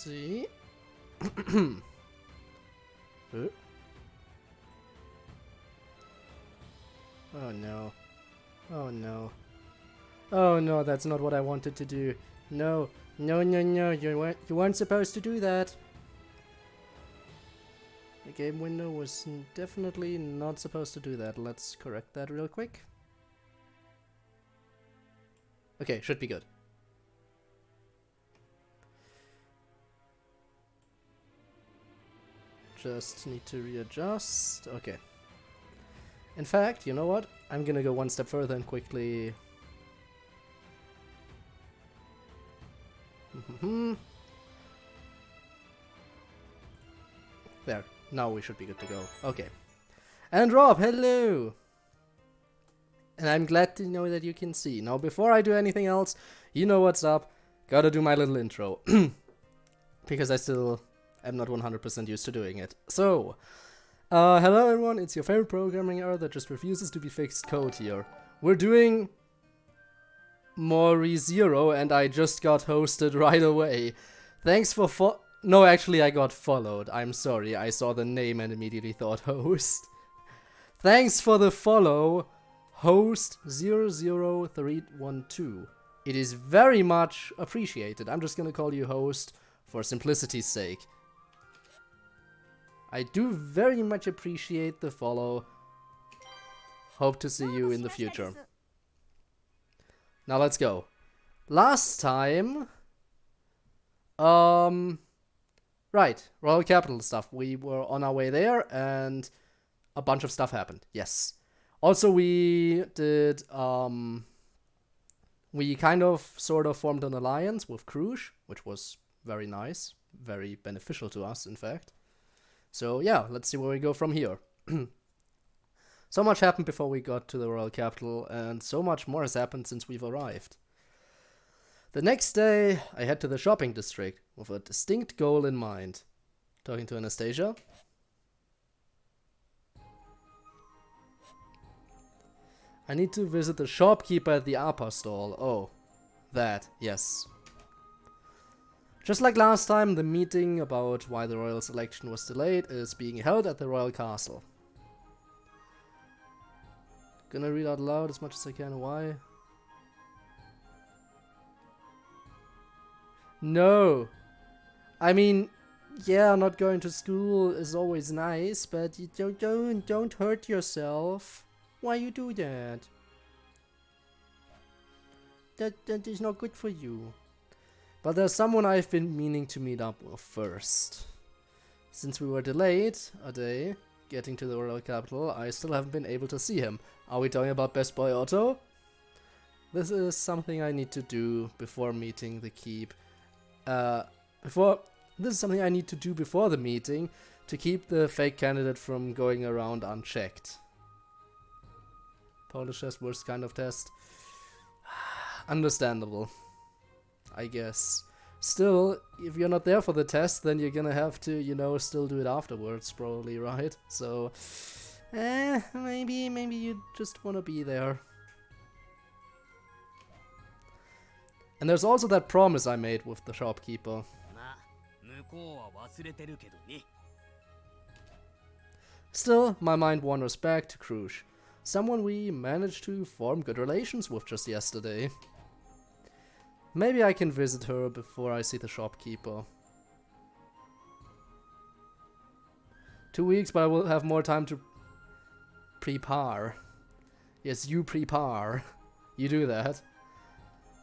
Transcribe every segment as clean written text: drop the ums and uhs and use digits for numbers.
see. Oh no. Oh no. Oh no, that's not what I wanted to do. No. No, no, no, you weren't supposed to do that. The game window was definitely not supposed to do that. Let's correct that real quick. Okay, should be good. Just need to readjust. Okay. In fact, you know what? I'm gonna go one step further and quickly... There. Now we should be good to go. Okay. And Rob, hello! And I'm glad to know that you can see. Now, before I do anything else, you know what's up. Gotta do my little intro. Because I still am not 100% used to doing it. So, hello everyone, it's your favorite programming error that just refuses to be fixed code here. We're doing Mori 0 and I just got hosted right away. Thanks for no, actually I got followed. I'm sorry, I saw the name and immediately thought host. Thanks for the follow, host 00312. It is very much appreciated. I'm just gonna call you host for simplicity's sake. I do very much appreciate the follow. Hope to see you in the future. Now let's go. Last time... Right, Royal Capital stuff. We were on our way there and a bunch of stuff happened. Yes. Also we did... we kind of sort of formed an alliance with Cruise, which was very nice. Very beneficial to us, in fact. So yeah, let's see where we go from here. So much happened before we got to the Royal Capital, and so much more has happened since we've arrived. The next day, I head to the shopping district with a distinct goal in mind. Talking to Anastasia. I need to visit the shopkeeper at the APA stall. Oh, that, yes. Just like last time, the meeting about why the royal selection was delayed is being held at the royal castle. Gonna read out loud as much as I can why. No. I mean, yeah, not going to school is always nice, but you don't hurt yourself. Why you do that? That is not good for you. But there's someone I've been meaning to meet up with first. Since we were delayed a day getting to the royal capital, I still haven't been able to see him. Are we talking about Best Boy Otto? This is something I need to do before meeting the keep. This is something I need to do before the meeting to keep the fake candidate from going around unchecked. Polish test, worst kind of test. Understandable, I guess. Still, if you're not there for the test, then you're gonna have to, you know, still do it afterwards, probably, right? So, maybe you just wanna be there. And there's also that promise I made with the shopkeeper. Still, my mind wanders back to Cruise, someone we managed to form good relations with just yesterday. Maybe I can visit her before I see the shopkeeper. 2 weeks, but I will have more time to prepare. Yes, you prepare. You do that.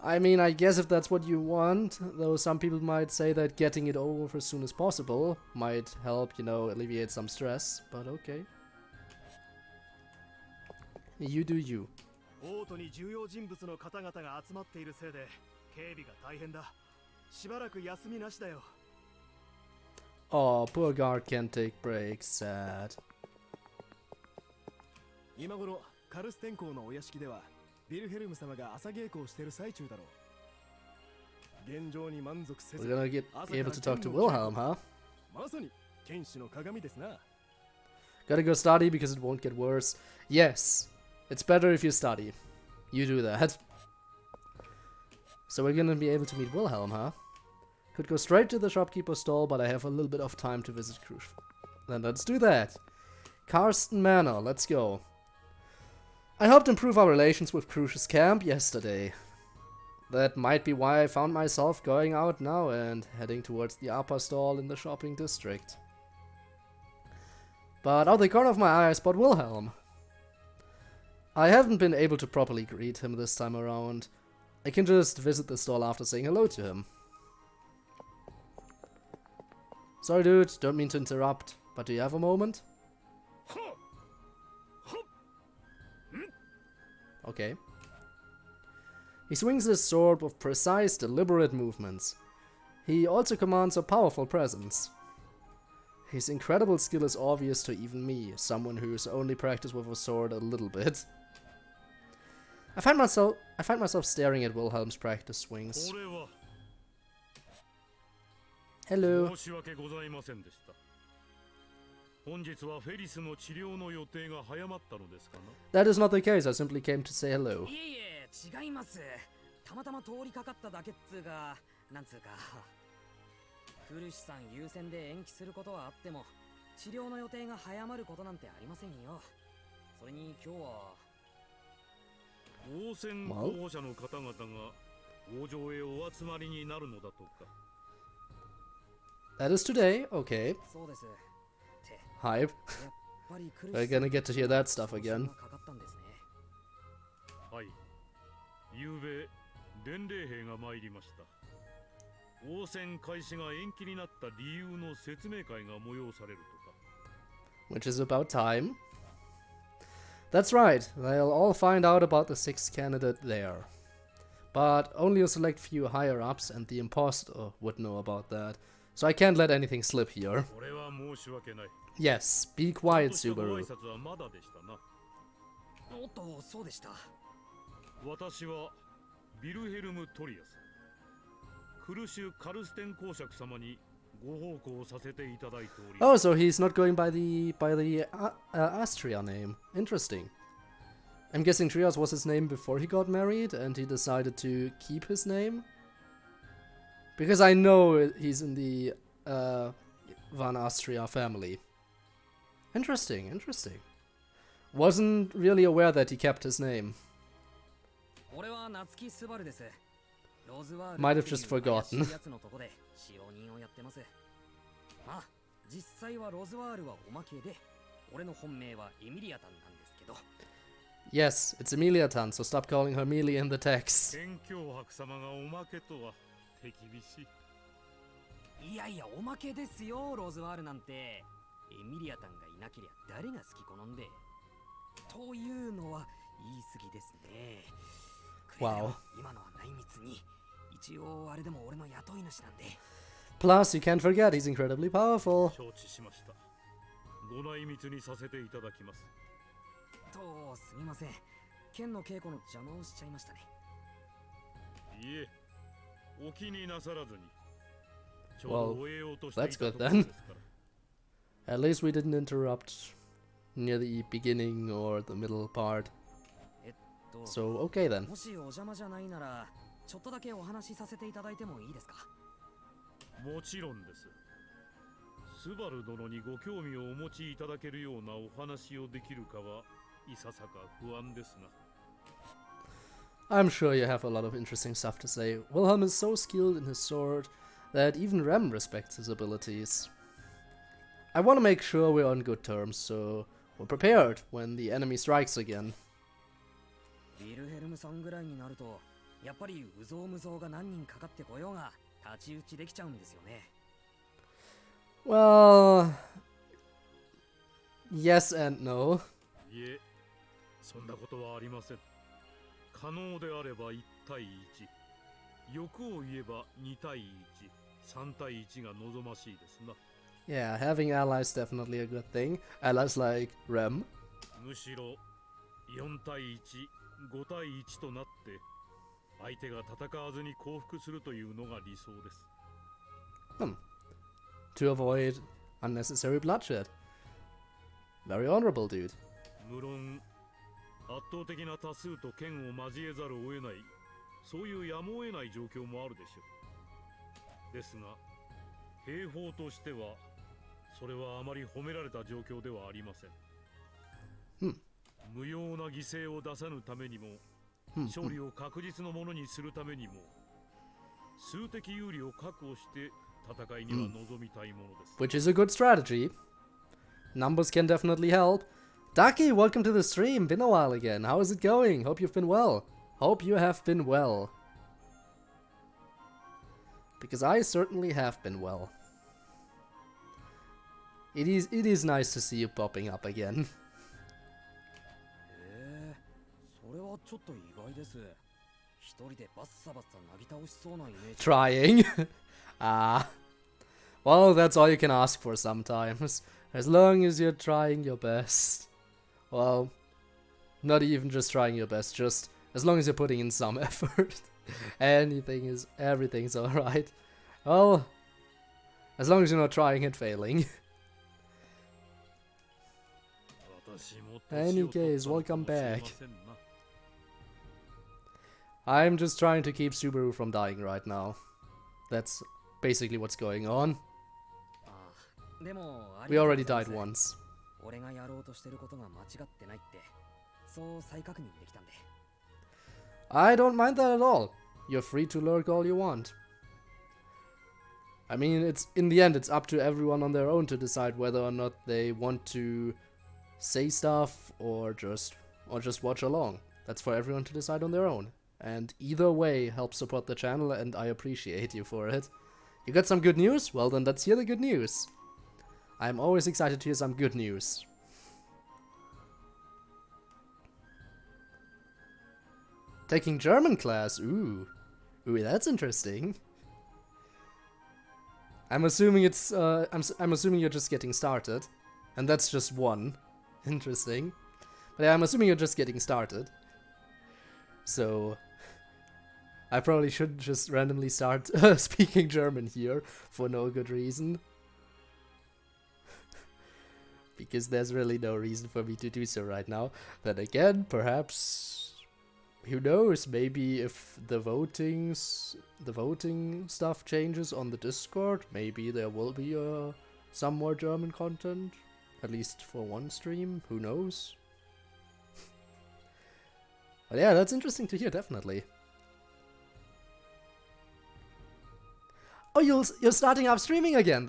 I mean, I guess if that's what you want, though some people might say that getting it over as soon as possible might help, you know, alleviate some stress, but okay. You do you. Oh, poor guard can't take breaks, sad. We're gonna get able to talk to Wilhelm, huh? Gotta go study because it won't get worse. Yes, it's better if you study. You do that. So we're gonna be able to meet Wilhelm, huh? Could go straight to the shopkeeper's stall, but I have a little bit of time to visit Krush. Then let's do that. Karsten Manor, let's go. I helped improve our relations with Krush's camp yesterday. That might be why I found myself going out now and heading towards the upper stall in the shopping district. But out the corner of my eye I spot Wilhelm. I haven't been able to properly greet him this time around. I can just visit the stall after saying hello to him. Sorry dude, don't mean to interrupt, but do you have a moment? Okay. He swings his sword with precise, deliberate movements. He also commands a powerful presence. His incredible skill is obvious to even me, someone who's only practiced with a sword a little bit. I find myself staring at Wilhelm's practice swings. Hello. That is not the case, I simply came to say hello. That is today, okay. Hype. We're gonna get to hear that stuff again. Which is about time. That's right, they'll all find out about the sixth candidate there. But only a select few higher-ups and the imposter would know about that. So I can't let anything slip here. Yes, be quiet, Subaru. Oh, so he's not going by the Astria name. Interesting. I'm guessing Trias was his name before he got married, and he decided to keep his name. Because I know he's in the Van Astria family. Interesting, interesting. Wasn't really aware that he kept his name. Might have just forgotten. Yes, it's Emiliatan, so stop calling her Mealy in the text. Wow. Plus, you can't forget, he's incredibly powerful. Well, that's good then. At least we didn't interrupt near the beginning or the middle part. So, okay then. I'm sure you have a lot of interesting stuff to say. Wilhelm is so skilled in his sword that even Rem respects his abilities. I want to make sure we're on good terms, so we're prepared when the enemy strikes again. Well, yes and no. Yeah, having allies definitely a good thing. Allies like Rem. To avoid unnecessary bloodshed. Very honorable, dude. ですが、兵法としてはそれはあまり褒められた状況ではありません。無用な犠牲を出さぬためにも、勝利を確実のものにするためにも、数的有利を確保して戦いには臨みたいものです。Which is a good strategy. Numbers can definitely help. Ducky, welcome to the stream. Been a while again. How is it going? Hope you've been well. Hope you have been well. Because I certainly have been well. It is nice to see you popping up again. それはちょっと意外です。一人でバッサバッサなぎ倒しそうなイメージ。Trying. Well, that's all you can ask for sometimes. As long as you're trying your best. Well, not even just trying your best, just as long as you're putting in some effort. Everything's alright. Well, as long as you're not trying and failing. Any case, welcome back. I'm just trying to keep Subaru from dying right now. That's basically what's going on. We already died once. I don't mind that at all. You're free to lurk all you want. I mean, in the end, it's up to everyone on their own to decide whether or not they want to say stuff or just watch along. That's for everyone to decide on their own. And either way helps support the channel, and I appreciate you for it. You got some good news? Well then, let's hear the good news. I'm always excited to hear some good news. Taking German class? Ooh, that's interesting. I'm assuming it's I'm assuming you're just getting started, and that's just one. Interesting. But yeah, I'm assuming you're just getting started. So I probably shouldn't just randomly start speaking German here for no good reason. Because there's really no reason for me to do so right now. Then again, perhaps, who knows, maybe if the voting stuff changes on the Discord, maybe there will be some more German content, at least for one stream, who knows. But yeah, that's interesting to hear, definitely. Oh, you're starting up streaming again.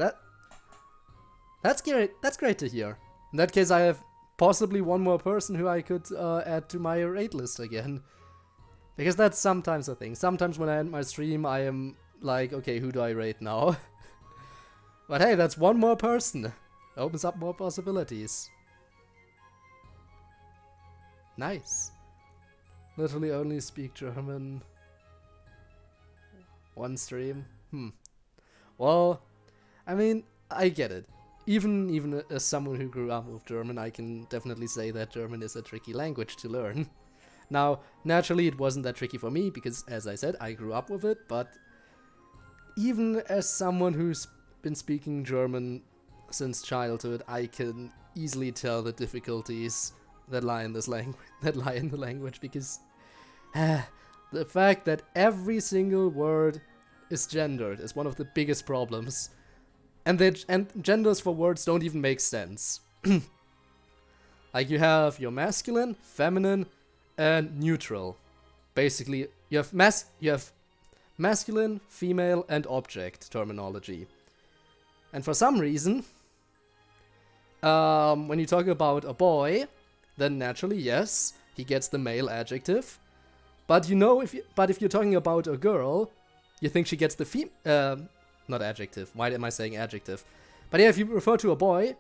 That's great to hear. In that case, I have possibly one more person who I could add to my raid list again. Because that's sometimes a thing. Sometimes when I end my stream, I am like, okay, who do I raid now? But hey, that's one more person. Opens up more possibilities. Nice. Literally only speak German. One stream. Well, I mean, I get it. Even as someone who grew up with German, I can definitely say that German is a tricky language to learn. Now, naturally, it wasn't that tricky for me because, as I said, I grew up with it, but even as someone who's been speaking German since childhood, I can easily tell the difficulties that lie in the language, because the fact that every single word is gendered is one of the biggest problems. And genders for words don't even make sense. Like, you have your masculine, feminine, and neutral. Basically, you have masculine, female, and object terminology. And for some reason, when you talk about a boy, then naturally, yes, he gets the male adjective. But you know, if you're talking about a girl, you think she gets the not adjective. Why am I saying adjective? But yeah, if you refer to a boy,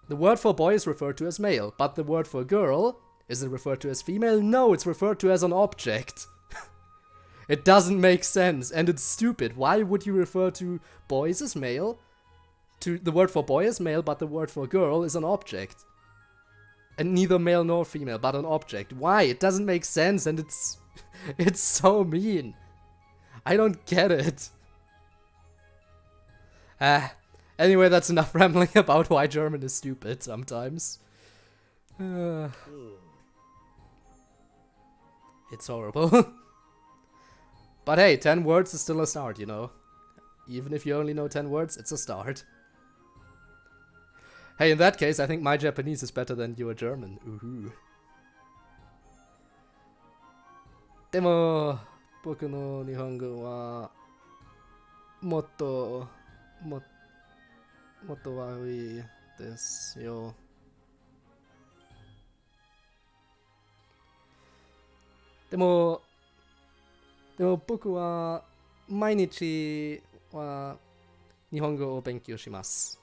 the word for boy is referred to as male, but the word for girl, is it referred to as female? No, it's referred to as an object. It doesn't make sense, and it's stupid. Why would you refer to boys as male? The word for boy is male, but the word for girl is an object. And neither male nor female, but an object. Why? It doesn't make sense, and it's so mean. I don't get it. Anyway, that's enough rambling about why German is stupid sometimes. It's horrible. But hey, 10 words is still a start, you know. even if you only know 10 words, it's a start. Hey, in that case, I think my Japanese is better than your German. Ooh. でも、僕の日本語はもっと悪いですよ。でも僕は毎日は日本語を勉強します。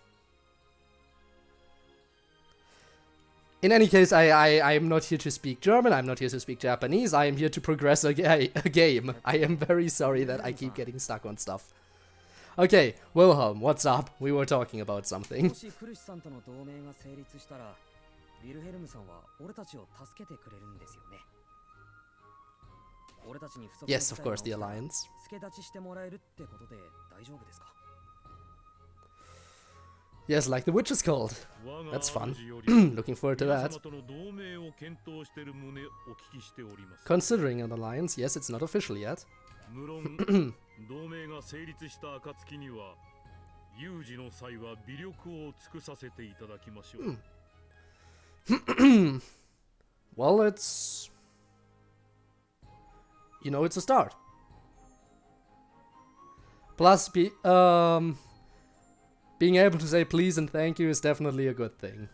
In any case, I'm not here to speak German, I'm not here to speak Japanese, I am here to progress a game. I am very sorry that I keep getting stuck on stuff. Okay, Wilhelm, what's up? We were talking about something. Yes, of course, the alliance. Yes, like the witch is called. That's fun. Looking forward to that. Considering an alliance, yes, it's not official yet. Well, it's... You know, it's a start. Plus, being able to say please and thank you is definitely a good thing.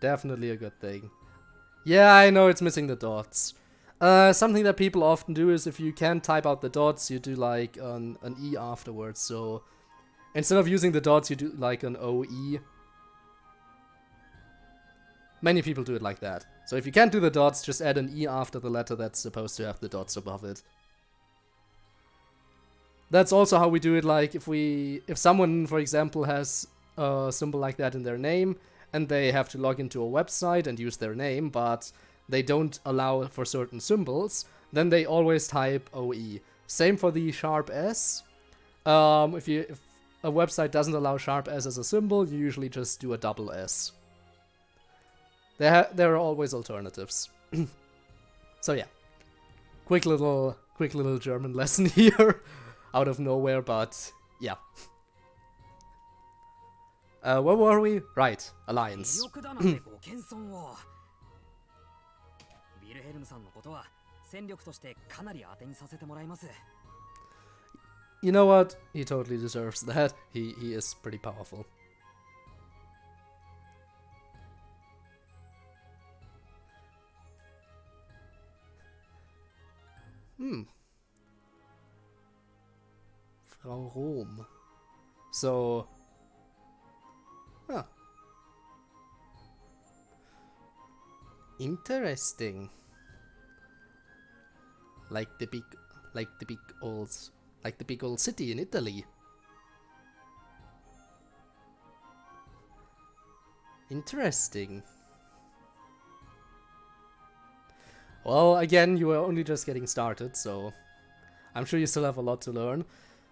Definitely a good thing. Yeah, I know it's missing the dots. Something that people often do is if you can't type out the dots, you do like an E afterwards. So instead of using the dots, you do like an OE. Many people do it like that. So if you can't do the dots, just add an E after the letter that's supposed to have the dots above it. That's also how we do it, like if someone, for example, has a symbol like that in their name and they have to log into a website and use their name, but they don't allow for certain symbols, then they always type OE. Same for the sharp S. If a website doesn't allow sharp S as a symbol, you usually just do a double S. There are always alternatives. So yeah, quick little German lesson here. Out of nowhere, but yeah. Where were we? Right, alliance. You know what? He totally deserves that. He is pretty powerful. Frau Rom. So, huh. Interesting. Like the big old city in Italy. Interesting. Well, again, you are only just getting started, so I'm sure you still have a lot to learn.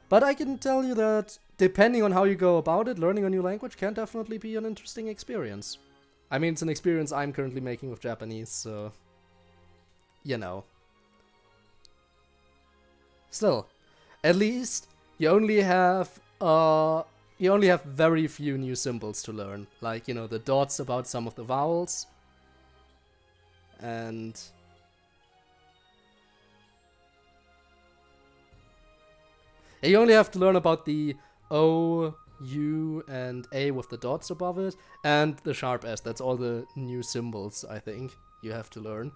But I can tell you that, depending on how you go about it, learning a new language can definitely be an interesting experience. I mean, it's an experience I'm currently making with Japanese, so... You know. Still, at least, you only have very few new symbols to learn. Like, you know, the dots about some of the vowels. And... you only have to learn about the O, U, and A with the dots above it, and the sharp S. That's all the new symbols, I think, you have to learn.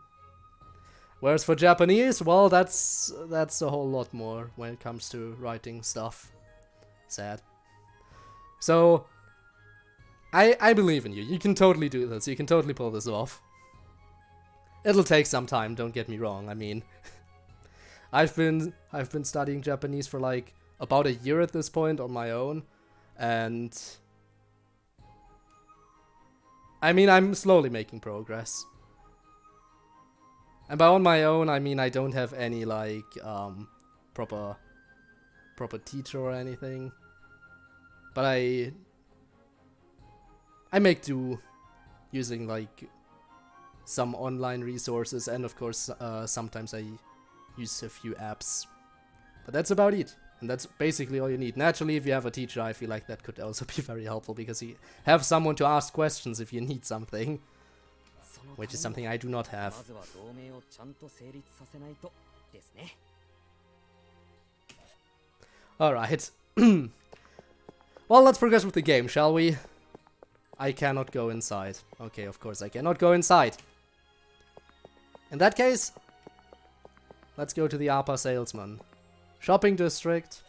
Whereas for Japanese, well, that's a whole lot more when it comes to writing stuff. Sad. So, I believe in you. You can totally do this. You can totally pull this off. It'll take some time, don't get me wrong. I mean... I've been studying Japanese for like about a year at this point on my own, and I mean I'm slowly making progress. And by on my own, I mean I don't have any like proper teacher or anything, but I make do using like some online resources, and of course sometimes I use a few apps, but that's about it. And that's basically all you need. Naturally, if you have a teacher, I feel like that could also be very helpful, because you have someone to ask questions if you need something, which is something I do not have. Alright. Well, let's progress with the game, shall we? I cannot go inside. Okay, of course I cannot go inside. In that case, let's go to the APA salesman. Shopping district.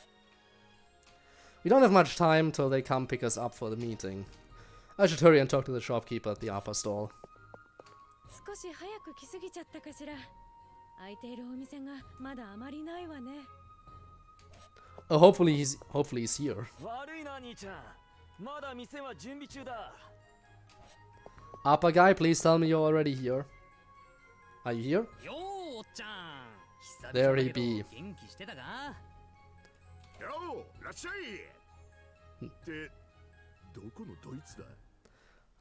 We don't have much time till they come pick us up for the meeting. I should hurry and talk to the shopkeeper at the APA stall. Oh, hopefully he's here. APA guy, please tell me you're already here. Are you here? There he be.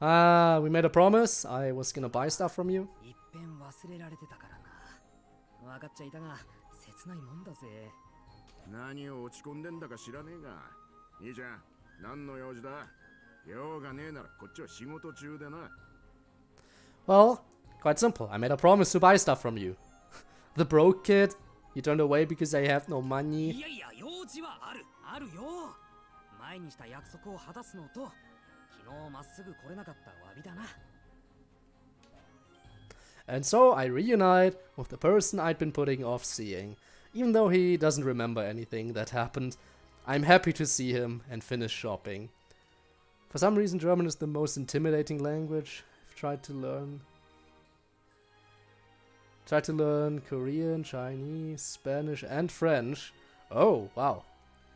We made a promise. I was gonna buy stuff from you. Well, quite simple. I made a promise to buy stuff from you. The broke kid, you turned away because I have no money. And so I reunite with the person I'd been putting off seeing. Even though he doesn't remember anything that happened, I'm happy to see him and finish shopping. For some reason, German is the most intimidating language. I've tried to learn Korean, Chinese, Spanish, and French. Oh, wow.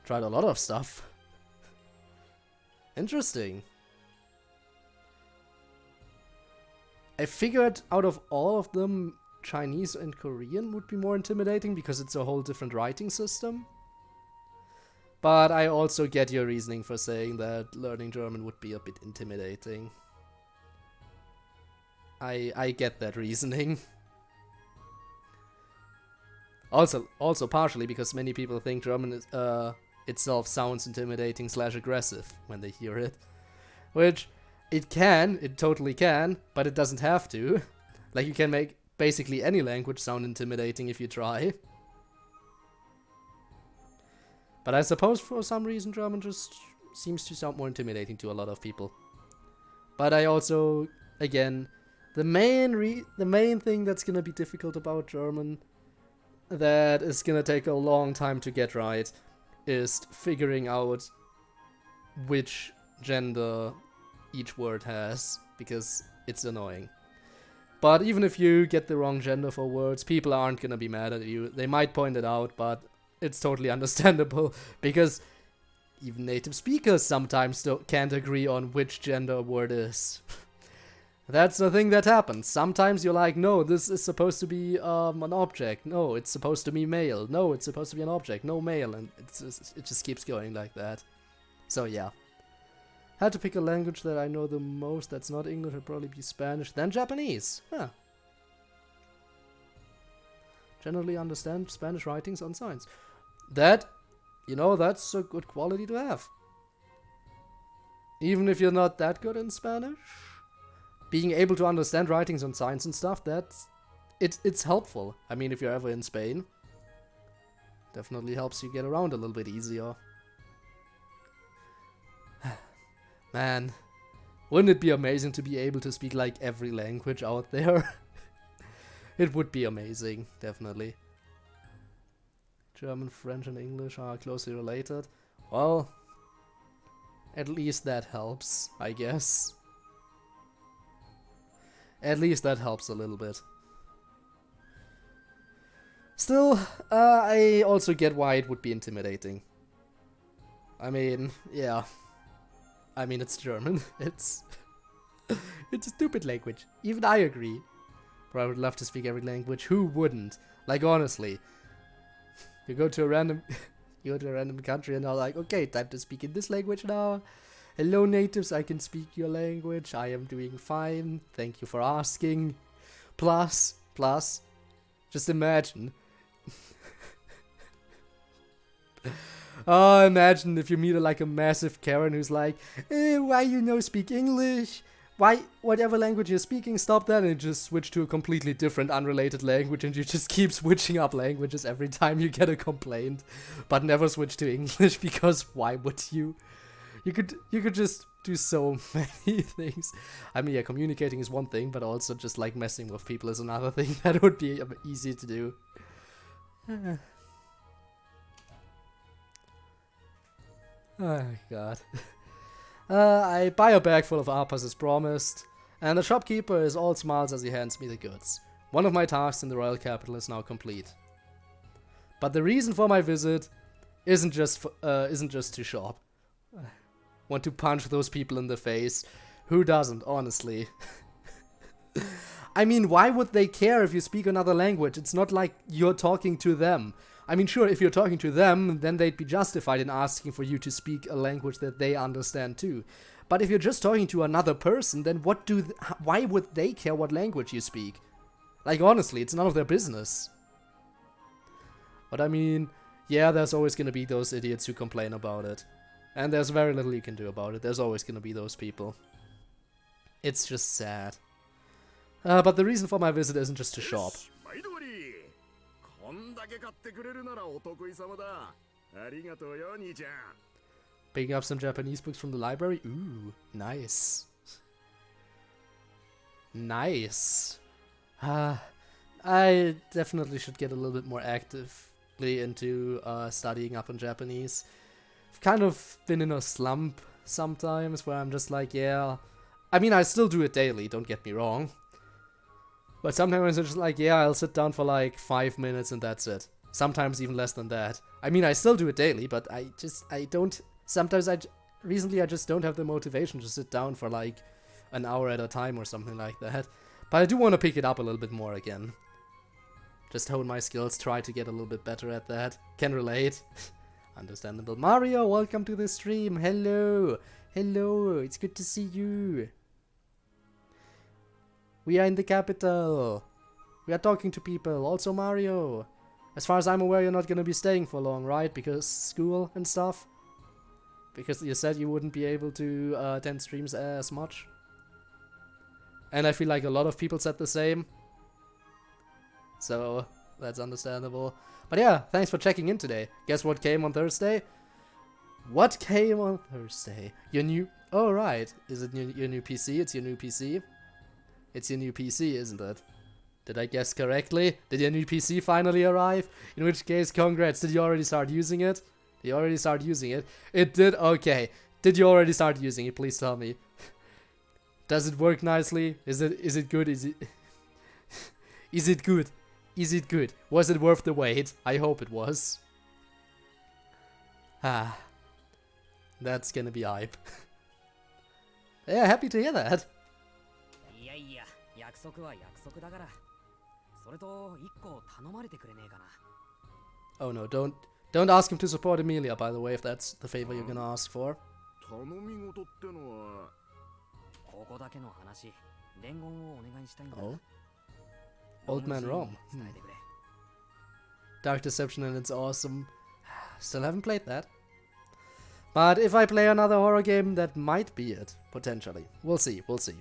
Tried a lot of stuff. Interesting. I figured out of all of them, Chinese and Korean would be more intimidating because it's a whole different writing system. But I also get your reasoning for saying that learning German would be a bit intimidating. I get that reasoning. Also partially because many people think German is, itself sounds intimidating / aggressive when they hear it. Which, it totally can, but it doesn't have to. Like, you can make basically any language sound intimidating if you try. But I suppose for some reason German just seems to sound more intimidating to a lot of people. But I also, again, the main thing that's gonna be difficult about German, that is gonna take a long time to get right, is figuring out which gender each word has, because it's annoying. But even if you get the wrong gender for words, people aren't gonna be mad at you. They might point it out, but it's totally understandable, because even native speakers sometimes can't agree on which gender a word is. That's the thing that happens. Sometimes you're like, no, this is supposed to be an object. No, it's supposed to be male. No, it's supposed to be an object. No, male. And it just keeps going like that. So yeah. Had to pick a language that I know the most that's not English. It'd probably be Spanish. Then Japanese. Huh. Generally understand Spanish writings on signs. That, that's a good quality to have. Even if you're not that good in Spanish, being able to understand writings on signs and stuff, it's helpful. I mean, if you're ever in Spain, definitely helps you get around a little bit easier. Man, wouldn't it be amazing to be able to speak like every language out there? It would be amazing, definitely. German, French, and English are closely related. Well, at least that helps, I guess. At least that helps a little bit. Still, I also get why it would be intimidating. I mean, yeah. I mean, it's German. It's a stupid language. Even I agree. But I would love to speak every language. Who wouldn't? Like, honestly. You go to a random country and are like, okay, time to speak in this language now. Hello natives, I can speak your language. I am doing fine. Thank you for asking. Plus, just imagine. Oh, imagine if you meet like a massive Karen who's like, why you no speak English? Why, whatever language you're speaking, stop that and just switch to a completely different, unrelated language, and you just keep switching up languages every time you get a complaint, but never switch to English, because why would you? You could just do so many things. I mean, yeah, communicating is one thing, but also just like messing with people is another thing that would be easy to do. Oh god. I buy a bag full of apples as promised, and the shopkeeper is all smiles as he hands me the goods. One of my tasks in the royal capital is now complete. But the reason for my visit isn't just to shop. Want to punch those people in the face. Who doesn't, honestly? I mean, why would they care if you speak another language? It's not like you're talking to them. I mean, sure, if you're talking to them, then they'd be justified in asking for you to speak a language that they understand too. But if you're just talking to another person, then why would they care what language you speak? Like, honestly, it's none of their business. But I mean, yeah, there's always gonna be those idiots who complain about it. And there's very little you can do about it. There's always gonna be those people. It's just sad. But the reason for my visit isn't just to shop. Picking up some Japanese books from the library? Ooh, nice. Nice. I definitely should get a little bit more actively into studying up on Japanese. I've kind of been in a slump sometimes where I'm just like, yeah. I mean, I still do it daily, don't get me wrong. But sometimes I'm just like, yeah, I'll sit down for like 5 minutes and that's it. Sometimes even less than that. I mean, I still do it daily, but recently I just don't have the motivation to sit down for like an hour at a time or something like that. But I do want to pick it up a little bit more again. Just hone my skills, try to get a little bit better at that. Can relate. Understandable. Mario, welcome to the stream. Hello. Hello, it's good to see you. We are in the capital. We are talking to people. Also Mario. As far as I'm aware, you're not going to be staying for long, right? Because school and stuff? Because you said you wouldn't be able to attend streams as much. And I feel like a lot of people said the same. So, that's understandable. But yeah, thanks for checking in today. Guess what came on Thursday? What came on Thursday? Your new... Oh, right. Is it your new PC? It's your new PC? It's your new PC, isn't it? Did I guess correctly? Did your new PC finally arrive? In which case, congrats. Did you already start using it? Did you already start using it? It did? Okay. Did you already start using it? Please tell me. Does it work nicely? Is it good? Is it... Is it good? Is it good? Was it worth the wait? I hope it was. Ah. That's gonna be hype. Yeah, happy to hear that. Oh no, don't ask him to support Emilia, by the way, if that's the favor you're gonna ask for. Oh. Old Man Rome. Dark Deception and it's awesome. Still haven't played that. But if I play another horror game, that might be it. Potentially. We'll see, we'll see.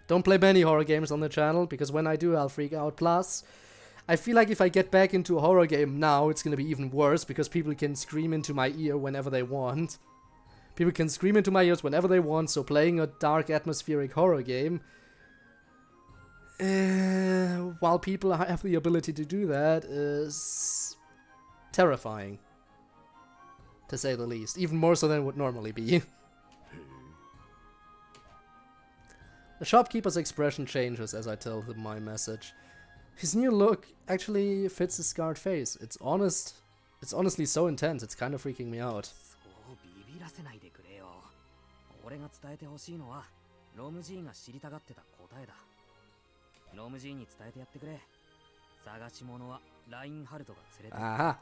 Don't play many horror games on the channel, because when I do, I'll freak out. Plus, I feel like if I get back into a horror game now, it's gonna be even worse, because people can scream into my ear whenever they want. People can scream into my ears whenever they want, so playing a dark, atmospheric horror game... while people have the ability to do that, is... terrifying. To say the least. Even more so than it would normally be. The shopkeeper's expression changes as I tell him my message. His new look actually fits his scarred face. It's honest. It's honestly so intense, it's kind of freaking me out. Aha!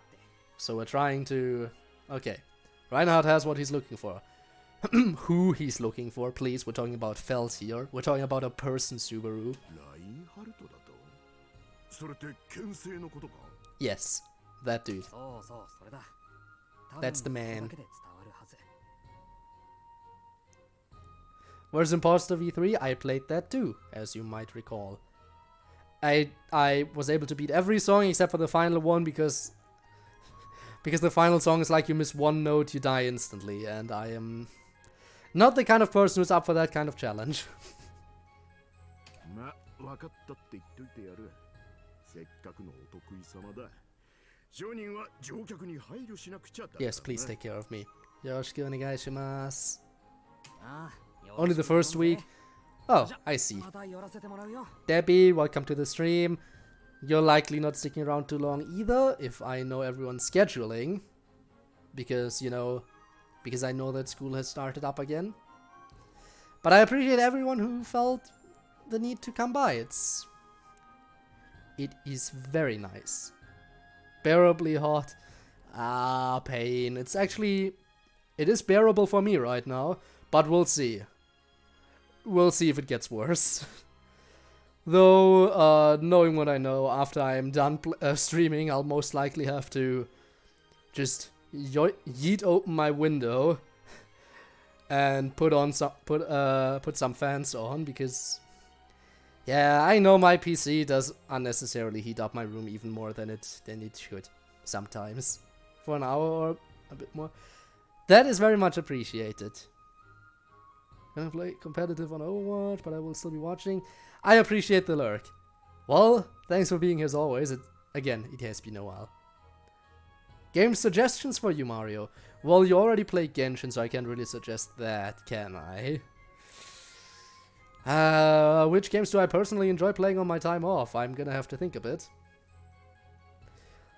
So we're trying to... Okay. Reinhardt has what he's looking for. Who he's looking for, please. We're talking about Fels here. We're talking about a person, Subaru. Yes, that dude. That's the man. それだけで伝わるはず。 Whereas Imposter V3, I played that too, as you might recall. I was able to beat every song except for the final one because the final song is like you miss one note, you die instantly, and I am not the kind of person who's up for that kind of challenge. まあ、分かったって言っといてやる。せっかくのお得意様だ。商人は乗客に配慮しなくちゃだ。 Yes, please take care of me. よろしくお願いします。ああ、よろ Only し the く first 頼むぜ。 week. Oh, I see. また寄らせてもらうよ。 Debbie, welcome to the stream. You're likely not sticking around too long either, if I know everyone's scheduling. Because, you know, because I know that school has started up again. But I appreciate everyone who felt the need to come by. It is very nice. Bearably hot. Ah, pain. It is bearable for me right now, but we'll see. We'll see if it gets worse. Though, knowing what I know, after I am done streaming, I'll most likely have to just yeet open my window and put some fans on, because yeah, I know my PC does unnecessarily heat up my room even more than it should sometimes for an hour or a bit more. That is very much appreciated. Gonna play competitive on Overwatch, but I will still be watching. I appreciate the lurk. Well, thanks for being here as always. Again, it has been a while. Game suggestions for you, Mario. Well, you already played Genshin, so I can't really suggest that, can I? Which games do I personally enjoy playing on my time off? I'm gonna have to think a bit.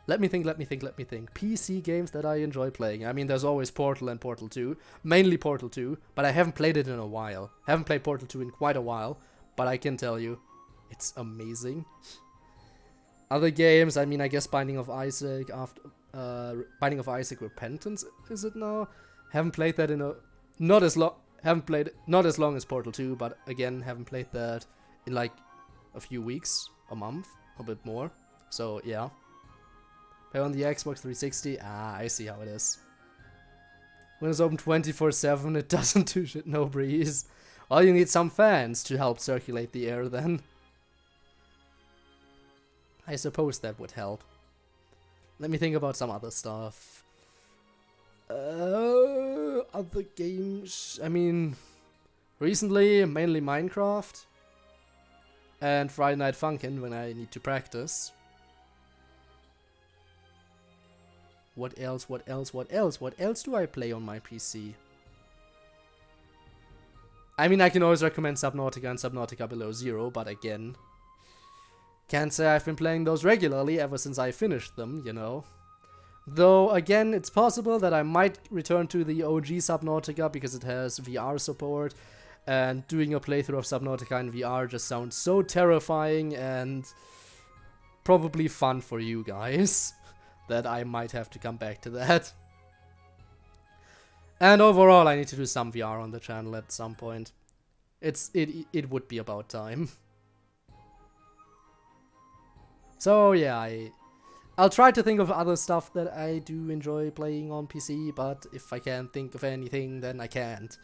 Let me think. PC games that I enjoy playing. I mean, there's always Portal and Portal 2. Mainly Portal 2, but I haven't played it in a while. Haven't played Portal 2 in quite a while, but I can tell you, it's amazing. Other games, I mean, I guess Binding of Isaac Binding of Isaac Repentance, is it now? Haven't played that in a... Not as long as Portal 2, but again, haven't played that in like a few weeks, a month, a bit more. So, yeah. Play on the Xbox 360, I see how it is. When it's open 24/7, it doesn't do shit, no breeze. Well, you need some fans to help circulate the air then. I suppose that would help. Let me think about some other stuff. Other games, I mean, recently mainly Minecraft and Friday Night Funkin' when I need to practice. What else do I play on my PC? I mean, I can always recommend Subnautica and Subnautica Below Zero, but again, can't say I've been playing those regularly ever since I finished them, you know. Though, again, it's possible that I might return to the OG Subnautica because it has VR support, and doing a playthrough of Subnautica in VR just sounds so terrifying and probably fun for you guys that I might have to come back to that. And overall, I need to do some VR on the channel at some point. It would be about time. So yeah, I'll try to think of other stuff that I do enjoy playing on PC, but if I can't think of anything, then I can't.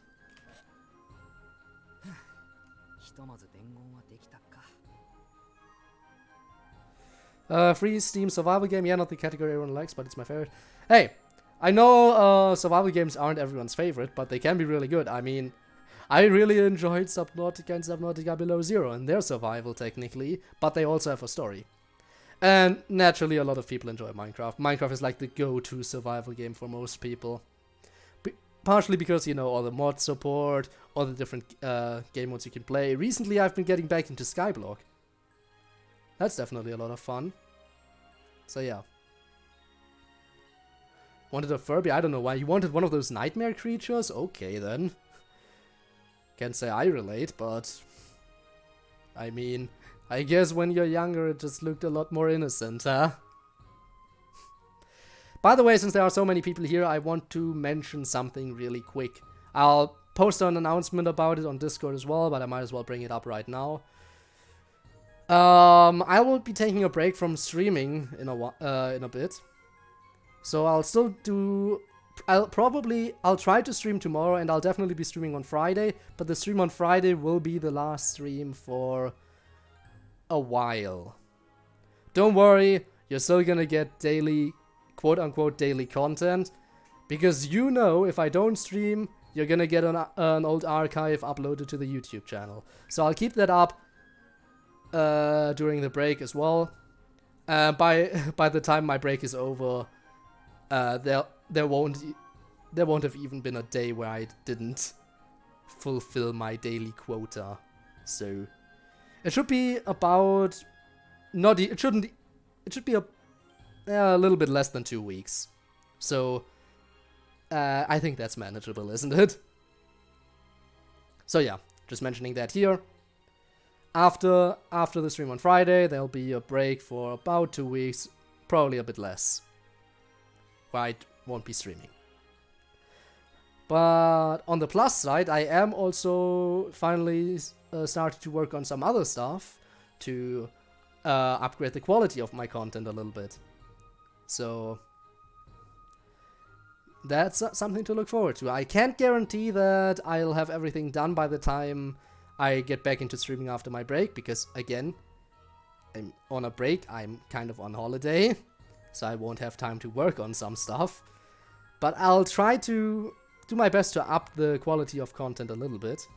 Free Steam survival game, yeah, not the category everyone likes, but it's my favorite. Hey, I know survival games aren't everyone's favorite, but they can be really good. I mean, I really enjoyed Subnautica and Subnautica Below Zero and their survival technically, but they also have a story. And naturally, a lot of people enjoy Minecraft. Minecraft is like the go-to survival game for most people. Partially because, you know, all the mod support, all the different game modes you can play. Recently, I've been getting back into Skyblock. That's definitely a lot of fun. So yeah. Wanted a Furby? I don't know why. You wanted one of those nightmare creatures? Okay then. Can't say I relate, but... I mean... I guess when you're younger it just looked a lot more innocent, huh? By the way, since there are so many people here, I want to mention something really quick. I'll post an announcement about it on Discord as well, but I might as well bring it up right now. I will be taking a break from streaming in a bit. So I'll still do I'll try to stream tomorrow, and I'll definitely be streaming on Friday, but the stream on Friday will be the last stream for a while. Don't worry, you're still gonna get daily, quote-unquote daily content, because you know if I don't stream, you're gonna get an old archive uploaded to the YouTube channel. So I'll keep that up during the break as well. By the time my break is over, there won't have even been a day where I didn't fulfill my daily quota. So it should be about it should be a little bit less than 2 weeks. So I think that's manageable, isn't it? So yeah, just mentioning that here. After the stream on Friday, there'll be a break for about 2 weeks, probably a bit less, where I won't be streaming. But on the plus side, I am also finally started to work on some other stuff to upgrade the quality of my content a little bit. So that's something to look forward to. I can't guarantee that I'll have everything done by the time I get back into streaming after my break, because again, I'm on a break, I'm kind of on holiday, so I won't have time to work on some stuff. But I'll try to do my best to up the quality of content a little bit.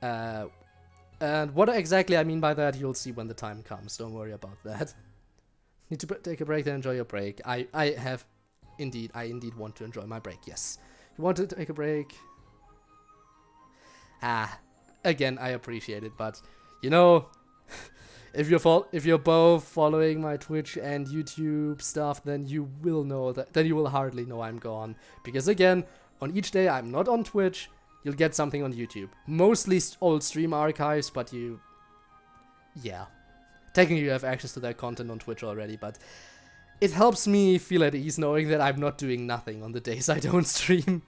And what exactly I mean by that, you'll see when the time comes, don't worry about that. Need to take a break, then enjoy your break. I indeed want to enjoy my break, yes. You want to take a break? Again, I appreciate it, but you know, if you're both following my Twitch and YouTube stuff, then you will know that. Then you will hardly know I'm gone, because again, on each day I'm not on Twitch, you'll get something on YouTube. Mostly old stream archives, but yeah, technically you have access to that content on Twitch already, but it helps me feel at ease knowing that I'm not doing nothing on the days I don't stream.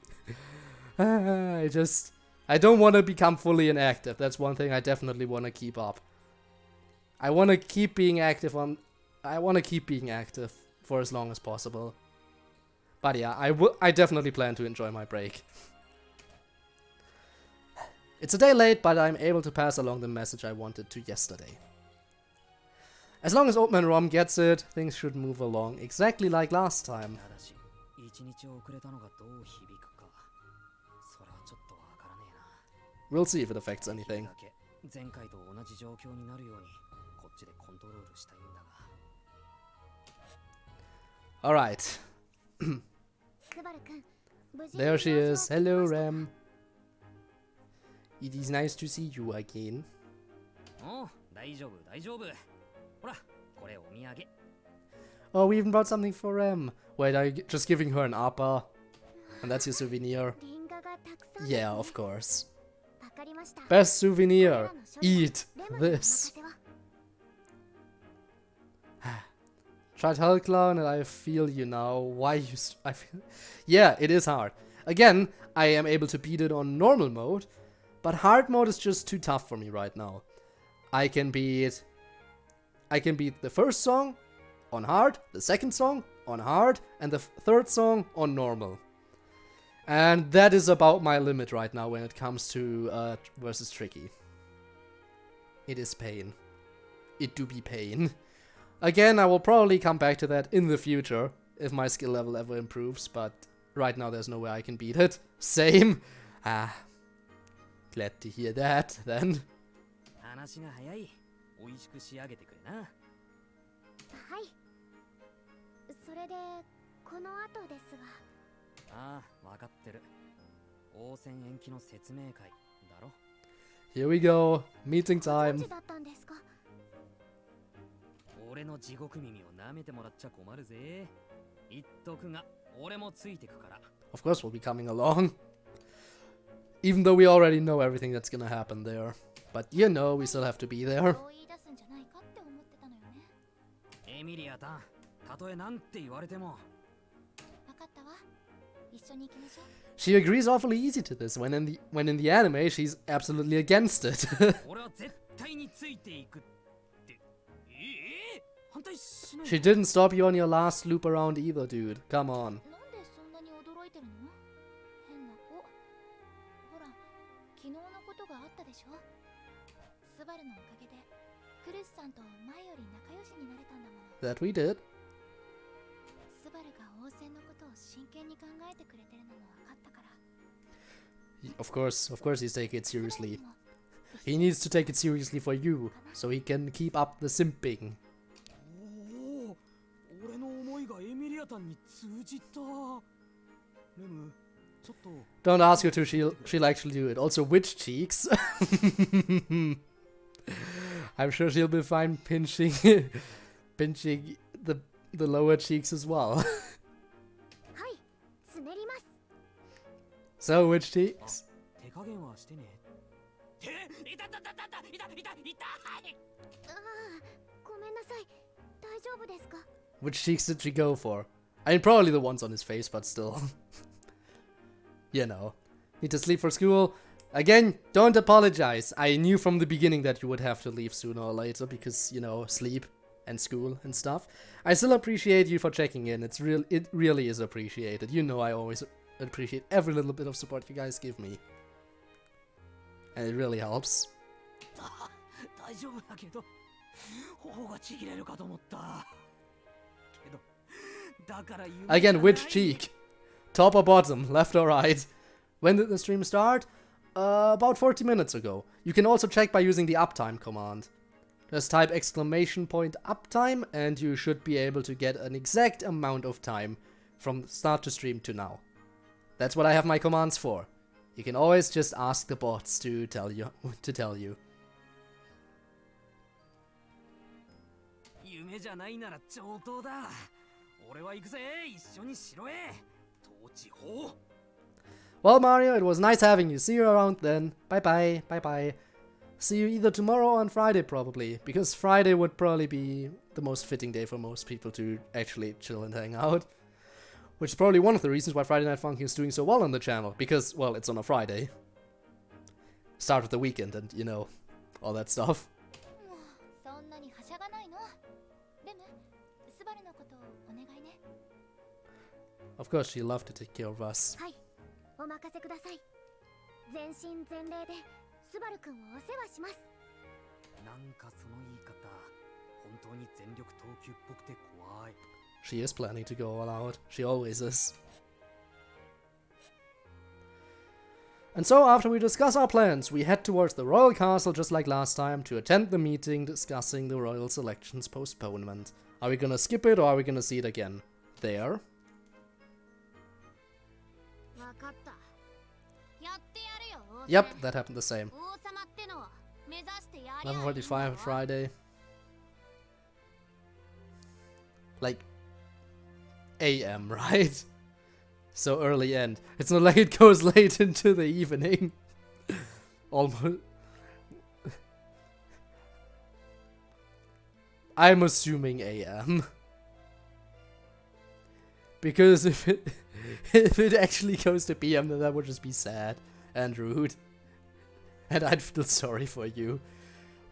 I don't want to become fully inactive. That's one thing I definitely want to keep up. I want to keep being active for as long as possible. But yeah, I definitely plan to enjoy my break. It's a day late, but I'm able to pass along the message I wanted to yesterday. As long as Oldman Rom gets it, things should move along exactly like last time. We'll see if it affects anything. Alright. There she is. Hello, Ram. It is nice to see you again. Oh, we even brought something for Ram. Wait, are you just giving her an appa? And that's your souvenir? Yeah, of course. Best souvenir. Eat this. Tried Hell Clown and I feel you now. Why you... Yeah, it is hard. Again, I am able to beat it on normal mode, but hard mode is just too tough for me right now. I can beat the first song on hard, the second song on hard, and the third song on normal. And that is about my limit right now when it comes to versus tricky. It is pain. It do be pain. Again, I will probably come back to that in the future if my skill level ever improves, but right now there's no way I can beat it. Same. Glad to hear that then. Here we go. Meeting time. Of course we'll be coming along. Even though we already know everything that's gonna happen there. But you know, we still have to be there. She agrees awfully easy to this, when in the anime she's absolutely against it. 反対しない。 She didn't stop you on your last loop around either, dude. Come on. なんでそんなに驚いてるの？変な子。ほら、昨日のことがあったでしょ。スバルのおかげでクルスさんと前より仲良しになれたんだもの。 That we did. スバルが応戦のことを真剣に考えてくれてるのも分かったから。 Of course, he's taking it seriously. He needs to take it seriously for you, so he can keep up the simping. おお、俺の思いがエミリアタンに通じた。レム、ちょっと。 Don't ask her to, she'll actually do it. Also, witch cheeks. I'm sure she'll be fine pinching pinching the lower cheeks as well. はい、つねります。 So, witch cheeks. 手加減はしてね。いたいたいたいたいたいたいた。ああ、ごめんなさい。大丈夫ですか？ Which cheeks did she go for? I mean, probably the ones on his face, but still. You know. Need to sleep for school. Again, don't apologize. I knew from the beginning that you would have to leave sooner or later because, you know, sleep and school and stuff. I still appreciate you for checking in. It really is appreciated. You know I always appreciate every little bit of support you guys give me. And it really helps. 大丈夫だけど、頬がちぎれるかと思った。けど、だから夢じゃない。 Again, which cheek? Top or bottom? Left or right? When did the stream start? About 40 minutes ago. You can also check by using the uptime command. Just type exclamation point uptime and you should be able to get an exact amount of time from start to stream to now. That's what I have my commands for. You can always just ask the bots to tell you. 夢じゃないなら上等だ。俺は行くぜ、一緒に城へ。統治法。 Well, Mario, it was nice having you. See you around then. Bye bye. Bye bye. See you either tomorrow or on Friday, probably. Because Friday would probably be the most fitting day for most people to actually chill and hang out. Which is probably one of the reasons why Friday Night Funkin' is doing so well on the channel. Because, well, it's on a Friday. Start of the weekend and, you know, all that stuff. もうそんなにはしゃがないの。レム、スバルのことお願いね。 Of course, she'll love to take care of us. はい、お任せください。全身全霊でスバル君をお世話します。なんかその言い方、本当に全力投球っぽくて怖い。 She is planning to go all out. She always is. And so, after we discuss our plans, we head towards the royal castle just like last time to attend the meeting discussing the royal selection's postponement. Are we gonna skip it or are we gonna see it again? There. わかった。やってやるよ。王 Yep, 様 that happened the same. 王様ってのは目指してやりゃいいんだ 11:45 わ Friday. Like AM, right? So early end. It's not like it goes late into the evening. Almost. I'm assuming AM. Because if it actually goes to PM, then that would just be sad and rude. And I'd feel sorry for you.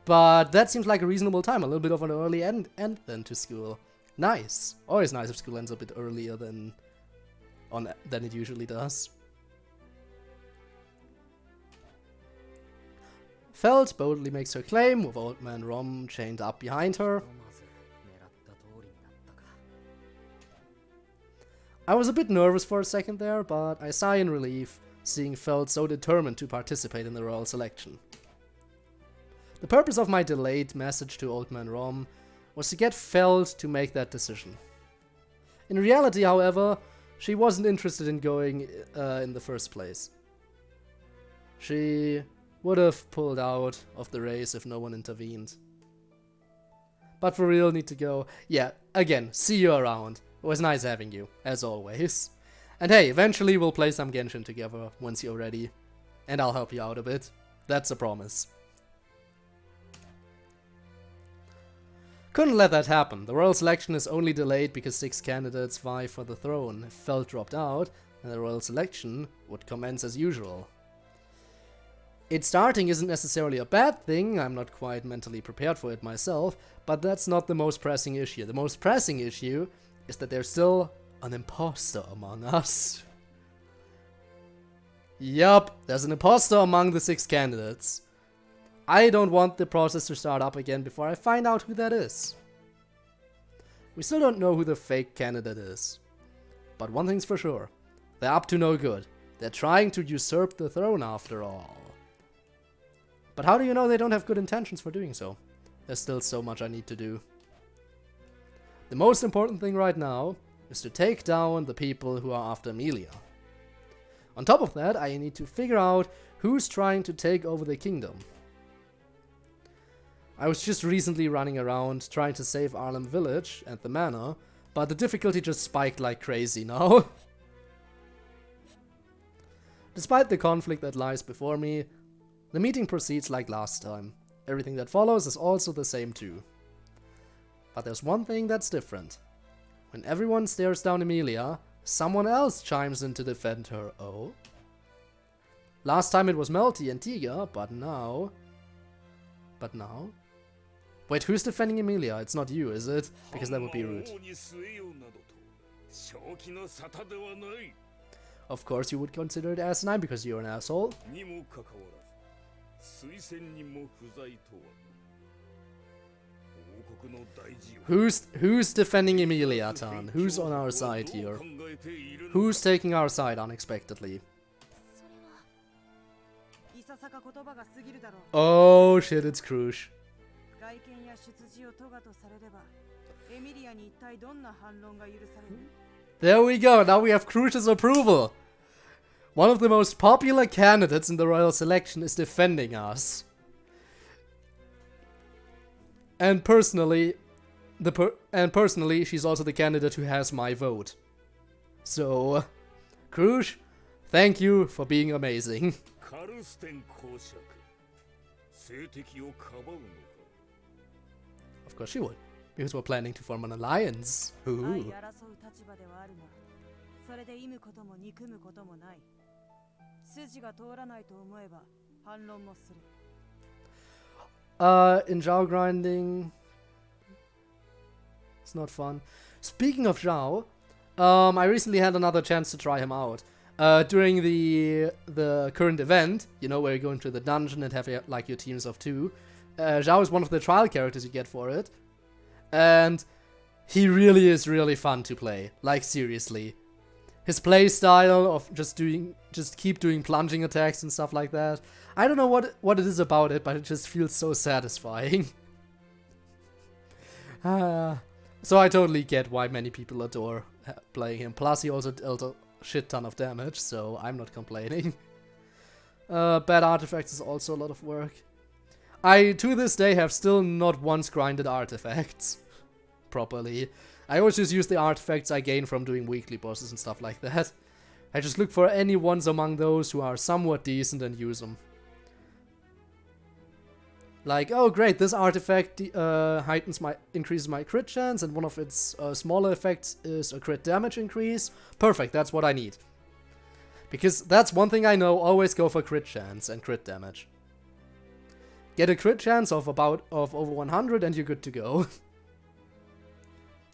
But that seems like a reasonable time. A little bit of an early end then to school. Nice. Always nice if school ends a bit earlier than it usually does. Feld boldly makes her claim with Old Man Rom chained up behind her. まず狙った通りになったか。 I was a bit nervous for a second there, but I sigh in relief, seeing Feld so determined to participate in the royal selection. The purpose of my delayed message to Old Man Rom was to get Feld to make that decision. In reality, however, she wasn't interested in going in the first place. She would have pulled out of the race if no one intervened. But for real, need to go. Yeah, again, see you around. It was nice having you, as always. And hey, eventually we'll play some Genshin together once you're ready. And I'll help you out a bit. That's a promise. Couldn't let that happen. The royal selection is only delayed because 6 candidates vie for the throne. If Feld dropped out, then the royal selection would commence as usual. It starting isn't necessarily a bad thing, I'm not quite mentally prepared for it myself, but that's not the most pressing issue. The most pressing issue is that there's still an imposter among us. Yup, there's an imposter among the 6 candidates. I don't want the process to start up again before I find out who that is. We still don't know who the fake candidate is. But one thing's for sure, they're up to no good. They're trying to usurp the throne after all. But how do you know they don't have good intentions for doing so? There's still so much I need to do. The most important thing right now is to take down the people who are after Amelia. On top of that, I need to figure out who's trying to take over the kingdom. I was just recently running around trying to save Arlem Village and the manor, but the difficulty just spiked like crazy now. Despite the conflict that lies before me, the meeting proceeds like last time. Everything that follows is also the same too. But there's one thing that's different. When everyone stares down Amelia, someone else chimes in to defend her. Oh? Last time it was Melty and Tiga, but now... Wait, who's defending Amelia? It's not you, is it? Because that would be rude. Of course you would consider it asinine because you're an asshole. Who's defending Amelia, Tan? Who's on our side here? Who's taking our side unexpectedly? Oh shit, it's Krush. There we go, now we have Krush's approval. One of the most popular candidates in the royal selection is defending us. And personally, she's also the candidate who has my vote. So, Krush, thank you for being amazing. Of course she would, because we're planning to form an alliance. Ooh. In Zhao grinding, it's not fun. Speaking of Zhao, I recently had another chance to try him out. During the current event, you know, where you go into the dungeon and have like your teams of 2. Zhao is one of the trial characters you get for it. And he really is really fun to play. Like, seriously. His play style of just keep doing plunging attacks and stuff like that. I don't know what it is about it, but it just feels so satisfying. So I totally get why many people adore playing him. Plus he also dealt a shit ton of damage, so I'm not complaining. Bad artifacts is also a lot of work. I, to this day, have still not once grinded artifacts properly. I always just use the artifacts I gain from doing weekly bosses and stuff like that. I just look for any ones among those who are somewhat decent and use them. Like, oh great, this artifact increases my crit chance, and one of its smaller effects is a crit damage increase. Perfect, that's what I need. Because that's one thing I know, always go for crit chance and crit damage. Get a crit chance of over 100 and you're good to go.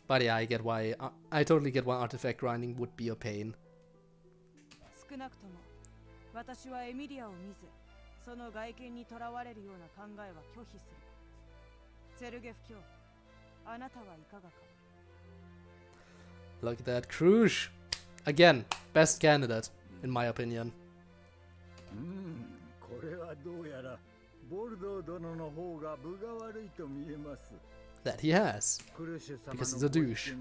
But yeah, I totally get why artifact grinding would be a pain. Look at that, Krush! Again, best candidate, in my opinion. That he has, because he's a douche.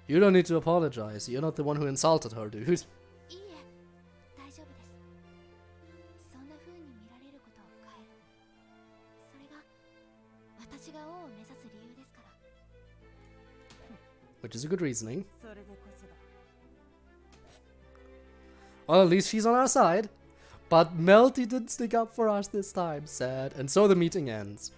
You don't need to apologize, you're not the one who insulted her, dude. Which is a good reasoning. Well, at least she's on our side. But Melty didn't stick up for us this time, sad. And so the meeting ends.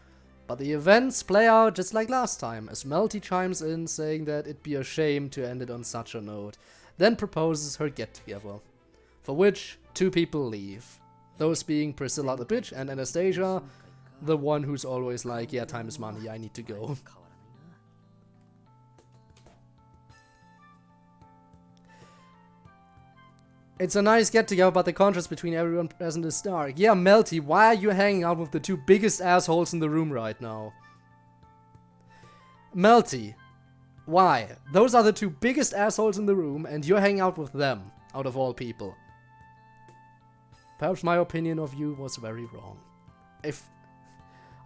But the events play out just like last time, as Melty chimes in saying that it'd be a shame to end it on such a note. then proposes her get-together, for which 2 people leave. Those being Priscilla the bitch and Anastasia, the one who's always like, yeah, time is money, I need to go. It's a nice get-together, but the contrast between everyone present is stark. Yeah, Melty, why are you hanging out with the 2 biggest assholes in the room right now? Melty, why? Those are the 2 biggest assholes in the room, and you're hanging out with them, out of all people. Perhaps my opinion of you was very wrong.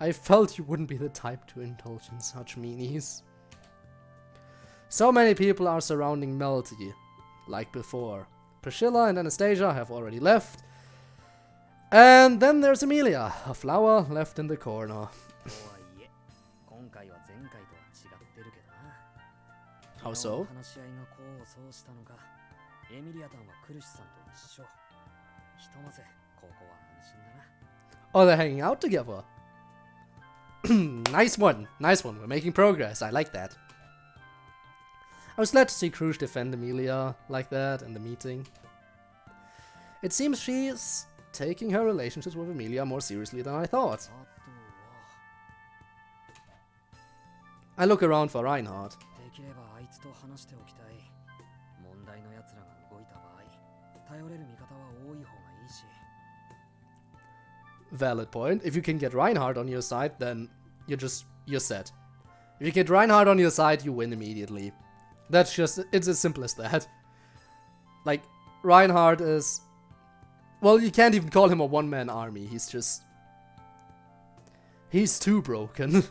I felt you wouldn't be the type to indulge in such meanies. So many people are surrounding Melty, like before. Priscilla and Anastasia have already left. And then there's Emilia, a flower left in the corner. How so? Oh, they're hanging out together. Nice one, nice one. We're making progress. I like that. I was glad to see Krush defend Emilia like that in the meeting. It seems she's taking her relationships with Emilia more seriously than I thought. I look around for Reinhardt. Valid point. If you can get Reinhardt on your side, then you're set. If you get Reinhardt on your side, you win immediately. That's just, it's as simple as that. Like, Reinhardt is, well, you can't even call him a one-man army. He's just, he's too broken.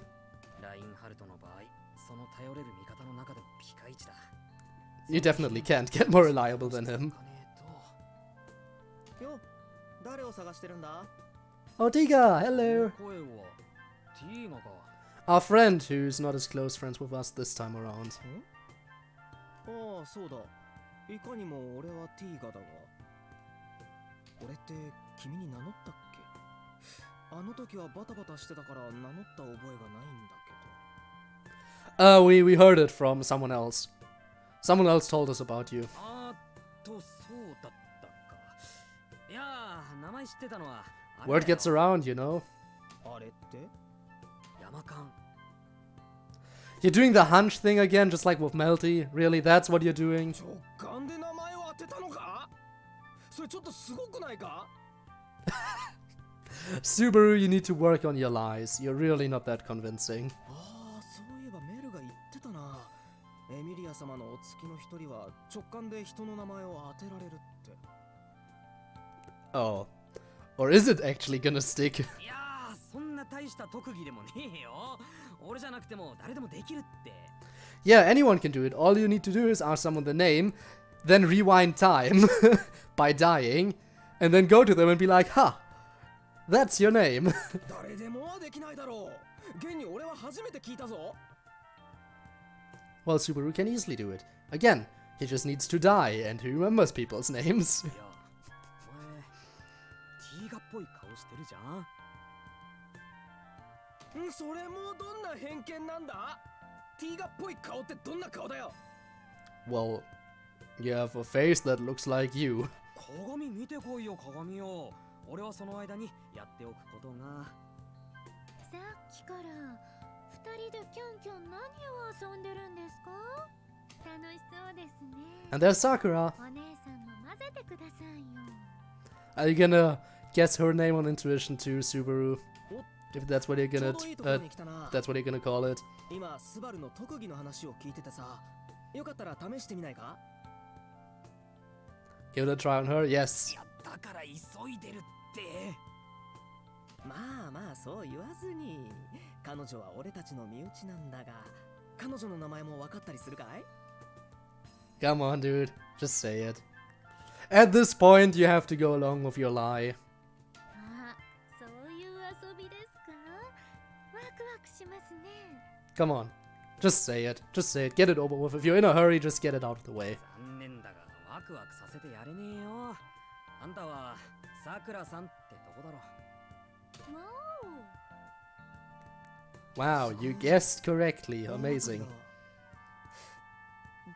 You definitely can't get more reliable than him. Oh, Tiga, hello. Our friend who's not as close friends with us this time around. We heard it from someone else. Someone else told us about you. Word gets around, you know. You're doing the hunch thing again, just like with Melty. Really, that's what you're doing? Subaru, you need to work on your lies. You're really not that convincing. Oh. Or is it actually gonna stick? Yeah, anyone can do it. All you need to do is ask someone the name, then rewind time by dying, and then go to them and be like, ha! That's your name. Well, Subaru can easily do it. Again, he just needs to die, and he remembers people's names. Well, you have a face that looks like you. And there's Sakura. Are you gonna guess her name on intuition too, Subaru? If that's what you're gonna call it. Give it a try on her, yes. Come on, dude. Just say it. At this point, you have to go along with your lie. Come on. Just say it. Just say it. Get it over with. If you're in a hurry, just get it out of the way. Wow, you guessed correctly. Amazing.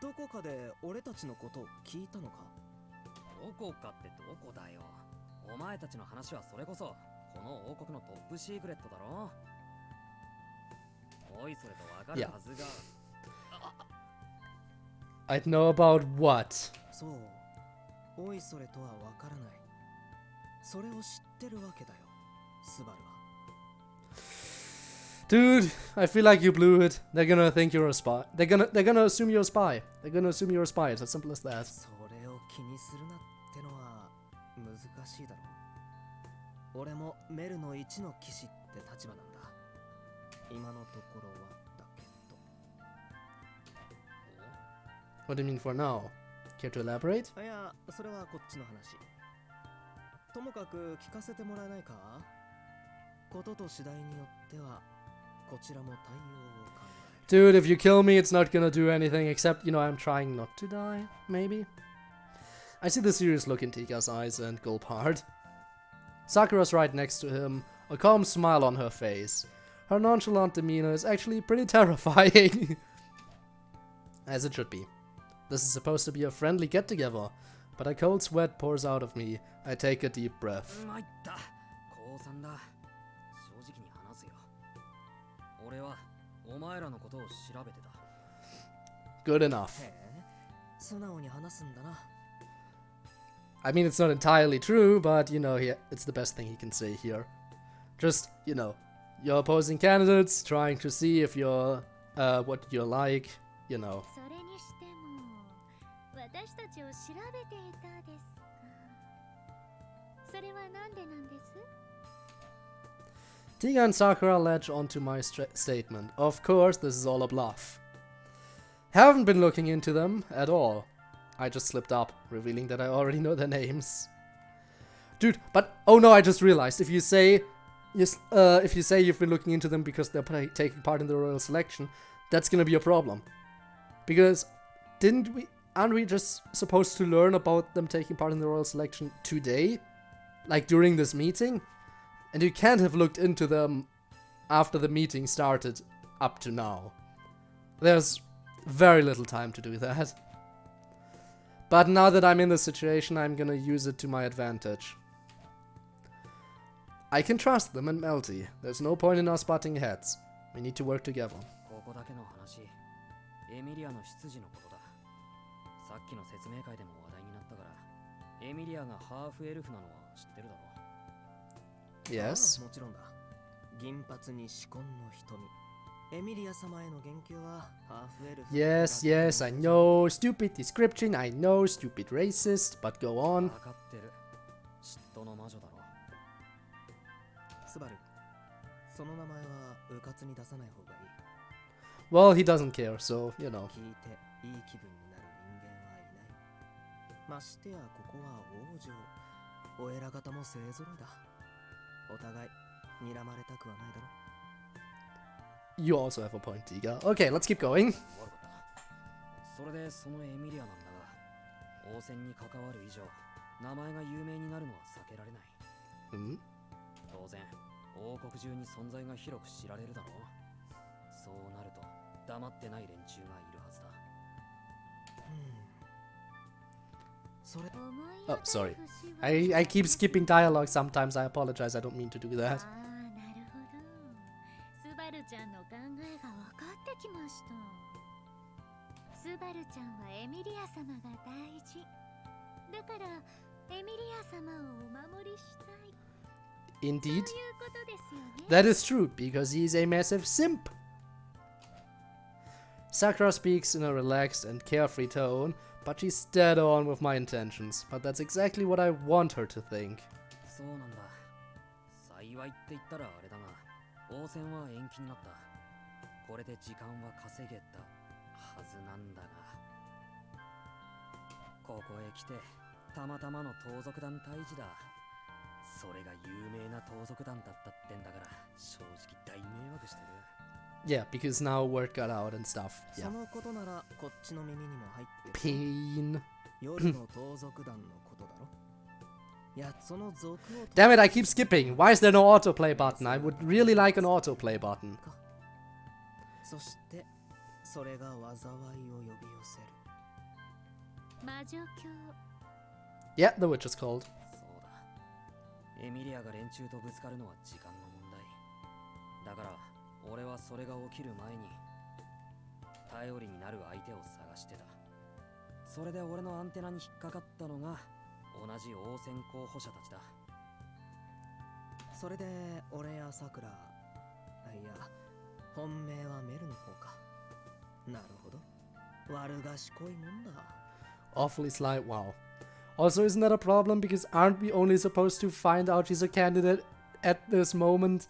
どこかで俺たちのことを聞いたのか？どこかってどこだよ。お前たちの話はそれこそこの王国のトップシークレットだろ。おいそれとわかるはずが。I'd know about what? そう、おいそれとはわからない。それを知ってるわけだよ、スバルは。Dude, I feel like you blew it. They're gonna think you're a spy. They're gonna assume you're a spy. They're gonna assume you're a spy. It's as simple as that. それを気にするなってのは難しいだろう。俺もメルの一の騎士って立場なんだ。今のところはだけど。What do you mean for now? Care to elaborate? いや、それはこっちの話。ともかく聞かせてもらえないか？ことと次第によってはこちらも対応を考える。 Dude, if you kill me, it's not gonna do anything except, you know, I'm trying not to die, maybe? I see the serious look in Tika's eyes and gulp hard. Sakura's right next to him, a calm smile on her face. Her nonchalant demeanor is actually pretty terrifying. As it should be. This is supposed to be a friendly get-together, but a cold sweat pours out of me. I take a deep breath. 参った。降参だ。正直に話すよ。俺はお前らのことを調べてた。Good enough. へえ、素直に話すんだな。I mean, it's not entirely true, but, you know, it's the best thing he can say here. Just, you know, you're opposing candidates, trying to see if you're, what you're like, you know. それにしても私たちを調べていたですか？それはなんでなんです？ Tiga and Sakura latch onto my statement. Of course, this is all a bluff. Haven't been looking into them at all. I just slipped up, revealing that I already know their names. Dude, but oh no, I just realized if you say you've been looking into them because they're taking part in the royal selection, that's gonna be a problem. Because aren't we just supposed to learn about them taking part in the royal selection today? Like during this meeting? And you can't have looked into them after the meeting started up to now. There's very little time to do that. But now that I'm in this situation, I'm gonna use it to my advantage. I can trust them and Melty. There's no point in us butting heads. We need to work together. ここだけの話、エミリアの出自のことだ。さっきの説明会でも話題になったから、エミリアがハーフエルフなのは知ってるだろう。Yes? もちろんだ。銀髪に紫紺の瞳。エミリア様への言及はハーフエルフ。Yes, yes, I know. Stupid description, I know. Stupid racist, but go on. 分かってる。嫉妬の魔女だろ。スバル、その名前はうかつに出さない方がいい。Well, he doesn't care, so, you know. 聞いていい気分になる人間はいない。ましてやここは王城。お偉方も勢ぞろいだ。お互い睨まれたくはないだろ。You also have a point, Tiga. Okay, let's keep going. 悪かった。それでそのエミリアなんだが、王戦に関わる以上、名前が有名になるのは避けられない。Hmm? 当然、王国中に存在が広く知られるだろう。そうなると、黙ってない連中がいるはずだ。それ Oh, sorry. I keep skipping dialogue sometimes. I apologize. I don't mean to do that. ああ、なるほど。スバルちゃんの考えが分かってきました。スバルちゃんはエミリア様が大事。だからエミリア様をお守りしたい。 Indeed. そういうことですよね。 That is true, because he's a massive simp. Sakura speaks in a relaxed and carefree tone, but she's dead on with my intentions. But that's exactly what I want her to think. そうなんだ。幸いって言ったらあれだが、王戦は延期になった。これで時間は稼げたはずなんだが。ここへ来て、たまたまの盗賊団退治だ。それが有名な盗賊団だったってんだから、正直大迷惑してる。Yeah, because now word got out and stuff. そ Yeah. のことならこっちの耳にも入ってる。 Pain. 夜の盗賊団のことだろ。いや、その賊を Damn it, I keep skipping. Why is there no autoplay button? I would really like an autoplay button. そしてそれが災いを呼び寄せる。Yeah, the witch is called. そうだ。エミリアが連中とぶつかるのは時間の問題。だから俺はそれが起きる前に頼りになる相手を探してた。それで俺のアンテナに引っかかったのが同じ王戦候補者たちだ。それで俺やさくら、いや本命はメルの方か。なるほど、悪賢いもんだ。 Awfully sly, wow. Also, isn't that a problem? Because aren't we only supposed to find out she's a candidate at this moment?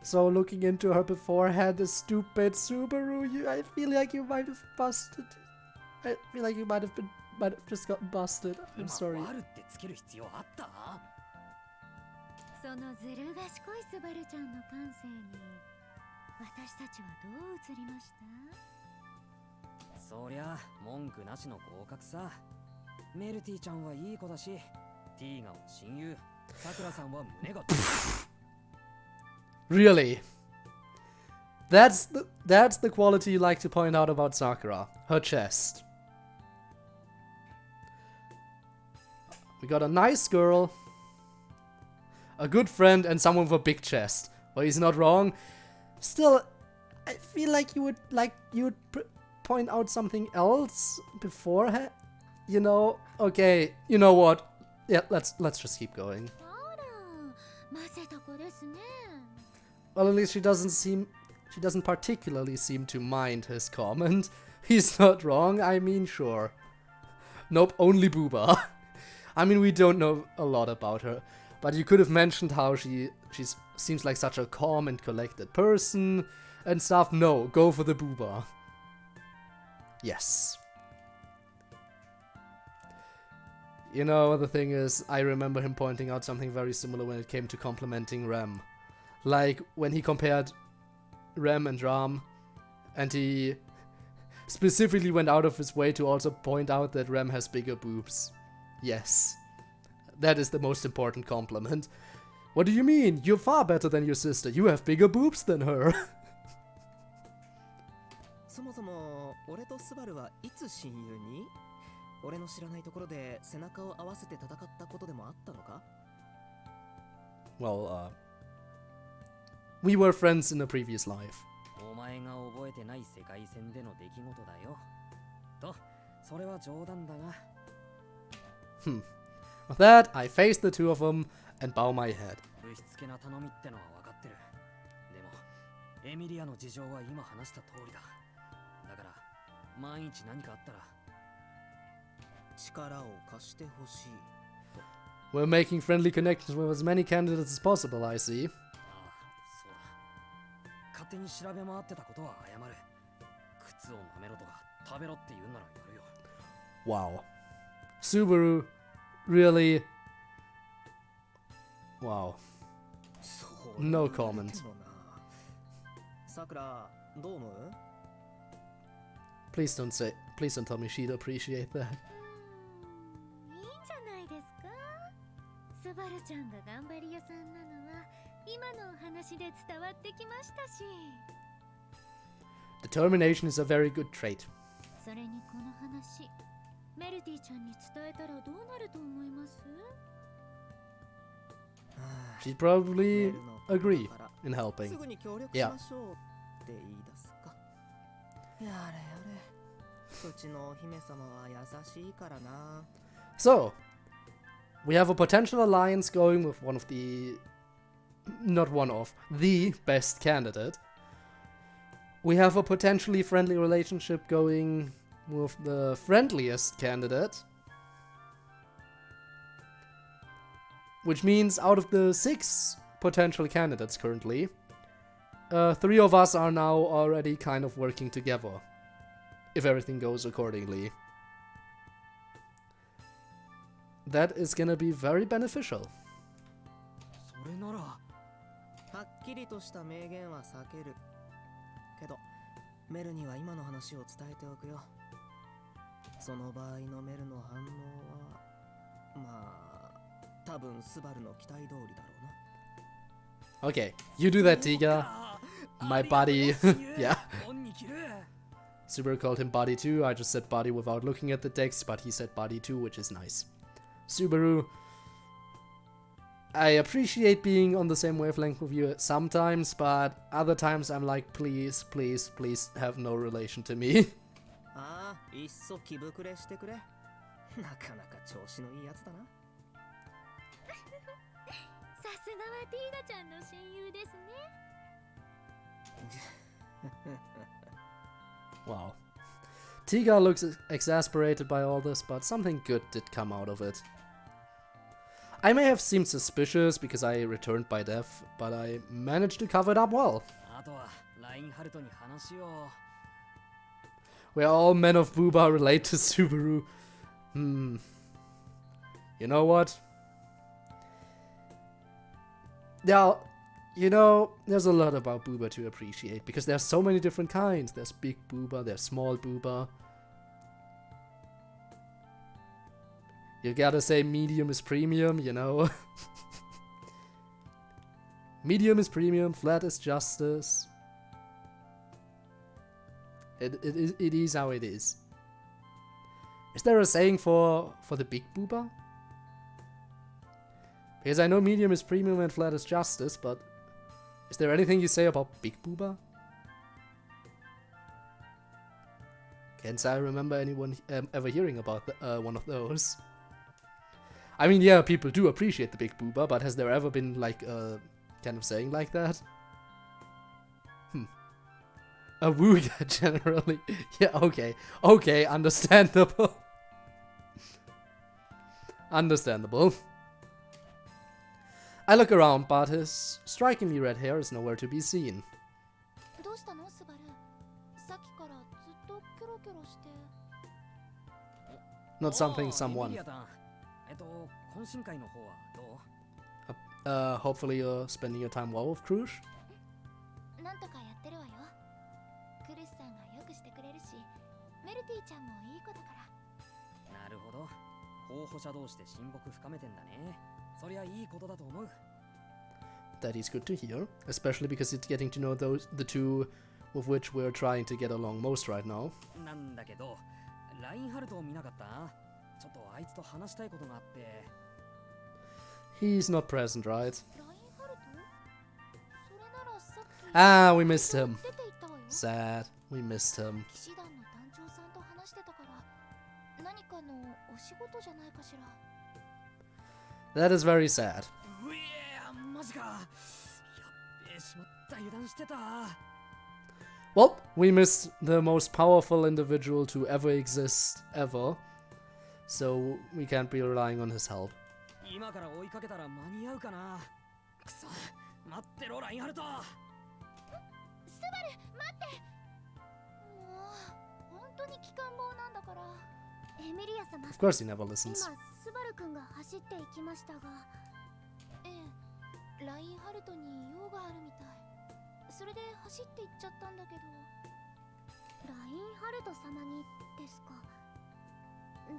So looking into her beforehand, the stupid Subaru, I feel like you might have busted. I feel like you might have just gotten busted. I'm sorry. 悪ってつける必要あった？そのずる賢いスバルちゃんの感性に私たちはどう映りました？そりゃ文句なしの合格さ。メルティちゃんはいい子だし、ティーガは親友、さくらさんは胸がReally? That's the quality you like to point out about Sakura. Her chest. We got a nice girl, a good friend, and someone with a big chest. Well, he's not wrong. Still, I feel like you would point out something else beforehand. You know, okay, you know what? Yeah, let's just keep going. あら、ませた子ですね。 Well, at least she doesn't particularly seem to mind his comment. He's not wrong, I mean, sure. Nope, only Booba. I mean, we don't know a lot about her, but you could have mentioned how she seems like such a calm and collected person and stuff. No, go for the Booba. Yes. You know, the thing is, I remember him pointing out something very similar when it came to complimenting Rem. Like, when he compared Rem and Ram, and he specifically went out of his way to also point out that Rem has bigger boobs. Yes. That is the most important compliment. What do you mean? You're far better than your sister. You have bigger boobs than her. そもそも俺とスバルはいつ親友に？俺の知らないところで背中を合わせて戦ったことでもあったのか？ Well, we were friends in a previous life. お前が覚えてない世界線での出来事だよ。と、それは冗談だが。With that, I face the two of them and bow my head. ぶしつけな頼みってのは分かってる。でも、エミリアの事情は今話した通りだ。だから、万一何かあったら。力を貸してほしい。 We're making friendly connections with as many candidates as possible, I see. ああ、そうだ。勝手に調べ回ってたことは謝る。靴を舐めろとか食べろって言うならやるよ。Wow. Subaru, really? Wow. No comment. さくら、どう思う？ Please don't tell me she'd appreciate that. いいんじゃないですか。スバルちゃんが頑張り屋さんなのは今のお話で伝わってきましたし。Determination is a very good trait. それにこの話、メルティちゃんに伝えたらどうなると思います？ She'd probably agree in helping. すぐに協力しましょうって言い出すか。やれやれ。うちのお姫様は優しいからな。 So, we have a potential alliance going with the best candidate. We have a potentially friendly relationship going with the friendliest candidate. Which means out of the 6 potential candidates currently, 3 of us are now already kind of working together. If everything goes accordingly. That is gonna be very beneficial. それならはっきりとした明言は避けるけど、メルには今の話を伝えておくよ。その場合のメルの反応はまあ多分スバルの期待通りだろうな。 Okay, you do that, Tiga. My buddy. Yeah. Subaru called him body 2. I just said body without looking at the text, but he said body 2, which is nice. Subaru, I appreciate being on the same wavelength with you sometimes, but other times I'm like, please, please, please have no relation to me. ああ、いっそ気膨れしてくれ。なかなか調子のいいやつだな。さすがはティーナちゃんの親友ですね。Wow. Tiga looks exasperated by all this, but something good did come out of it. I may have seemed suspicious because I returned by death, but I managed to cover it up well. あとはラインハルトに話を。Where all men of Booba relate to Subaru. You know what? Yeah, you know, there's a lot about Booba to appreciate, because there's so many different kinds. There's big Booba, there's small Booba. You gotta say medium is premium, you know? Medium is premium, flat is justice. It is how it is. Is there a saying for the big Booba? Because I know medium is premium and flat is justice, but is there anything you say about big Booba? Can't I remember anyone ever hearing about one of those? I mean, yeah, people do appreciate the big Booba, but has there ever been like a kind of saying like that? A wooga generally. Yeah, okay. Okay, understandable. Understandable. I look around, but his strikingly red hair is nowhere to be seen. どうしたのスバル？さっきからずっとキョロキョロして。 Not something someone. 懇親会の方はどう？ Hopefully you're spending your time well with Krush. なんとかやってるわよ。クルスさんがよくしてくれるし、メルティちゃんもいい子だから。なるほど。候補者同士で親睦深めてんだね。そりゃいいことだと思う。 That is good to hear, especially because it's getting to know the two with which we're trying to get along most right now. なんだけど、ラインハルトを見なかった？ちょっとあいつと話したいことがあって。 He's not present, right? ラインハルト？それならさっき。Ah, we missed him. 出て行ったわよ。 Sad. We missed him. 騎士団の団長さんと話してたから、何かのお仕事じゃないかしら。 That is very sad. うえー、マジか。やっべえ、しまった、油断してた。 Well, we missed the most powerful individual to ever exist, ever. So we can't be relying on his help. 今から追いかけたら間に合うかな。くそ、待ってろ、ラインハルト。スバル、待って。もう、本当に機関棒なんだから。エミリア様、 Of course he never listens. 今スバル君が走っていきましたが、ええ、ラインハルトに用があるみたい。それで走って行っちゃったんだけど。ラインハルト様にですか。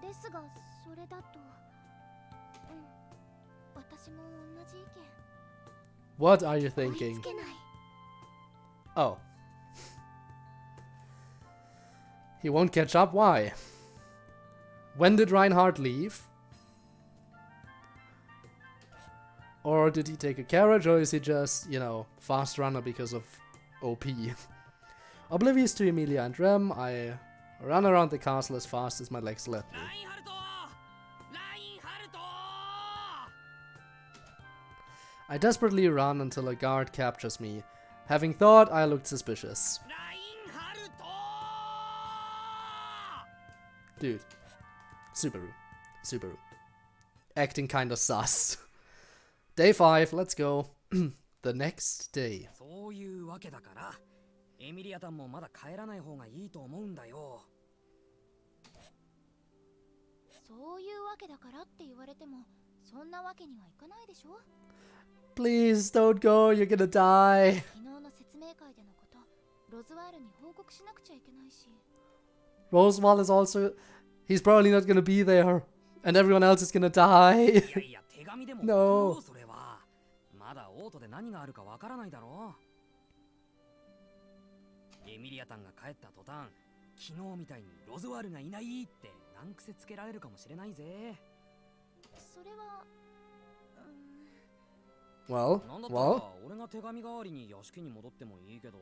ですが、それだと。うん。私も同じ意見。 What are you 追い thinking? つけない。Oh. He won't catch up? Why? When did Reinhardt leave? Or did he take a carriage, or is he just, you know, fast runner because of OP? Oblivious to Emilia and Rem, I run around the castle as fast as my legs let me. ラインハルト！ラインハルト！ I desperately run until a guard captures me, having thought I looked suspicious. ラインハルト！ Dude. Subaru. Acting kinda sus. Day 5, let's go. The next day. そういうわけだから、エミリアタンもまだ帰らない方がいいと思うんだよ。そういうわけだからって言われても、そんなわけにはいかないでしょ。 Please don't go, you're gonna die. 昨日の説明会でのこと、ロズワールに報告しなくちゃいけないし。 Roswell is also... He's probably not gonna be there. And everyone else is gonna die. いやいや、手紙でも送ろう、それは。まだオートで何があるかわからないだろう。エミリアタンが帰った途端、昨日みたいにロズワルがいないって難癖つけられるかもしれないぜ。それは Well, なんだったら well. 俺が手紙代わりに屋敷に戻ってもいいけど。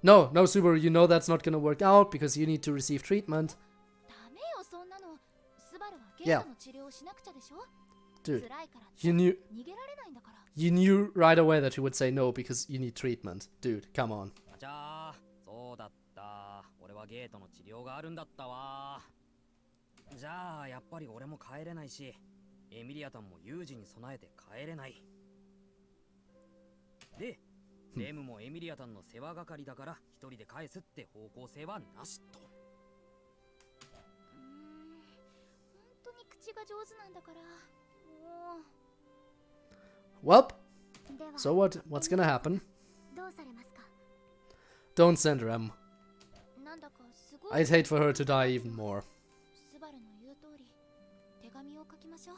No, no, Subaru, you know that's not gonna work out because you need to receive treatment. ダメよそんなの。スバルはゲートの治療をしなくちゃでしょ。 Dude, 辛いから you knew 逃げられないんだから。 you knew right away that you would say no because you need treatment. Dude, come on. じゃあそうだった。俺はゲートの治療があるんだったわ。じゃあやっぱり俺も帰れないし、エミリアタンも有事に備えて帰れない。で、レムもエミリアタンの世話係だから一人で返すって方向性はなしと。本当に口が上手なんだから。もう。 Well, では so what's gonna happen? どうされますか？ Don't send Rem. なんだかすごい。 I'd hate for her to die even more. スバルの言う通り、手紙を書きましょう。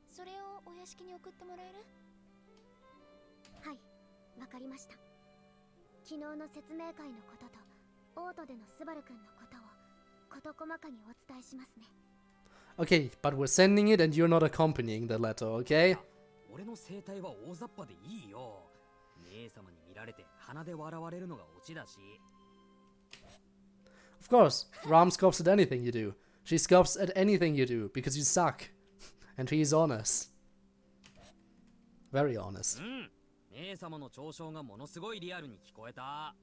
それをお屋敷に送ってもらえる？はい、わかりました。昨日の説明会のこととオートでのスバル君のことを事細かにお伝えしますね。 Okay, but we're sending it and you're not accompanying the letter, okay? 俺の生態は大雑把でいいよ。姉様に見られて鼻で笑われるのがオチだし。 Of course, Ram scoffs at anything you do. She scoffs at anything you do because you suck. And he's honest. Very honest. 姉様の嘲笑がものすごいリアルに聞こえた。あ、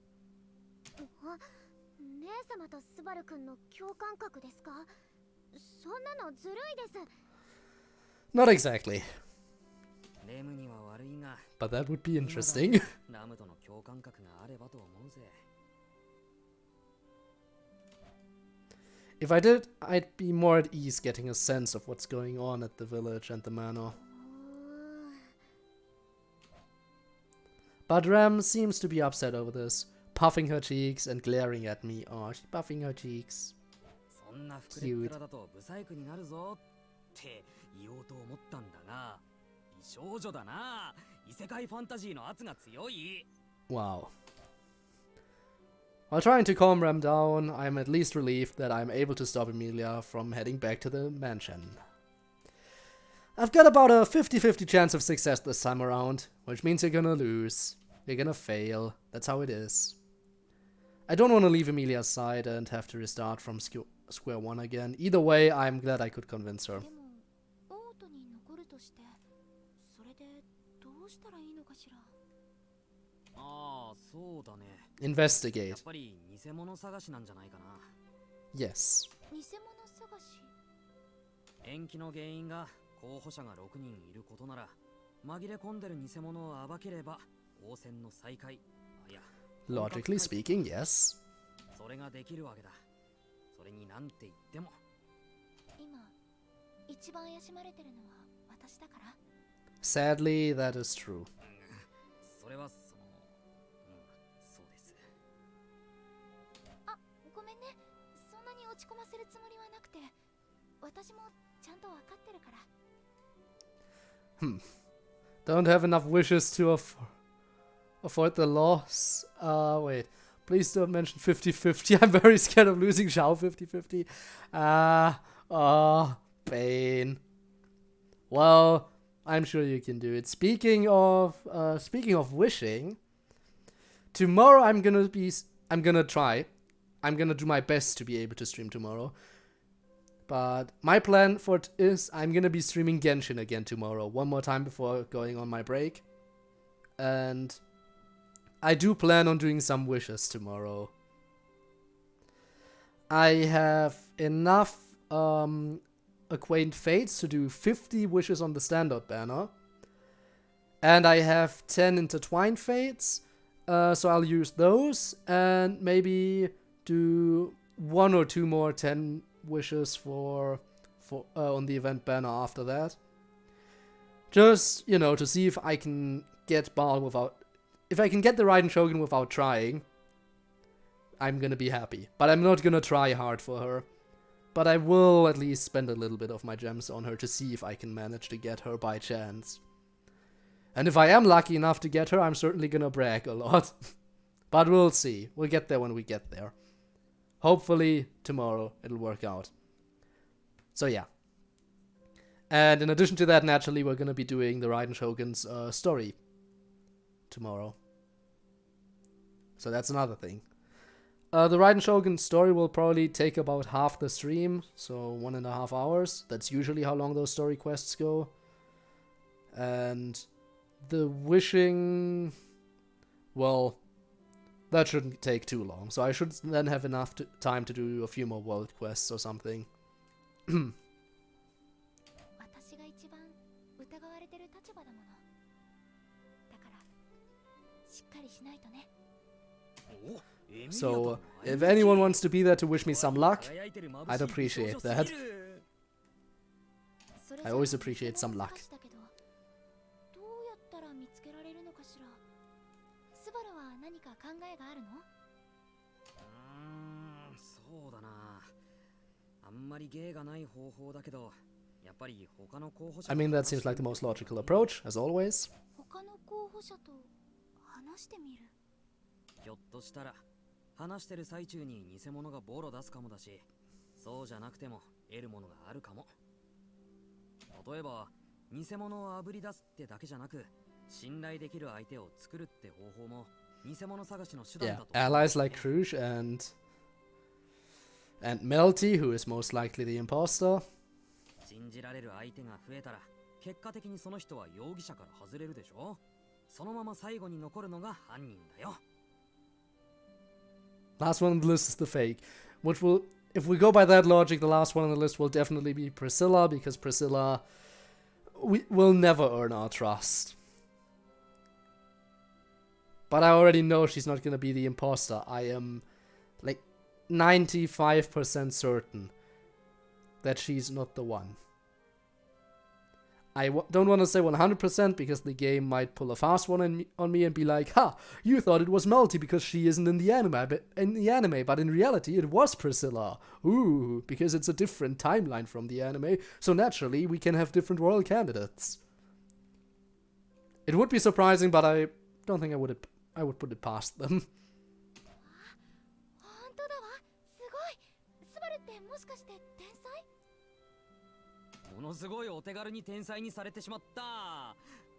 姉様とスバル君の共感覚ですか？そんなのずるいです。 Not exactly. レムには悪いが、 But that would be interesting. ラムとの共感覚があればと思うぜ。 If I did, I'd be more at ease getting a sense of what's going on at the village and the manor. But Ram seems to be upset over this, puffing her cheeks and glaring at me. Oh, she's puffing her cheeks. そんな膨れっ面だとブサイクになるぞって言おうと思ったんだが、美少女だな。異世界ファンタジーの圧が強い。 Wow. While trying to calm Ram down, I'm at least relieved that I'm able to stop Emilia from heading back to the mansion. I've got about a 50-50 chance of success this time around, which means you're gonna lose. You're gonna fail. That's how it is. I don't want to leave Emilia's side and have to restart from square one again. Either way, I'm glad I could convince her. でも、オートに残るとして、それでどうしたらいいのかしら。ああ、そうだね。 Investigate. やっぱり偽物探しなんじゃないかな。 Yes. 偽物探し。延期の原因が候補者が6人いることなら、紛れ込んでる偽物を暴ければ応戦の再開、いや Logically speaking, yes. それができるわけだ。それになんて言っても今、一番怪しまれてるのは私だから。 Sadly, that is true. それはそうです。あ、ごめんね。そんなに落ち込ませるつもりはなくて、私もちゃんとわかってるから。Don't have enough wishes to avoid the loss. Wait. Please don't mention 50-50. I'm very scared of losing Xiao 50-50. Pain. Well, I'm sure you can do it. Speaking of wishing, tomorrow I'm gonna try. I'm gonna do my best to be able to stream tomorrow. But my plan for it is I'm gonna be streaming Genshin again tomorrow, one more time before going on my break. And I do plan on doing some wishes tomorrow. I have enough Acquaint Fates to do 50 wishes on the standard banner. And I have 10 Intertwined Fates, so I'll use those and maybe do 1 or 2 more 10 wishes for on the event banner after that. Just, you know, to see if I can get Baal without... If I can get the Raiden Shogun without trying, I'm gonna be happy. But I'm not gonna try hard for her. But I will at least spend a little bit of my gems on her to see if I can manage to get her by chance. And if I am lucky enough to get her, I'm certainly gonna brag a lot. But we'll see. We'll get there when we get there. Hopefully tomorrow it'll work out. So yeah. And in addition to that, naturally, we're going to be doing the Raiden Shogun's story tomorrow. So that's another thing. The Raiden Shogun story will probably take about half the stream, so 1.5 hours. That's usually how long those story quests go. And the wishing, well, that shouldn't take too long. So I should then have enough time to do a few more world quests or something. 私が一番疑われてる立場だもの。だからしっかりしないとね。 So, if anyone wants to be there to wish me some luck, I'd appreciate that. I always appreciate some luck. どうやったら見つけられるのかしら。スバルは何か考えがあるの？そうだな。あんまり芸がない方法だけど、やっぱり他の候補者。 I mean, that seems like the most logical approach, as always. 他の候補者と話してみる。ひょっとしたら話してる最中に偽物がボロ出すかもだし、そうじゃなくても得るものがあるかも。例えば偽物をあぶり出すってだけじゃなく、信頼できる相手を作るって方法も偽物探しの手段だと。Yeah, allies like Krush and Melty, who is most likely the imposter. 信じられる相手が増えたら、結果的にその人は容疑者から外れるでしょ。そのまま最後に残るのが犯人だよ。 Last one on the list is the fake, which will, if we go by that logic, the last one on the list will definitely be Priscilla, because Priscilla will never earn our trust. But I already know she's not going to be the imposter. I am like 95% certain that she's not the one. I don't want to say 100% because the game might pull a fast one on me and be like, ha, you thought it was Melty because she isn't in the anime, but in reality it was Priscilla. Ooh, because it's a different timeline from the anime, so naturally we can have different royal candidates. It would be surprising, but I don't think I would put it past them. 本当だわ。すごい。スバルってもしかして天才？ものすごいお手軽に天才にされてしまった。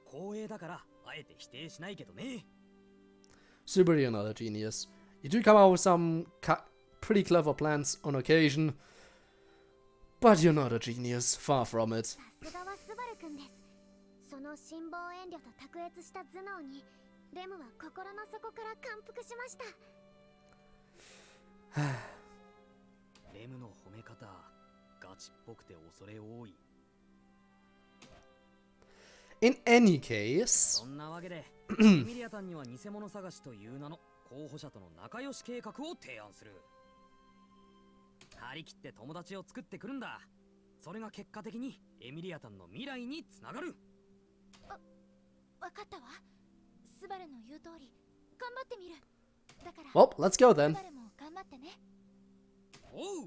光栄だからあえて否定しないけどね。Subaru, you're not a genius. You do come out with some pretty clever plans on occasion, but you're not a genius. Far from it. さすがはスバル君です。その辛抱遠慮と卓越した頭脳にレムは心の底から感服しました。レムの褒め方、ガチっぽくて恐れ多い。In any case, そんなわけで、エミリアタンには偽物探しという名の候補者との仲良し計画を提案する。張り切って友達を作ってくるんだ。それが結果的にエミリアタンの未来につながる。わかったわ。スバルの言う通り頑張ってみる。だから well, let's go ス then. バルも頑張ってね。おう。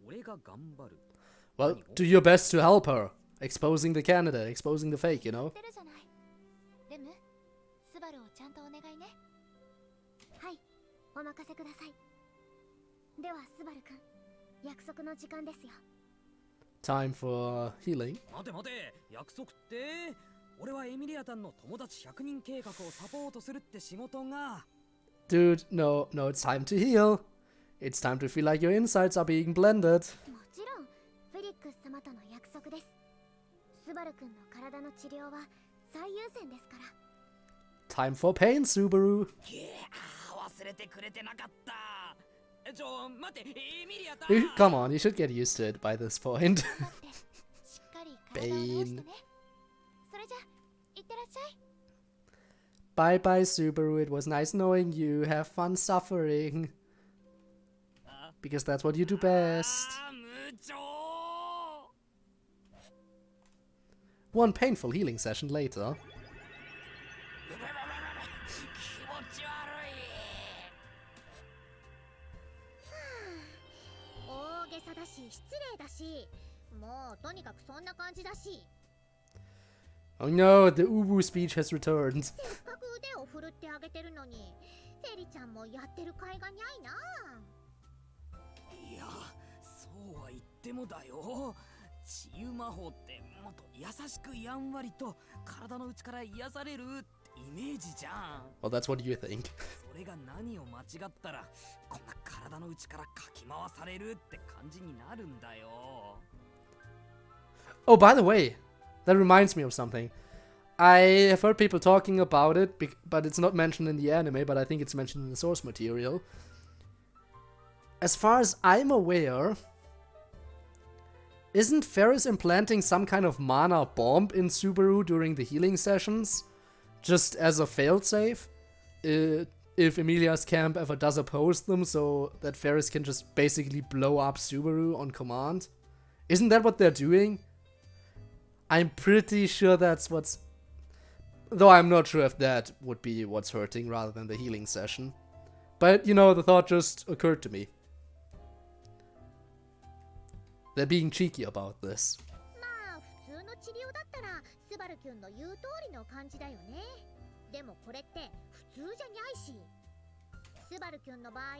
俺が頑張る。 Well, do your best to help her. Exposing the candidate, exposing the fake, you know? てるじゃない。レム、スバルをちゃんとお願いね。はい、お任せください。ではスバル君、約束の時間ですよ。Time for healing. 待て待て、約束って。俺はエミリアタンの友達100人計画をサポートするって仕事が。 Dude, no, it's time to heal. It's time to feel like your insides are being blended. もちろん、フェリックス様との約束です。スバル君の体の治療は最優先ですから。Time for pain, Subaru. 忘れてくれてなかった。待って、エミリアタン。 Come on, you should get used to it by this point. 頑張ってしっかり体を治してね。それじゃ、いってらっしゃい。 Bye bye, Subaru. It was nice knowing you. Have fun suffering. Because that's what you do best. One painful healing session later. 大げさだし失礼だし、もうとにかくそんな感じだし。Oh no, the Ubu speech has returned. せっかく腕を振るってあげてるのに、フェリちゃんもやってる甲斐がにゃいな。いや、そうは言ってもだよ。治癒魔法ってもっと優しくやんわりと体の内から癒されるってイメージじゃん。 Well, that's what you think. それが何を間違ったらこんな体の内からかき回されるって感じになるんだよ。 Oh, by the way, that reminds me of something. I have heard people talking about it, but it's not mentioned in the anime, but I think it's mentioned in the source material. As far as I'm aware, isn't Ferris implanting some kind of mana bomb in Subaru during the healing sessions? Just as a failsafe? If Emilia's camp ever does oppose them, so that Ferris can just basically blow up Subaru on command? Isn't that what they're doing? I'm pretty sure that's what's... Though I'm not sure if that would be what's hurting rather than the healing session. But, you know, the thought just occurred to me. They're being cheeky about this. まあ普通の治療だったらスバルキュンの言う通りの感じだよね。でもこれって普通じゃにゃいし。スバルキュンの場合、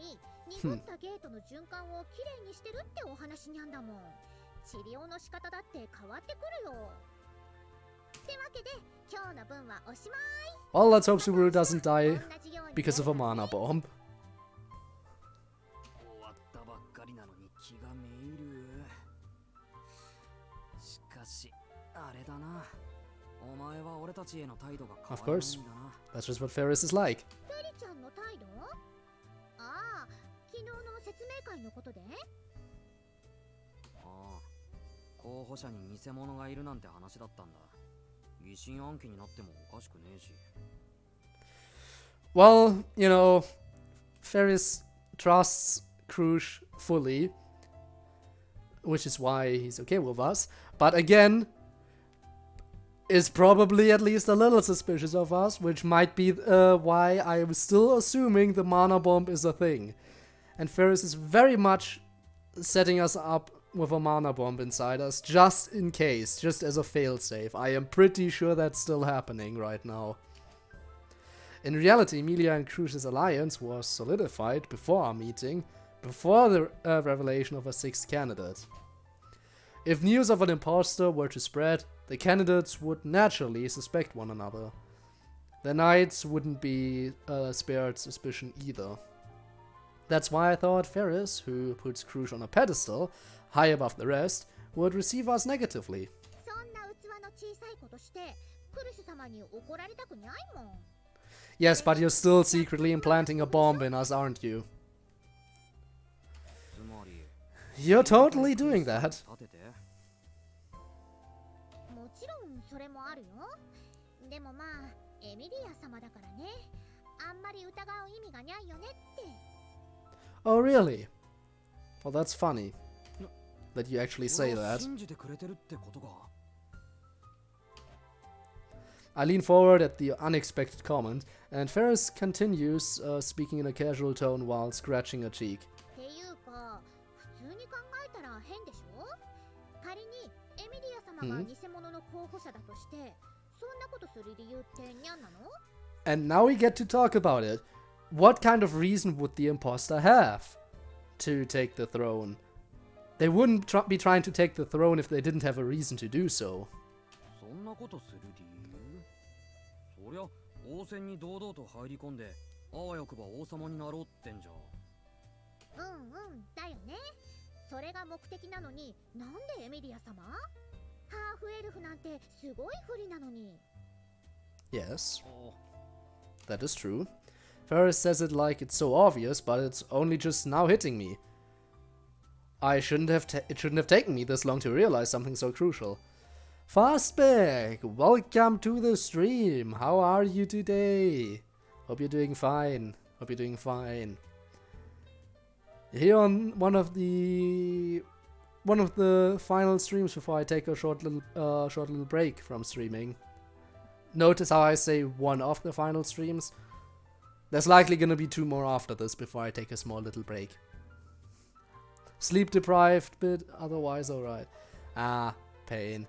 濁ったゲートの循環をきれいにしてるってお話にゃんだもん。治療の仕方だって変わってくるよ。ってわけで今日の分はおしまい。 Well, let's hope Subaru doesn't die because of a mana bomb. 終わったばっかりなのに気がめいる。しかしあれだな、お前は俺たちへの態度が変 Of わらない course. んだな。 That's just what Ferris is like. フェリちゃんの態度？ああ、昨日の説明会のことで？ああ、候補者に偽物がいるなんて話だったんだ。疑心暗鬼になってもおかしくねえし。 Well, you know, Ferris trusts Krush fully, which is why he's okay with us. But again, is probably at least a little suspicious of us, which might be why I'm still assuming the mana bomb is a thing. And Ferris is very much setting us up with a mana bomb inside us, just in case, just as a failsafe. I am pretty sure that's still happening right now. In reality, Emilia and Cruz's alliance was solidified before our meeting, before the revelation of a sixth candidate. If news of an imposter were to spread, the candidates would naturally suspect one another. The knights wouldn't be spared suspicion either. That's why I thought Ferris, who puts Cruz on a pedestal, high above the rest, would receive us negatively. そんな器の小さいことしてクルシュ様に怒られたくにゃいもん。 Yes, but you're still secretly implanting a bomb in us, aren't you? つまり You're totally doing that. 立てて。もちろんそれもあるよ。でもまあエミリア様だからね。あんまり疑う意味がにゃいよねって。 Oh, really? Well, that's funny. That you actually say 俺を that. 信じてくれてるってことか。 I lean forward at the unexpected comment, and Ferris continues, speaking in a casual tone while scratching a cheek. っていうか普通に考えたら変でしょ。仮にエミリア様が偽物の候補者だとして、そんなことする理由ってにゃんなの？ And now we get to talk about it. What kind of reason would the imposter have to take the throne? They wouldn't be trying to take the throne if they didn't have a reason to do so. そんなことする理由？そりゃ王戦に堂々と入り込んであわよくば王様になろうってんじゃ。うんうんだよね。それが目的なのになんでエミリア様？ハーフエルフなんてすごい不利なのに。 Yes, that is true. Ferris says it like it's so obvious, but it's only just now hitting me. It shouldn't have taken me this long to realize something so crucial. Fastback, welcome to the stream. How are you today? Hope you're doing fine. Hope you're doing fine. Here on one of the final streams before I take a short little break from streaming. Notice how I say one of the final streams. There's likely gonna be 2 more after this before I take a small little break. Sleep deprived bit, otherwise alright. Ah, pain.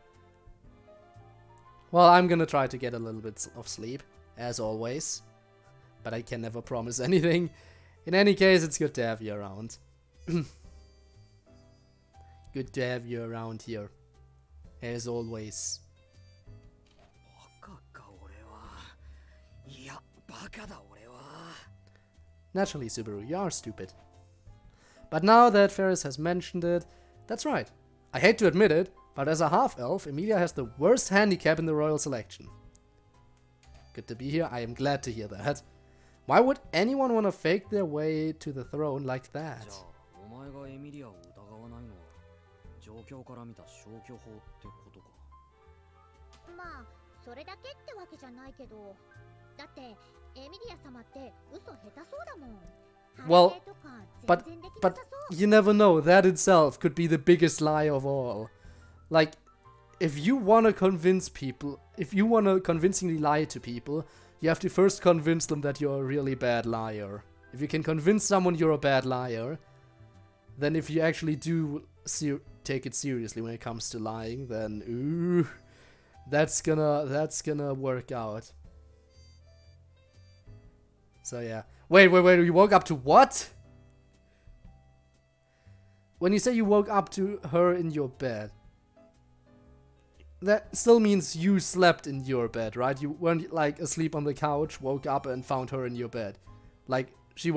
Well, I'm gonna try to get a little bit of sleep, as always. But I can never promise anything. In any case, it's good to have you around. Good to have you around here. As always. バカか俺は。いや、バカだ俺は。 Naturally, Subaru, you are stupid. But now that Ferris has mentioned it, that's right. I hate to admit it, but as a half-elf, Emilia has the worst handicap in the royal selection. Good to be here, I am glad to hear that. Why would anyone want to fake their way to the throne like じゃ that? あ、お前がエミリアを疑わないのは、状況から見た消去法ってことか。まあそれだけってわけじゃないけど、だってエミリア様って嘘下手そうだもん。 Well, 判定とか but- 全然できな but さそう。 You never know, that itself could be the biggest lie of all. Like, if you want to convince people, if you want to convincingly lie to people, you have to first convince them that you're a really bad liar. If you can convince someone you're a bad liar, then if you actually do take it seriously when it comes to lying, then ooh, that's gonna work out. So yeah. Wait, you woke up to what? When you say you woke up to her in your bed, that still means you slept in your bed, right? You weren't like asleep on the couch, woke up and found her in your bed. Like, you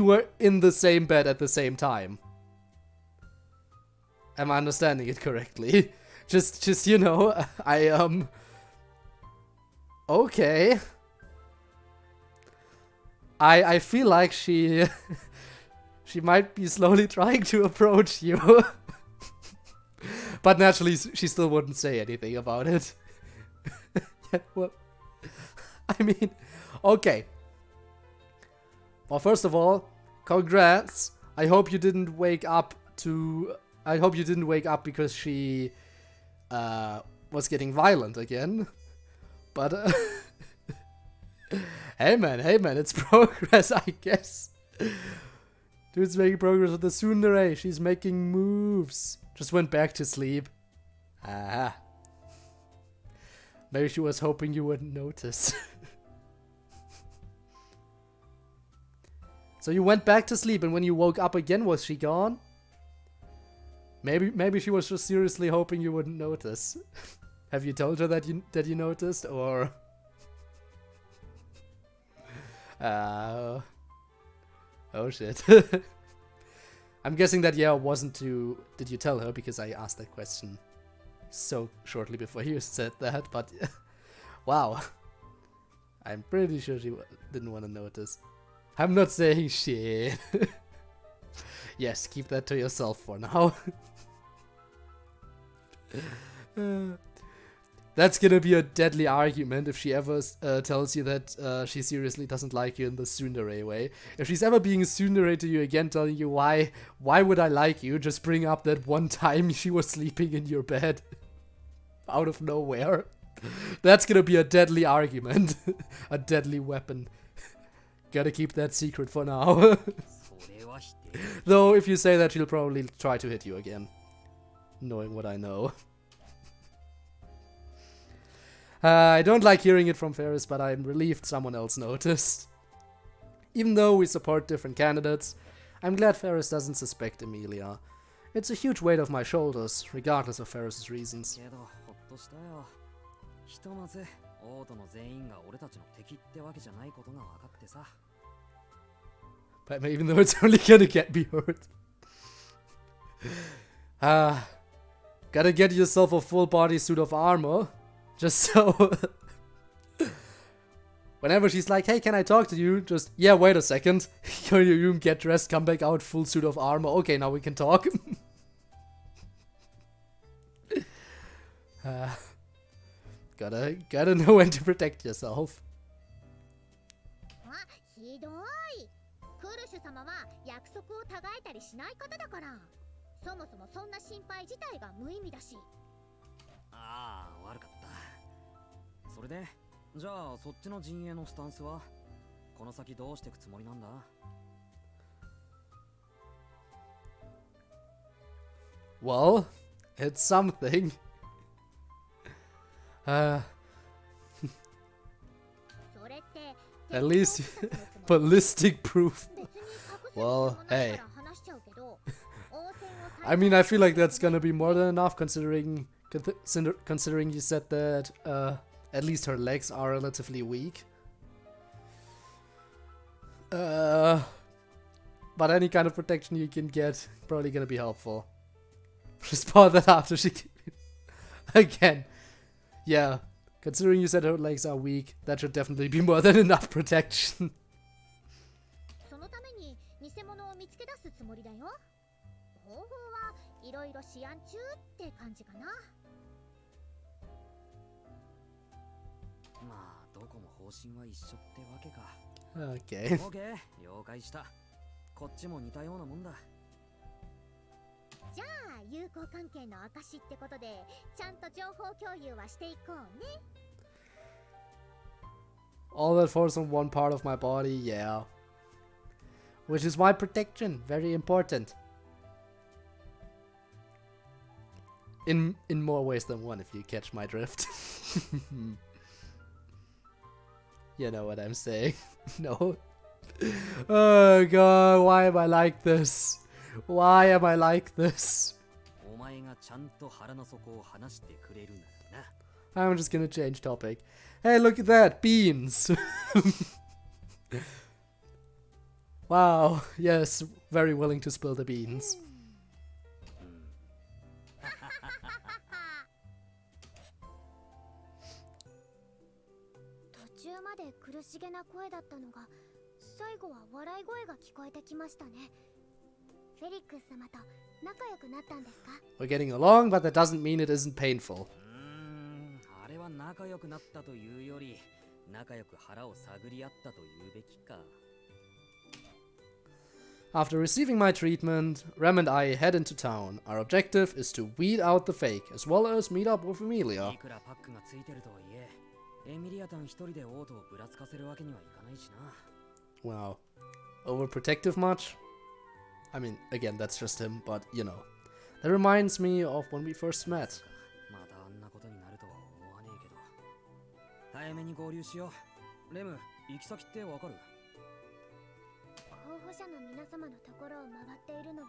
were in the same bed at the same time. Am I understanding it correctly? just you know, okay. I feel like she might be slowly trying to approach you. But naturally, she still wouldn't say anything about it. Yeah, well, I mean, okay. Well, first of all, congrats. I hope you didn't wake up because she was getting violent again. But hey man, it's progress, I guess. Dude's making progress with the tsundere. She's making moves. Just went back to sleep. Ah. Maybe she was hoping you wouldn't notice. So you went back to sleep, and when you woke up again, was she gone? Maybe she was just seriously hoping you wouldn't notice. Have you told her that you noticed, or? Oh shit. I'm guessing that wasn't to... Did you tell her? Because I asked that question so shortly before you said that, but... Wow. I'm pretty sure she didn't want to notice. I'm not saying shit. Yes, keep that to yourself for now. That's gonna be a deadly argument if she ever tells you that she seriously doesn't like you in the tsundere way. If she's ever being a tsundere to you again, telling you why would I like you, just bring up that one time she was sleeping in your bed. Out of nowhere. That's gonna be a deadly argument. A deadly weapon. Gotta keep that secret for now. Though, if you say that, she'll probably try to hit you again. Knowing what I know. I don't like hearing it from Ferris, but I'm relieved someone else noticed. Even though we support different candidates, I'm glad Ferris doesn't suspect Emilia. It's a huge weight off my shoulders, regardless of Ferris's reasons. But even though it's only gonna get me hurt. Gotta get yourself a full body suit of armor. Just so... Whenever she's like, hey, can I talk to you? Just, yeah, wait a second. Go to your room, get dressed, come back out, full suit of armor. Okay, now we can talk. Gotta know when to protect yourself. あ、ひどい。クルシュ様は約束をたがえたりしない方だから。そもそもそんな心配自体が無意味だし。ああ、悪かった。それで、じゃあそっちの陣営のスタンスはこの先どうしていくつもりなんだ? Well, it's something. それって At least 鉄道視察のつもり ballistic proof. 別に隠す Well, 必要もない hey. から話しちゃうけど応戦を I mean, I feel like that's gonna be more than enough considering you said that at least her legs are relatively weak. But any kind of protection you can get probably gonna be helpful. Respond that after she again. Yeah, considering you said her legs are weak, that should definitely be more than enough protection. そのために偽物を見つけ出すつもりだよ。方法はいろいろ試案中って感じかな。まあどこも方針は一緒ってわけか。Okay. オーケー、了解した。こっちも似たようなもんだ。じゃあ友好関係の証ってことでちゃんと情報共有はしていこうね。 All that force on one part of my body, yeah. Which is why protection, very important. In more ways than one, if you catch my drift. You know what I'm saying. No. Oh god, why am I like this? Why am I like this? お前がちゃんと腹の底を話してくれるならな。 I'm just gonna change topic. Hey, look at that! Beans! Wow, yes, very willing to spill the beans. 途中まで苦しげな声だったのが最後は笑い声が聞こえてきましたね。フェリックス様と仲良くなったんですか？ We're getting along, but that doesn't mean it isn't painful. あれは仲良くなったというより仲良く腹を探り合ったと言うべきか。 After receiving my treatment, Rem and I head into town. Our objective is to weed out the fake, as well as meet up with Emilia. いくらパックがついてるとはいえ、エミリアタン一人でオートをぶらつかせるわけにはいかないしな。 Wow. Overprotective much? I mean, again, that's just him, but you know. That reminds me of when we first met. またあんなことになるとは思わねえけど。早めに合流しよう。レム、行き先ってわかる？候補者の皆様のところを回っているのは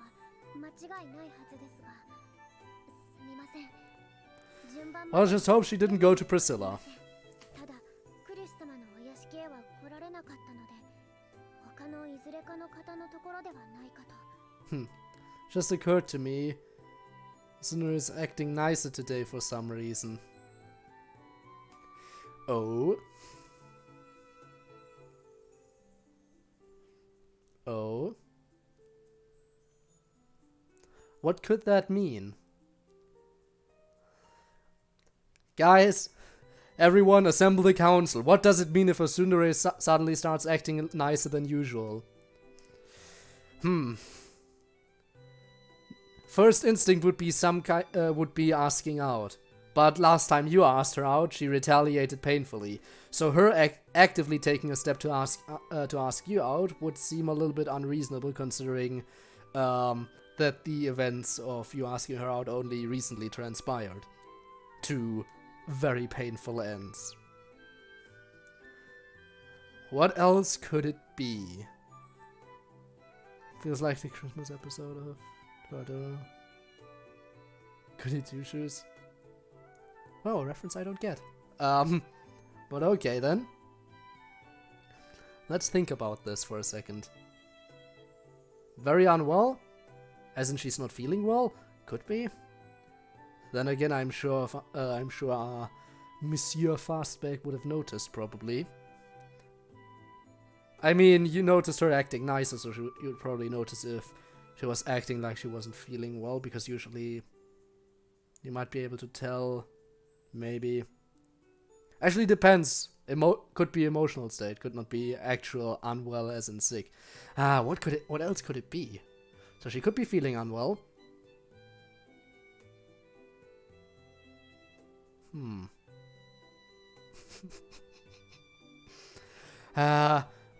間違いないはずですが、すみません。順番 I'll just hope she didn't go to Priscilla. ただクリス様のお屋敷へは来られなかったので、他のいずれかの方のところではないかと。Just occurred to me. Sinner is acting nicer today for some reason. Oh. Oh. What could that mean? Guys, everyone assemble the council. What does it mean if a tsundere suddenly starts acting nicer than usual? First instinct would be would be asking out. But last time you asked her out, she retaliated painfully. So her actively taking a step to ask you out would seem a little bit unreasonable, considering that the events of you asking her out only recently transpired. To very painful ends. What else could it be? Feels like the Christmas episode of CodeErr. Goody two shoes. Oh, a reference I don't get. But okay then. Let's think about this for a second. Very unwell? As in she's not feeling well? Could be. Then again, I'm sure Monsieur Fastback would have noticed, probably. I mean, you noticed her acting nicer, so you'd probably notice if she was acting like she wasn't feeling well, because usually you might be able to tell, maybe. Actually, depends. Could be emotional state, could not be actual unwell as in sick. What else could it be? So she could be feeling unwell.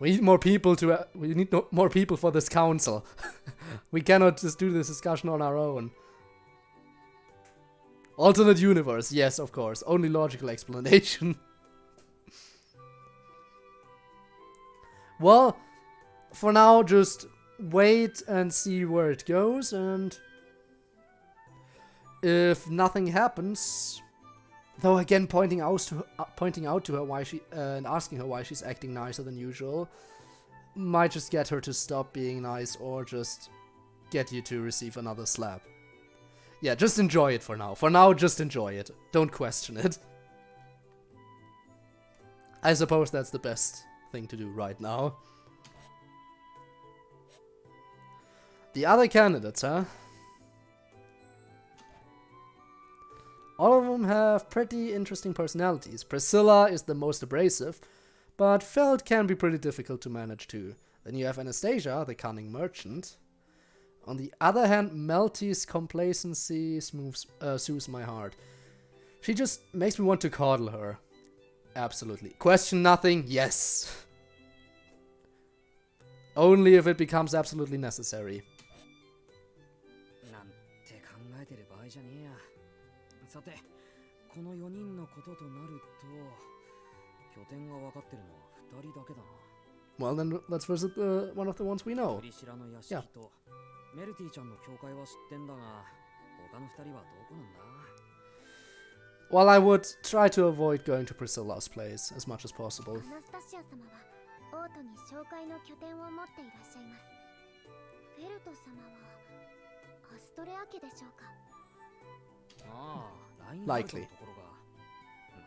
We need more people more people for this council. We cannot just do this discussion on our own. Alternate universe, yes, of course. Only logical explanation. Well, for now, just wait and see where it goes, and if nothing happens, though again pointing out to her why she and asking her why she's acting nicer than usual, might just get her to stop being nice or just get you to receive another slap. Yeah, just enjoy it for now. For now, just enjoy it. Don't question it. I suppose that's the best thing to do right now. The other candidates, huh? All of them have pretty interesting personalities. Priscilla is the most abrasive, but Feld can be pretty difficult to manage too. Then you have Anastasia, the cunning merchant. On the other hand, Melty's complacency soothes my heart. She just makes me want to coddle her. Absolutely. Question nothing, yes. Only if it becomes absolutely necessary. なんて考えてる場合じゃねえや。さて、この4人のこととなると、拠点が分かってるのは2人だけだな。Well, then let's visit one of the ones we know. Yeah. メルティちゃんの教会は知ってんだが、他の2人はどこなんだ? Well, I would try to avoid going to Priscilla's place as much as possible. アナスタシア様はオートに教会の拠点を持っていらっしゃいます。フェルト様はアストレア家でしょうか。ああ、ラインハルトのところが、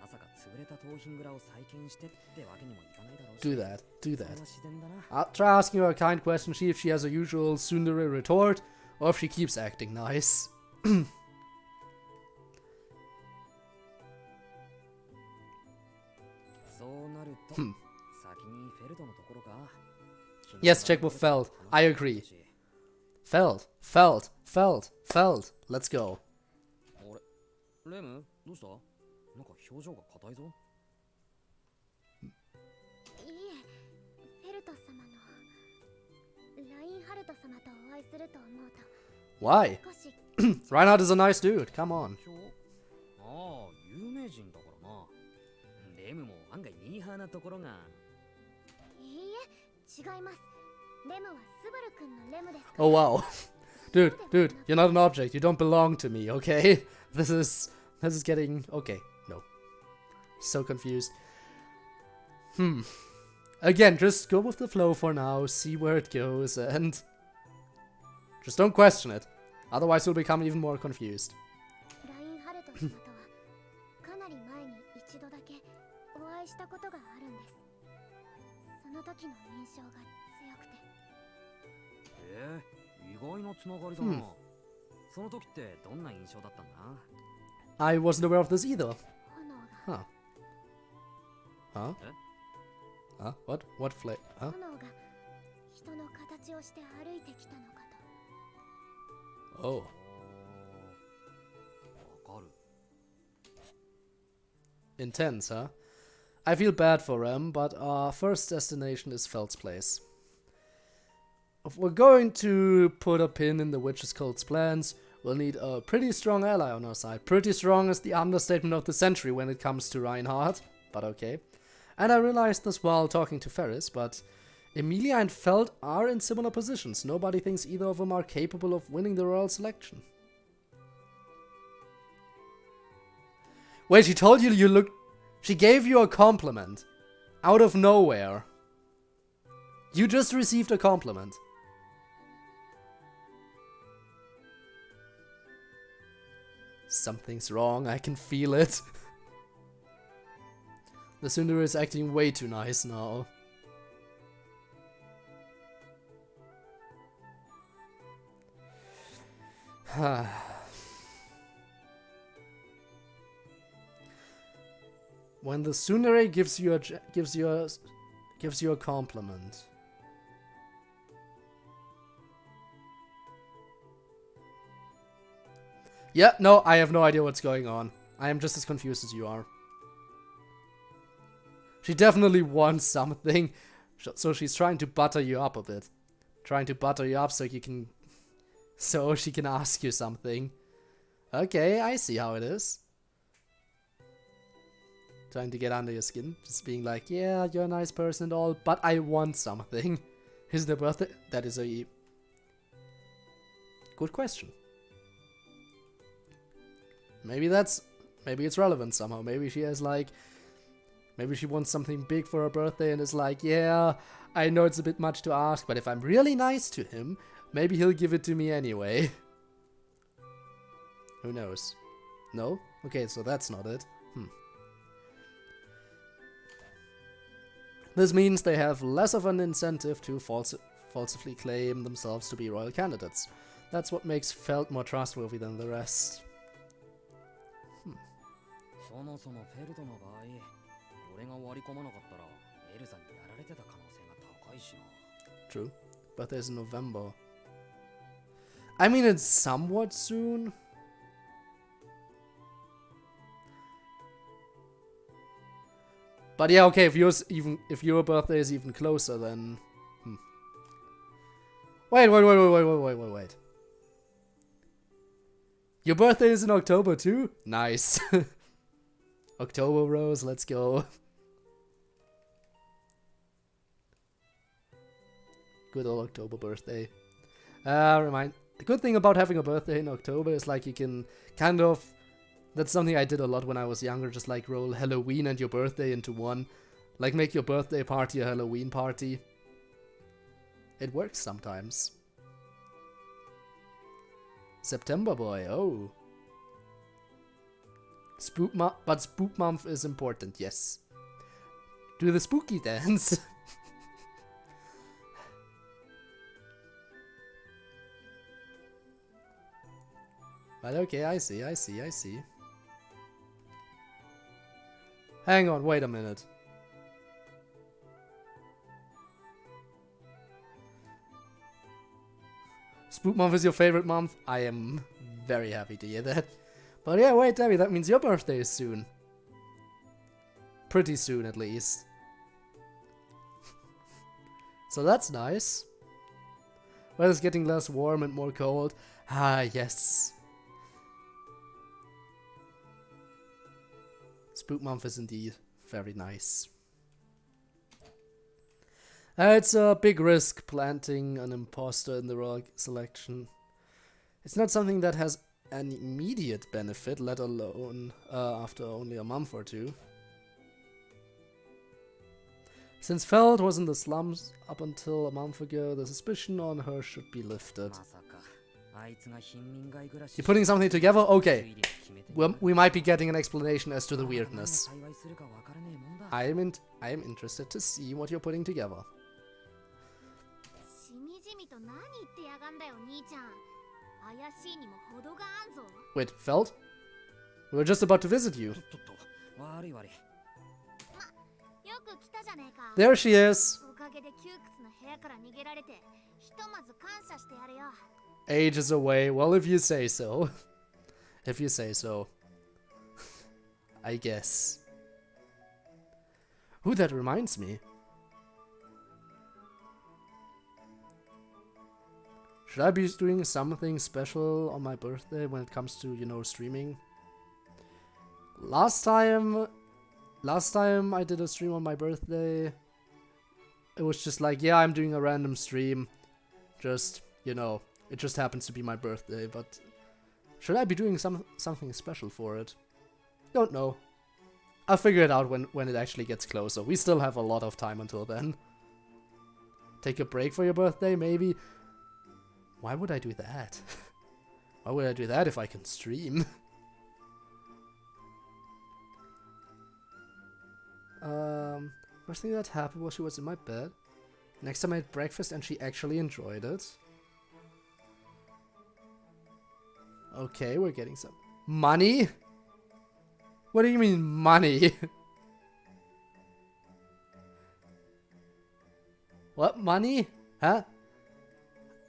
まさか潰れた盗品蔵を再建してってわけにもいかないだろうし。Do that, do that. それは自然だな。I'll try asking her a kind question, see if she has a usual tsundere retort, or if she keeps acting nice. そうなると、先にフェルトのところか。Yes, check with Feld. I agree. Feld, Feld, Feld, Feld. Let's go. あれ、レム、どうした？なんか表情が硬いぞ。いいえ、フェルト様のラインハルト様とお会いすると思うと。Why? Reinhardt is a nice dude. Come on. ああ、有名人だからな。レムも案外ミーハーなところが。いいえ、違います。レムはスバル君のレムです。Oh wow. Dude, you're not an object. You don't belong to me, okay? This is getting... Okay, no. So confused. Again, just go with the flow for now, see where it goes, and... Just don't question it. Otherwise you'll become even more confused. ラインハルト様とはかなり前に一度だけお会いしたことがあるんです。その時の印象が強くて。意外なつながりだな。その時ってどんな印象だったんだ? I wasn't aware of this either. 炎が。Huh? Huh? What flavor? Huh? 炎が人の形をして歩いてきたのかと。Oh. わかる。Intense, huh? I feel bad for him, but our first destination is Feld's place. If we're going to put a pin in the Witch's Cult's plans, we'll need a pretty strong ally on our side. Pretty strong is the understatement of the century when it comes to Reinhardt, but okay. And I realized this while talking to Ferris, but Emilia and Feld are in similar positions. Nobody thinks either of them are capable of winning the royal selection. Wait, she told you you look... She gave you a compliment. Out of nowhere. You just received a compliment. Something's wrong, I can feel it. The Sundari is acting way too nice now. When the Sundari gives you a compliment. Yeah, no, I have no idea what's going on. I am just as confused as you are. She definitely wants something, so she's trying to butter you up a bit. Trying to butter you up so she can ask you something. Okay, I see how it is. Trying to get under your skin. Just being like, yeah, you're a nice person and all, but I want something. Is the birthday? That is a good question. Maybe it's relevant somehow. Maybe she has like, maybe she wants something big for her birthday and is like, yeah, I know it's a bit much to ask, but if I'm really nice to him, maybe he'll give it to me anyway. Who knows? No? Okay, so that's not it. This means they have less of an incentive to falsely claim themselves to be royal candidates. That's what makes Feld more trustworthy than the rest. True. Birthday's in November. I mean, it's somewhat soon. But yeah, okay, if your birthday is even closer, then Wait. Your birthday is in October too? Nice. October Rose, let's go. Good old October birthday. The good thing about having a birthday in October is like you can kind of, that's something I did a lot when I was younger, just like roll Halloween and your birthday into one. Like make your birthday party a Halloween party. It works sometimes. September boy, oh. But spook month is important, yes. Do the spooky dance. But okay, I see. Hang on, wait a minute. Spook month is your favorite month? I am very happy to hear that. But yeah, wait, Debbie, that means your birthday is soon. Pretty soon, at least. So that's nice. Weather's getting less warm and more cold. Ah, yes. Spook month is indeed very nice. It's a big risk planting an imposter in the royal selection. It's not something that has an immediate benefit, let alone after only a month or two. Since Feld was in the slums up until a month ago, the suspicion on her should be lifted. You're putting something together? Okay. We might be getting an explanation as to the weirdness. I am interested to see what you're putting together. Wait, Feld? We were just about to visit you. There she is. Ages away. Well, if you say so. If you say so. I guess. Ooh, that reminds me. Should I be doing something special on my birthday when it comes to, you know, streaming? Last time I did a stream on my birthday, it was just like, yeah, I'm doing a random stream. Just, you know, it just happens to be my birthday, but should I be doing something special for it? Don't know. I'll figure it out when it actually gets closer. We still have a lot of time until then. Take a break for your birthday, maybe? Why would I do that? Why would I do that if I can stream? First thing that happened was she was in my bed. Next time I had breakfast and she actually enjoyed it. Okay, we're getting some money? What do you mean money? What, money? Huh?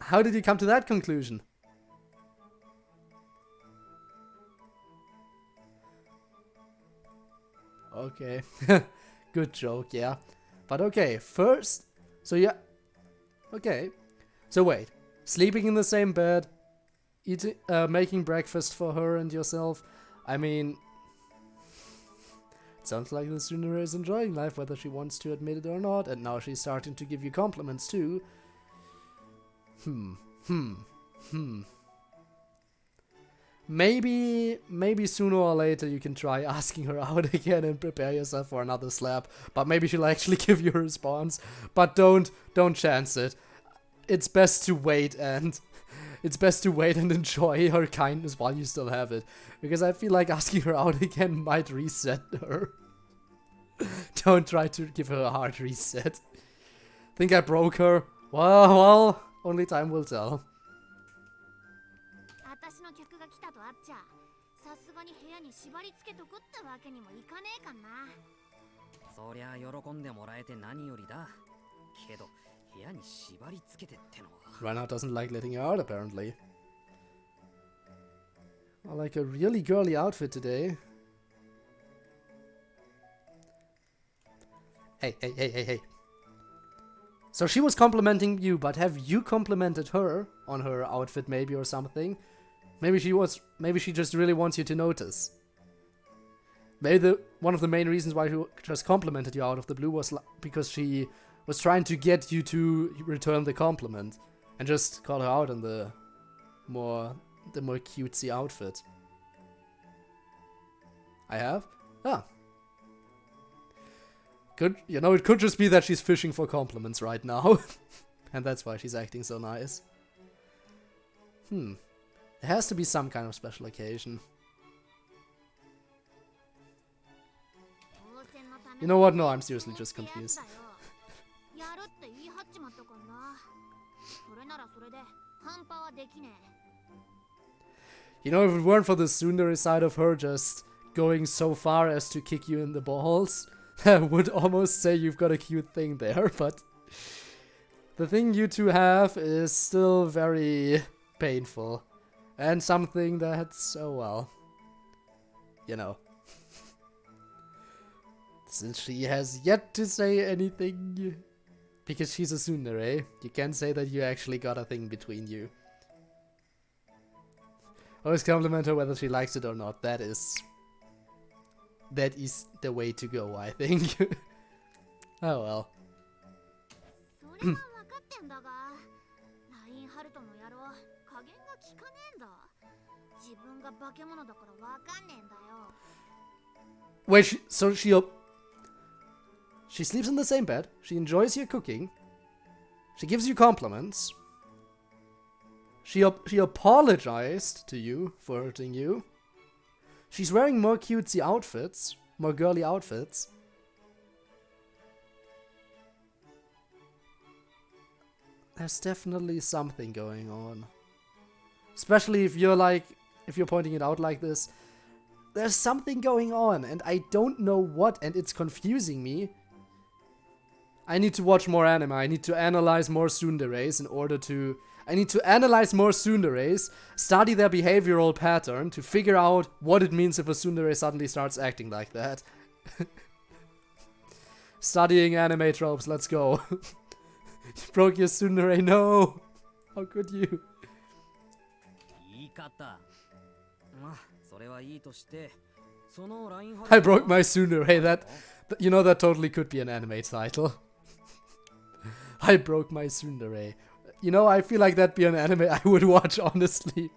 How did you come to that conclusion? Okay. Good joke, yeah. But okay, first... So yeah... Okay. So wait. Sleeping in the same bed, making breakfast for her and yourself. I mean, it sounds like the tsundere is enjoying life, whether she wants to admit it or not, and now she's starting to give you compliments too. Maybe sooner or later you can try asking her out again and prepare yourself for another slap. But maybe she'll actually give you a response. But don't chance it. It's best to wait and enjoy her kindness while you still have it. Because I feel like asking her out again might reset her. Don't try to give her a hard reset. Think I broke her? Well, only time will tell. 私の客が来たとあっちゃ、さすがに部屋に縛り付けとくってわけにもいかねえかな。そりゃ喜んでもらえて何よりだ。けど部屋に縛り付けてってのは。Reinhardt doesn't like letting you out apparently. I like a really girly outfit today. Hey. So she was complimenting you, but have you complimented her on her outfit maybe or something? Maybe she just really wants you to notice. Maybe one of the main reasons why she just complimented you out of the blue was because she was trying to get you to return the compliment and just call her out in the more cutesy outfit. I have? Ah. It could just be that she's fishing for compliments right now. And that's why she's acting so nice. There has to be some kind of special occasion. You know what? No, I'm seriously just confused. You know, if it weren't for the tsundere side of her just going so far as to kick you in the balls, I would almost say you've got a cute thing there, but the thing you two have is still very painful. And something that's, oh well, you know. Since she has yet to say anything, because she's a tsundere, you can't say that you actually got a thing between you. Always compliment her whether she likes it or not. That is the way to go, I think. Oh well. Wait, so she sleeps in the same bed, she enjoys your cooking, she gives you compliments, she apologized to you for hurting you, she's wearing more cutesy outfits, more girly outfits. There's definitely something going on. Especially if you're pointing it out like this. There's something going on, and I don't know what, and it's confusing me. I need to watch more anime. I need to analyze more tsunderes I need to analyze more tsunderes, study their behavioral pattern to figure out what it means if a tsundere suddenly starts acting like that. Studying anime tropes, let's go. You broke your tsundere, no! How could you? I broke my tsundere, that totally could be an anime title. I broke my tsundere. You know, I feel like that'd be an anime I would watch, honestly.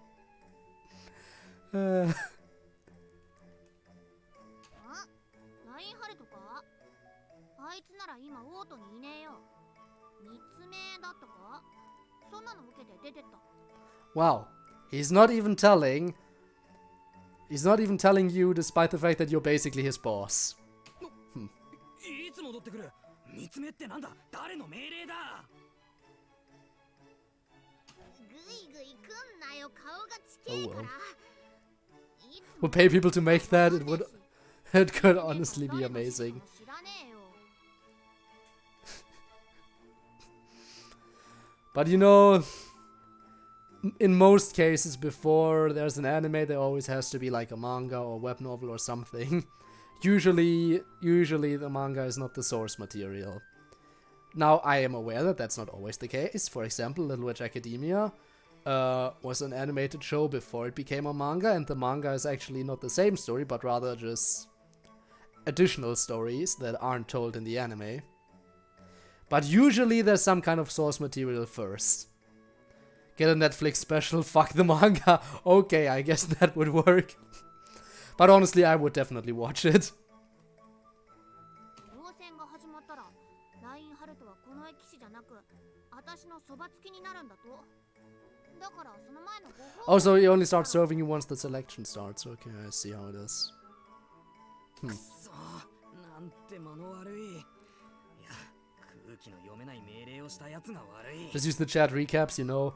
Wow. He's not even telling you despite the fact that you're basically his boss. Oh well. Would pay people to make that, it could honestly be amazing. But you know, in most cases before there's an anime there always has to be like a manga or web novel or something. Usually the manga is not the source material. Now I am aware that that's not always the case. For example, Little Witch Academia was an animated show before it became a manga, and the manga is actually not the same story, but rather just additional stories that aren't told in the anime. But usually there's some kind of source material first. Get a Netflix special, fuck the manga. Okay, I guess that would work. But honestly, I would definitely watch it. Oh, so he only starts serving you once the selection starts. Okay, I see how it is. Just use the chat recaps, you know.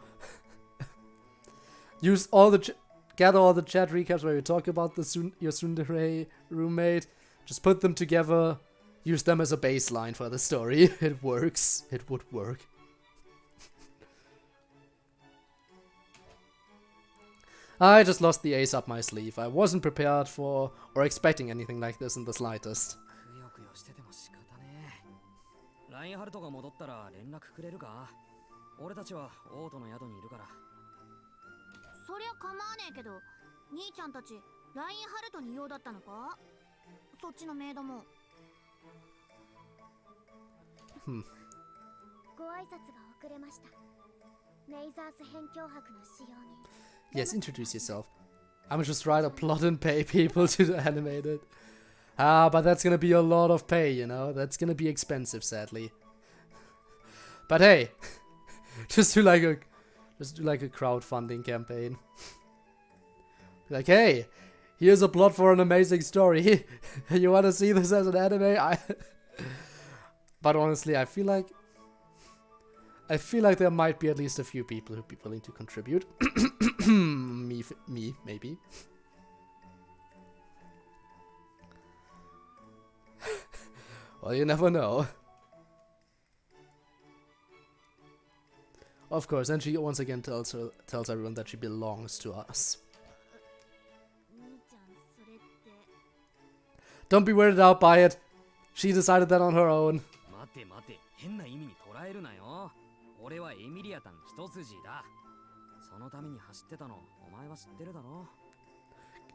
Use all the gather all the chat recaps where you talk about your tsundere roommate. Just put them together. Use them as a baseline for the story. It works. It would work. I just lost the ace up my sleeve. I wasn't prepared for or expecting anything like this in the slightest. ラインハルトが戻ったら連絡くれるか？俺たちはオートの宿にいるから。そりゃ構わねえけど、兄ちゃんたちラインハルトに用だったのか？そっちのメイドも。ご挨拶が遅れました。メイザース辺境博の仕様に。Yes, introduce yourself. I'm just write a plot and pay people to animate it. Ah, but that's gonna be a lot of pay, you know? That's gonna be expensive, sadly. But hey, just do like a crowdfunding campaign. Like, hey, here's a plot for an amazing story. You wanna see this as an anime? But honestly, I feel like there might be at least a few people who'd be willing to contribute. me, maybe. Well, you never know. Of course, and she once again tells everyone that she belongs to us. Don't be weirded out by it. She decided that on her own.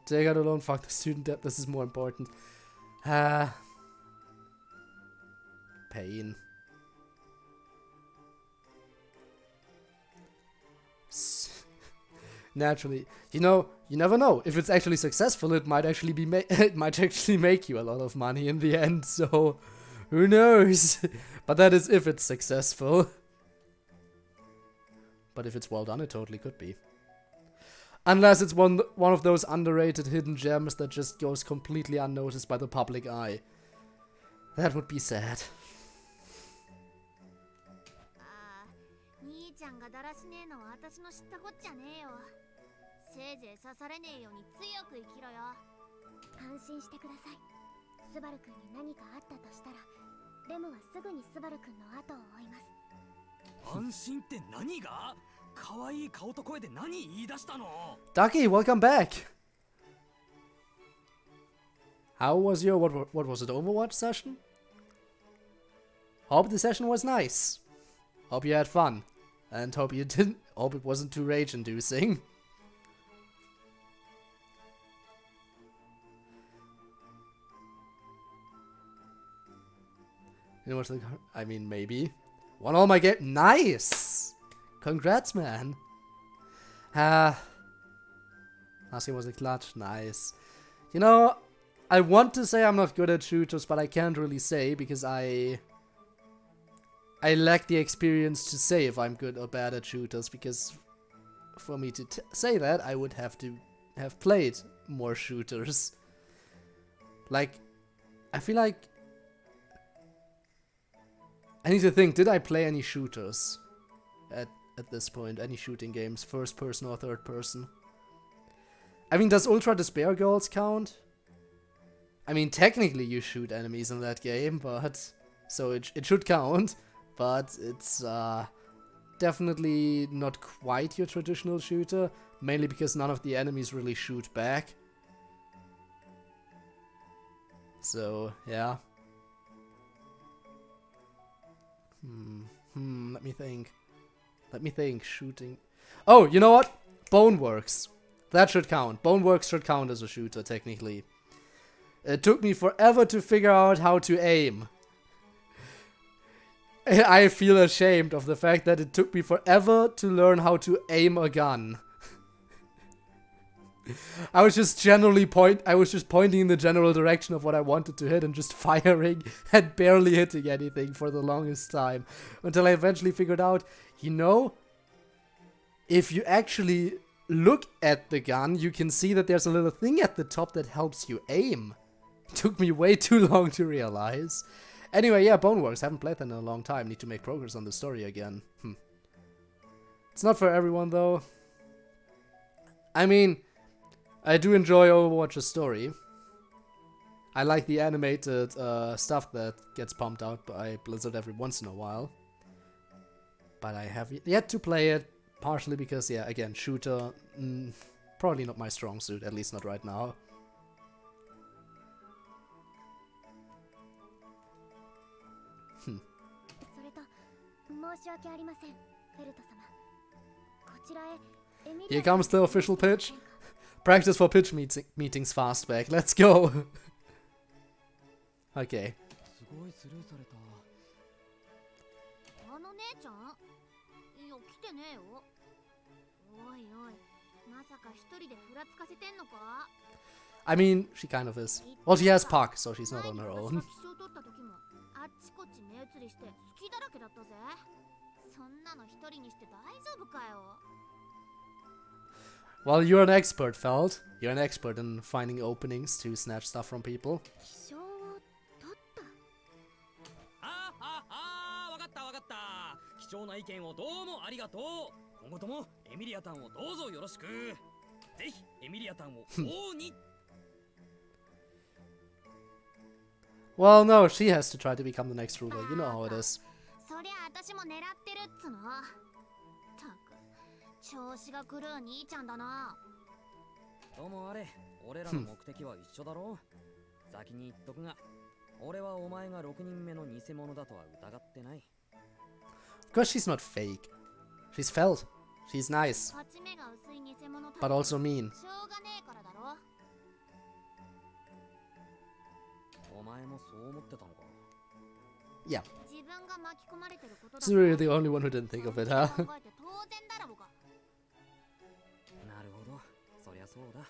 Take out alone, fuck the student debt, this is more important. Pain. Naturally, you know, you never know. If it's actually successful, it might actually be it might actually make you a lot of money in the end. So, who knows? But that is if it's successful. But if it's well done, it totally could be. Unless it's one of those underrated hidden gems that just goes completely unnoticed by the public eye. That would be sad. Ducky, welcome back! How was your, what was it, Overwatch session? Hope the session was nice. Hope you had fun. And hope it wasn't too rage-inducing. You know what's the, I mean, maybe. Won all my game. Nice! Congrats, man. Asking was a clutch. Nice. You know, I want to say I'm not good at shooters, but I can't really say because I lack the experience to say if I'm good or bad at shooters, because for me to say that, I would have to have played more shooters. Like, I feel like I need to think, did I play any shooters at this point? Any shooting games, first person or third person? I mean, does Ultra Despair Girls count? I mean, technically you shoot enemies in that game, but so it should count, but it's definitely not quite your traditional shooter, mainly because none of the enemies really shoot back. So, yeah. Let me think. Shooting. Oh, you know what? Boneworks. That should count. Boneworks should count as a shooter, technically. It took me forever to figure out how to aim. I feel ashamed of the fact that it took me forever to learn how to aim a gun. I was just pointing in the general direction of what I wanted to hit and just firing and barely hitting anything for the longest time. Until I eventually figured out, you know, if you actually look at the gun, you can see that there's a little thing at the top that helps you aim. It took me way too long to realize. Anyway, yeah, Boneworks. Haven't played that in a long time. Need to make progress on the story again. It's not for everyone, though. I mean, I do enjoy Overwatch's story. I like the animated stuff that gets pumped out by Blizzard every once in a while. But I have yet to play it, partially because, yeah, again, shooter, probably not my strong suit, at least not right now. それと申し訳ありません、フェルト様。こちらへエミリア Here comes the official pitch. Practice for pitch meetings fastback. Let's go. Okay. すごいスルーされた。あの姉ちゃん？いや、来てねえよ。おいおい、まさか一人でふらつかせてんのか？ I mean, she kind of is. Well, she has Puck, so she's not on her 前に own. 私が気象取った時もあっちこっち目移りして好きだらけだったぜ。そんなの一人にして大丈夫かよ。 Well, you're an expert, Feld. You're an expert in finding openings to snatch stuff from people. 気象を取った。わかったわかった。貴重な意見をどうもありがとう。今後ともエミリアタンをどうぞよろしく。ぜひエミリアタンを王に。Well, no, she has to try to become the next ruler. You know how it is. そりゃ私も狙ってるっつの。たく調子が狂う兄ちゃんだな。どうもあれ、俺らの目的は一緒だろう。先に言っとくが、俺はお前が6人目の偽物だとは疑ってない。Of course she's not fake. She's Feld. She's nice, 勝ち目が薄い偽物 but also mean. しょうがねえからだろ。お前もそう思ってたのか。Yeah. 自分が巻き込まれてることだ So you're the only one who didn't think of it, huh? 考えて当然だろうが。なるほど、そりゃそうだ。だ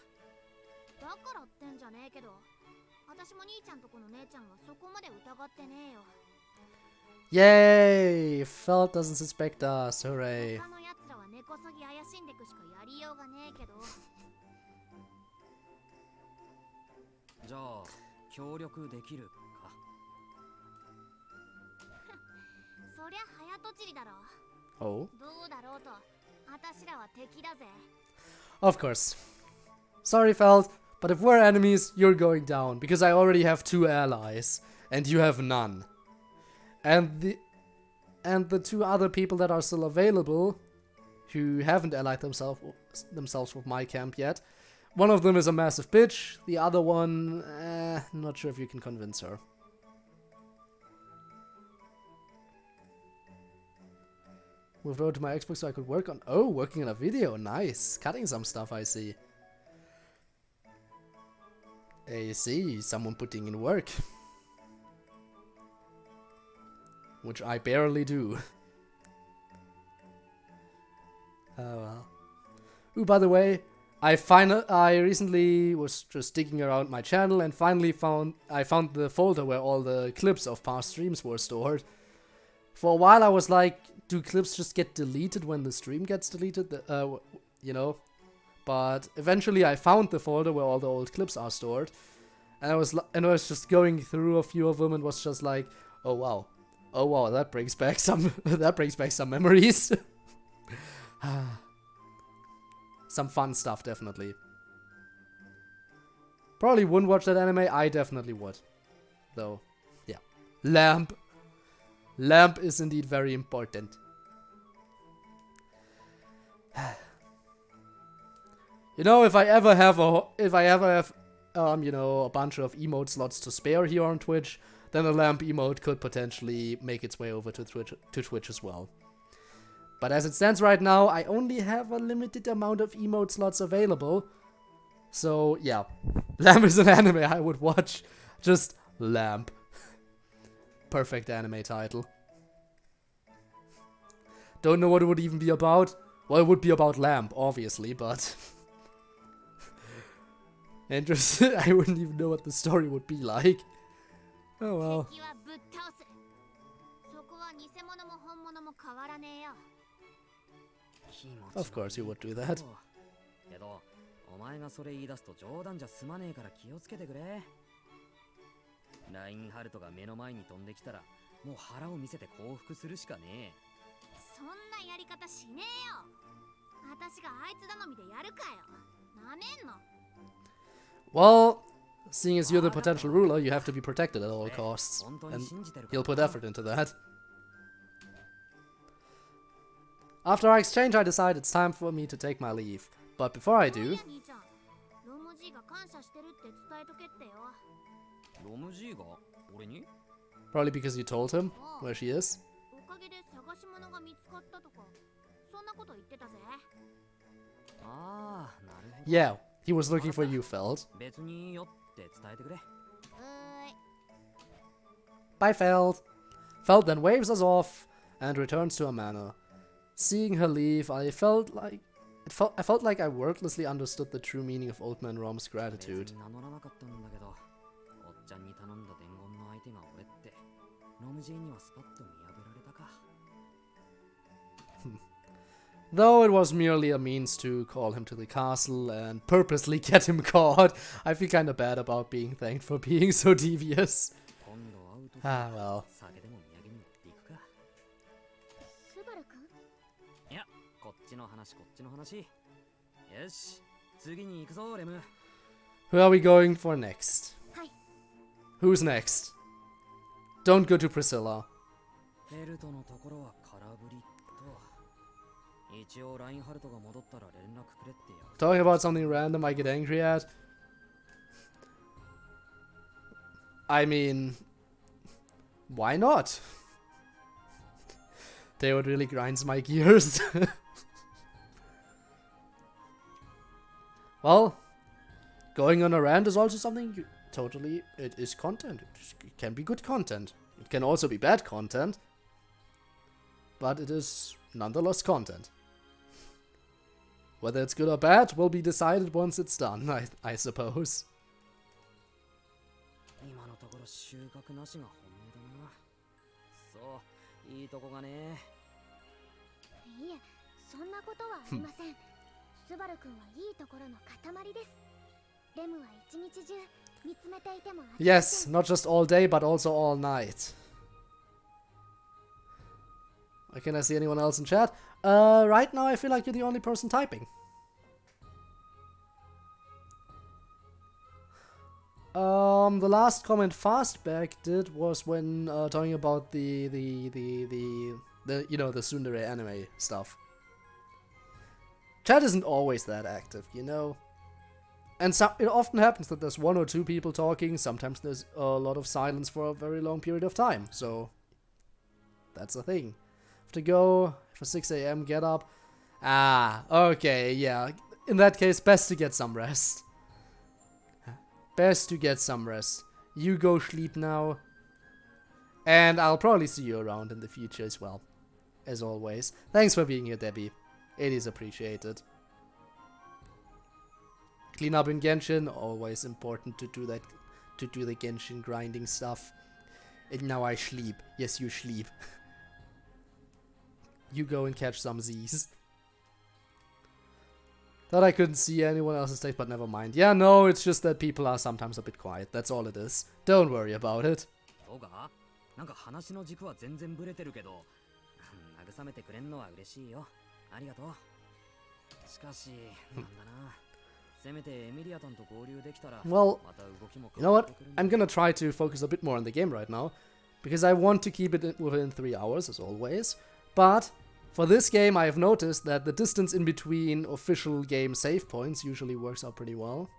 からってんじゃねえけど、私も兄ちゃんとこの姉ちゃんはそこまで疑ってねえよ。 Yay! Feld doesn't suspect us. Hooray. 他の奴らは根こそぎ怪しんでくしかやりようがねえけど。じゃあ、協力できるか。そりゃ早とちりだろ。 Oh? どうだろうと、私らは敵だぜ。 Of course. Sorry, Feld, but if we're enemies, you're going down, because I already have 2 allies, and you have none. And the 2 other people that are still available, who haven't allied themselves with my camp yet, one of them is a massive bitch, the other one, not sure if you can convince her. Moved over to my Xbox so I could work working on a video, nice. Cutting some stuff, I see. I see, someone putting in work. Which I barely do. Oh well. Ooh, by the way, I recently was just digging around my channel and finally found the folder where all the clips of past streams were stored. For a while I was like, do clips just get deleted when the stream gets deleted? You know? But eventually I found the folder where all the old clips are stored. And I was just going through a few of them and was just like, oh wow. Oh wow, that brings back some memories. Some fun stuff, definitely. Probably wouldn't watch that anime. I definitely would. Though, yeah. Lamp. Lamp is indeed very important. You know, if I ever have you know, a bunch of emote slots to spare here on Twitch, then a lamp emote could potentially make its way over to Twitch as well. But as it stands right now, I only have a limited amount of emote slots available. So, yeah. Lamp is an anime I would watch. Just Lamp. Perfect anime title. Don't know what it would even be about. Well, it would be about Lamp, obviously, but... Interesting. I wouldn't even know what the story would be like. Oh well. Of course you would do that. けど、お前がそれ言い出すと冗談じゃ済まねえから気をつけてくれ。ラインハルトが目の前に飛んできたら、もう腹を見せて降伏するしかねえ。そんなやり方しねえよ。私があいつ頼みでやるかよ。なめんの。Well, seeing as you're the potential ruler, you have to be protected at all costs. And he'll put effort into that. After our exchange, I decide it's time for me to take my leave. But before I do... ロムジーが感謝してるって伝えとけってよ。ロムジーが俺に Probably because you told him where she is. おかげで探し物が見つかったとか、そんなこと言ってたぜ。ああ、なるほど。Yeah, he was looking for you, Feld. 別にいいよって伝えてくれ。Bye, Feld. Feld then waves us off and returns to her manor. Seeing her leave, I felt like I wordlessly understood the true meaning of Old Man Rom's gratitude. Though it was merely a means to call him to the castle and purposely get him caught, I feel kinda bad about being thanked for being so devious. Ah, well. こっちの話こっちの話。よし、次に行くぞレム。Who are we going for next? はい。Who's next? Don't go to Priscilla. フェルトのところは空振りと。一応ラインハルトが戻ったら連絡くれってや。Talking about something random I get angry at? I mean... Why not? They would really grinds my gears. Well, going on a rant is also something it is content. It can be good content. It can also be bad content. But it is nonetheless content. Whether it's good or bad will be decided once it's done, I suppose. 今のところ収穫なしが本音だな。そう、いいとこがね。いえ、そんなことはありません。スバル君はいいところの塊です。レムは一日中見つめていても。Yes, not just all day, but also all night. Can I see anyone else in chat? Right now I feel like you're the only person typing. The last comment Fastback did was when talking about the you know, the tsundere anime stuff. Chat isn't always that active, you know. And it often happens that there's one or two people talking, sometimes there's a lot of silence for a very long period of time, so that's the thing. Have to go for 6 AM, get up. Ah, okay, yeah. In that case, best to get some rest. Best to get some rest. You go sleep now. And I'll probably see you around in the future as well. As always. Thanks for being here, Debbie. It is appreciated. Clean up in Genshin, always important to do that, to do the Genshin grinding stuff. And now I sleep. Yes, you sleep. You go and catch some Z's. Thought I couldn't see anyone else's take, but never mind. Yeah, no, it's just that people are sometimes a bit quiet. That's all it is. Don't worry about it. そうか？なんか話の軸は全然ブレてるけど、慰めてくれんのは嬉しいよ。ありがとう。しかし、なんだな。せめてエミリアタンと合流できたら、 Well, また動きも you know what? I'm gonna try to focus a bit more on the game right now, because I want to keep it within 3 hours, as always. But for this game, I have noticed that the distance in between official game save points usually works out pretty well.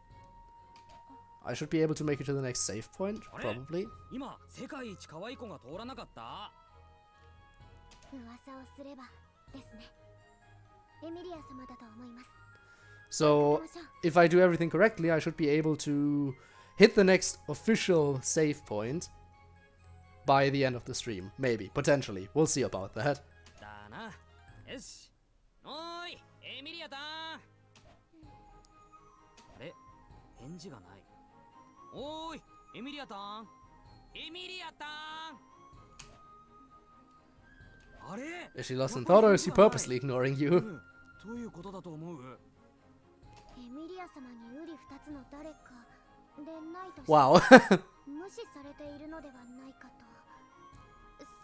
I should be able to make it to the next save point, probably. 今、世界一可愛い子が通らなかった？噂をすればですね。エミリア様だと思います。 So, 行きましょう。 if I do everything correctly, I should be able to hit the next official save point by the end of the stream. Maybe, potentially. We'll see about that. だな。よし。おーい、エミリアタン。あれ、返事がない。おーい、エミリアタン。エミリアタン。あれ Is she lost in thought or is she purposely ignoring う you? ん、どういうことだと思う？エミリア様に瓜二つの誰かでないとして Wow. 無視されているのではないかと。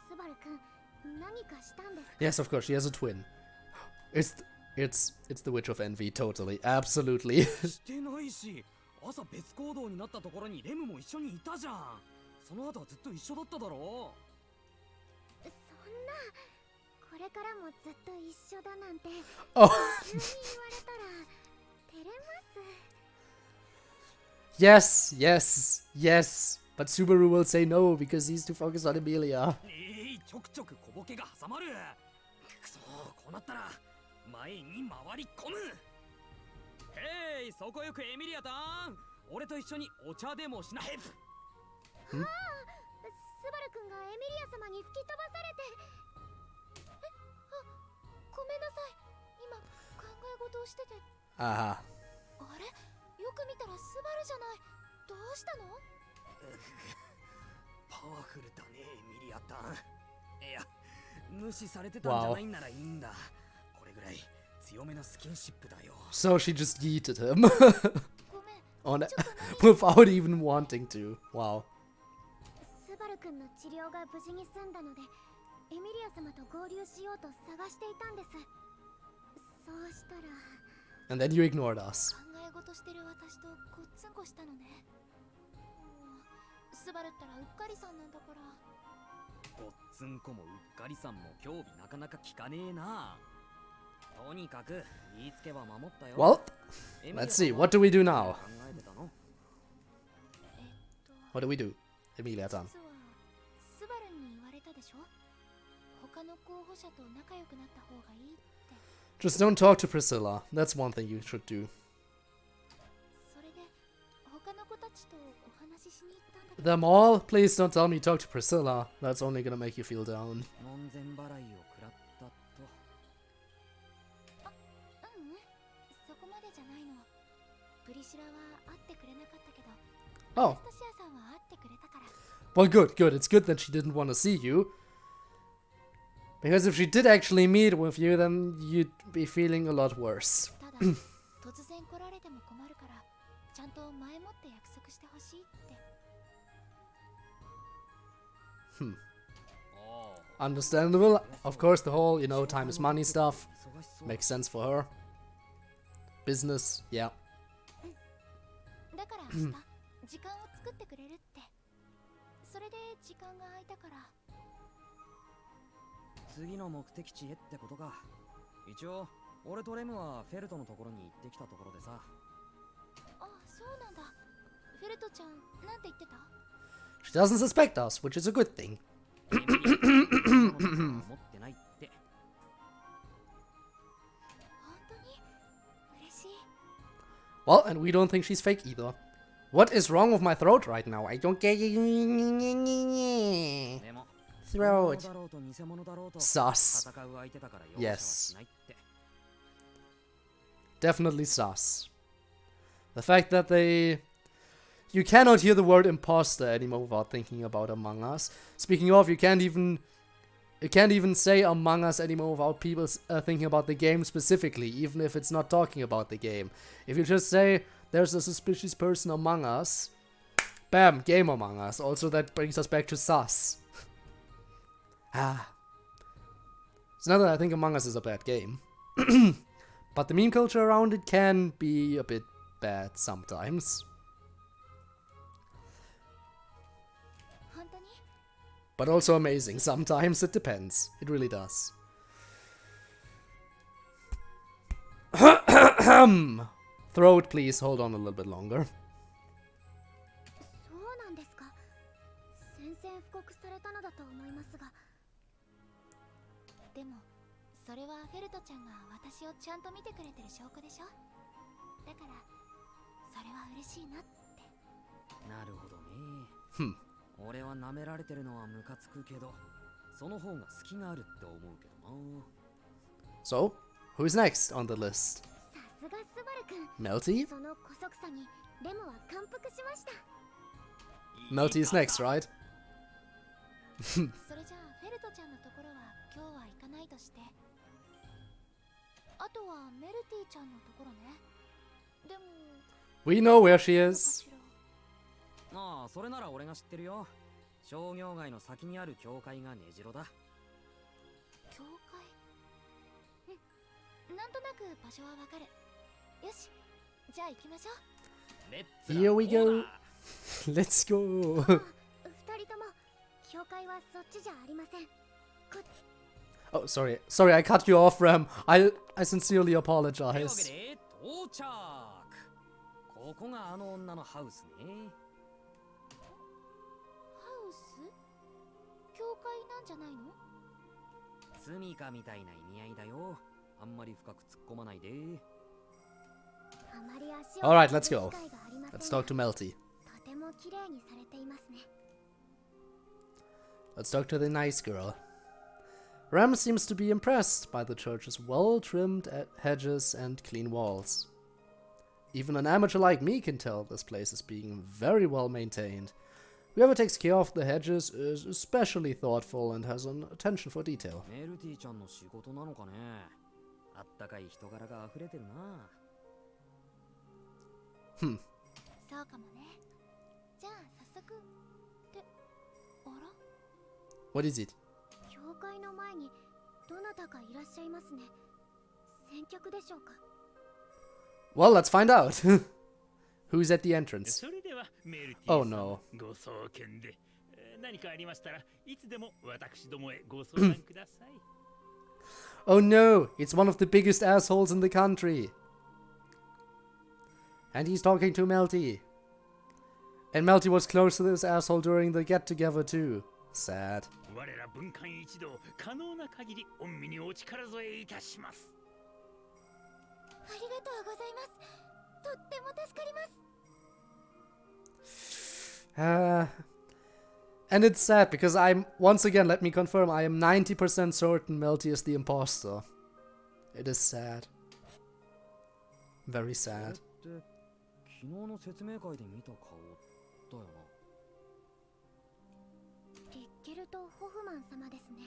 スバル君、何かしたんですか？ Yes, of course, she has a twin. It's the Witch of Envy, totally. Absolutely. してないし、朝別行動になったところにレムも一緒にいたじゃん。その後はずっと一緒だっただろう。そんな、これからもずっと一緒だなんて Oh. 急に言われたら照れます。 Yes, yes, yes. But Subaru will say no because he's too focused on Emilia. ちょくちょく小ボケが挟まる。くそ、こうなったら前に回り込む。へい、そこよくエミリアタン。俺と一緒にお茶でもしない。ああ、スバル君がエミリア様に吹き飛ばされて。ごめんなさい。今考え事をしてて。 Aha. あれ、よく見たらスバルじゃない。どうしたの？パワフルだね、エミリアタン。いや、無視されてたんじゃないんならいいんだ。これぐらい強めのスキンシップだよ。 So she just yeeted him ごめん。 on without even wanting to. Wow. スバル君の治療が無事に済んだので、エミリア様と合流しようと探していたんです。そうしたら。 And then you ignored us. 考え事してる私とごっつんこしたのね。スバルったらうっかりさんなんだから。ごっつんこもうっかりさんも興味なかなか聞かねえな。とにかく言いつけは守ったよ。 Well, エミリア let's さん see. は What do we do now? 考えてたの？ What do we do? Emilia-san. 実はスバルに言われたでしょ。他の候補者と仲良くなった方がいいって。 Just don't talk to Priscilla. That's one thing you should do. それで他の子たちとお話ししに行ったんだけど。 Them all? Please don't tell me talk to Priscilla. That's only gonna make you feel down. 門前払いを食らったと。そこまでじゃないの。プリシラは会ってくれなかったけど、 Oh, アナスタシアさんは会ってくれたから。 well, good, good. It's good that she didn't want to see you. Because if she did actually meet with you, then you'd be feeling a lot worse. ただ突然来られても困るから、ちゃんと前もって約束してほしいって。 Understandable. Of course, the whole, time is money stuff makes sense for her. Business, yeah. だから明日時間を作ってくれるって。それで時間が空いたから。次の目的地へってことか。一応俺とレムはフェルトのところに行ってきたところでさ。あ、そうなんだ。フェルトちゃん、なんて言ってた？ She doesn't suspect us, which is a good thing. エミリア持ってないって。本当に嬉しい。 Well, and we don't think she's fake either. What is wrong with my throat right now? I don't get でも throat. だろうと偽物だろうと Sus. 戦う相手だから容赦はしないって。 Definitely sus. The fact that you cannot hear the word imposter anymore without thinking about Among Us. Speaking of, you can't even say Among Us anymore without people thinking about the game specifically, even if it's not talking about the game. If you just say there's a suspicious person among us, bam, game Among Us. Also, that brings us back to sus. So now that I think Among Us is a bad game. But the meme culture around it can be a bit bad sometimes. 本当に？ But also amazing sometimes. It depends. It really does. Throat, please. Hold on a little bit longer. そうなんですか。宣戦布告されたのだと思いますが。でもそれはフェルトちゃんが私をちゃんと見てくれてる証拠でしょ。だからそれは嬉しいなって。なるほどね。Hmm. 俺は舐められてるのはムカつくけど、その方が好きがあるって思うけどな。 So, who's next on the list? さすがスバルくん。 Melty? その姑息さにレムは感服しました。 Melty is next, right? それじゃあフェルトちゃんのところは今日は行かないとして、あとはメルティちゃんのところね。でも We know where she is. ああ、それなら俺が知ってるよ。商業街の先にある教会が根城だ。教会。うん、なんとなく場所はわかる。よし、じゃあ行きましょう。レッツ Here we ラ go. Let's go. 二人とも教会はそっちじゃありません。こ Oh, sorry. Sorry, I cut you off, Ram. I sincerely というわけ apologize. で到着。ここがあの女のハウスね。ハウス？教会なんじゃないの？スミカみたいな意味合いだよ。あんまり深く突っ込まないで。あまり足を Alright, let's go. 運ぶ機会がありません Let's が talk to Melty. とても綺麗にされていますね。 Let's talk to the nice girl. Ram seems to be impressed by the church's well-trimmed hedges and clean walls. Even an amateur like me can tell this place is being very well maintained. Whoever takes care of the hedges is especially thoughtful and has an attention for detail. メルティちゃんの仕事なのかね。あったかい人柄が溢れてるな。Hmm. そうかもね。じゃあ早速。ってあら？ What is it? 教会の前にどなたかいらっしゃいますね。先客でしょうか。 Well, let's find out. Who's at the entrance? それではメルティ Oh さん no. ご送見で、何かありましたらいつでも私どもへご相談ください。 Oh no, it's one of the biggest assholes in the country. And he's talking to Melty. And Melty was close to this asshole during the get-together too. Sad. 我ら文官一同可能な限り御身にお力添えいたします。ありがとうございます。とっても助かります。And it's sad because once again, let me confirm, I am 90% certain Melty is the imposter. It is sad. Very それっ sad. て昨日の説明会で見た顔だよな。リッケルト・ホフマン様ですね。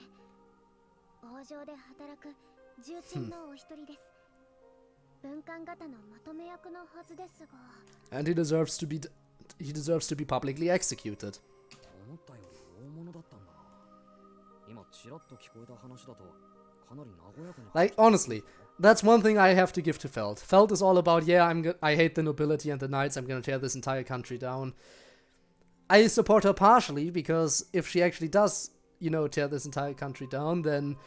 王城で働く重鎮のお一人です。文官方のまとめ役のはずですが。 And he deserves to be publicly executed. 思ったより大物だったんだな。今ちらっと聞こえた話だとかなり和やかに。 Like, honestly, that's one thing I have to give to Feld. Feld is all about, yeah, I hate the nobility and the knights, I'm gonna tear this entire country down. I support her partially, because if she actually does, you know, tear this entire country down, then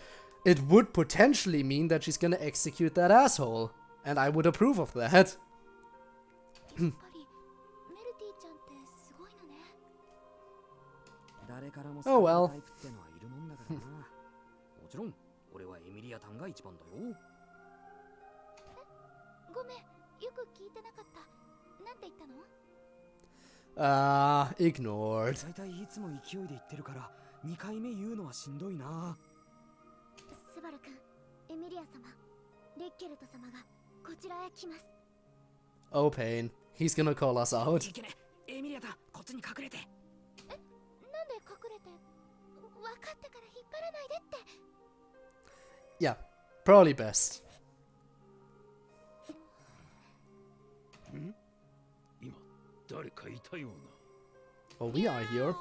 it would potentially mean that she's gonna execute that asshole. And I would approve of that. やっぱりメルティちゃんってすごいのね。誰からも Oh 好きな well. タイプってのはいるもんだからな。もちろん俺はエミリアタンが一番だよ。ごめん、よく聞いてなかった。なんて言ったの？ Ignored. だいたいいつも勢いで言ってるから2回目言うのはしんどいな。スバル君、エミリア様、リッケルト様がこちらへ来ます。 Oh, pain. He's gonna call us out. いけね、エミリアタンこっちに隠れて。なんで隠れて？分かったから引っ張らないでって。Yeah, probably best. 今誰かいたような。 Oh, we are here.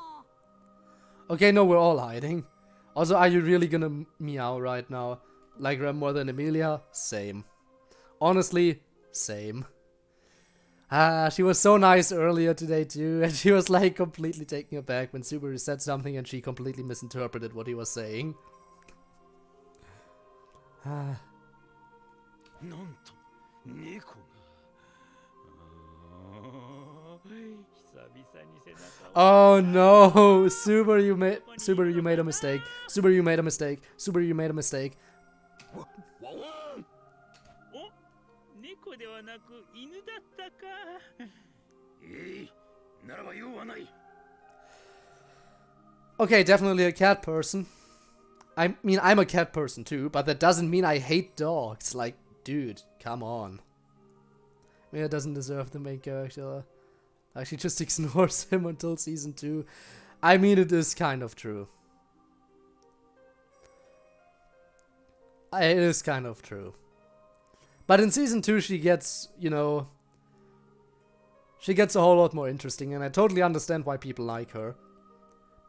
Okay, no, we're all hiding. Also, are you really gonna meow right now? Like Rem more than Emilia? Same. Honestly, same. She was so nice earlier today too, and she was like completely taken aback when Subaru said something and she completely misinterpreted what he was saying. なんと猫が。久々に背中を。 Oh no! Subaru, you made a mistake. Subaru, you made a mistake. Subaru, you made a mistake. お、猫ではなく犬だったか。ならば用はない。 Okay, definitely a cat person. I mean, I'm a cat person too, but that doesn't mean I hate dogs. Like, dude, come on. Mia doesn't deserve the main character. Like, she just ignores him until season 2. I mean, it is kind of true. It is kind of true. But in season 2, she gets, you know, she gets a whole lot more interesting, and I totally understand why people like her.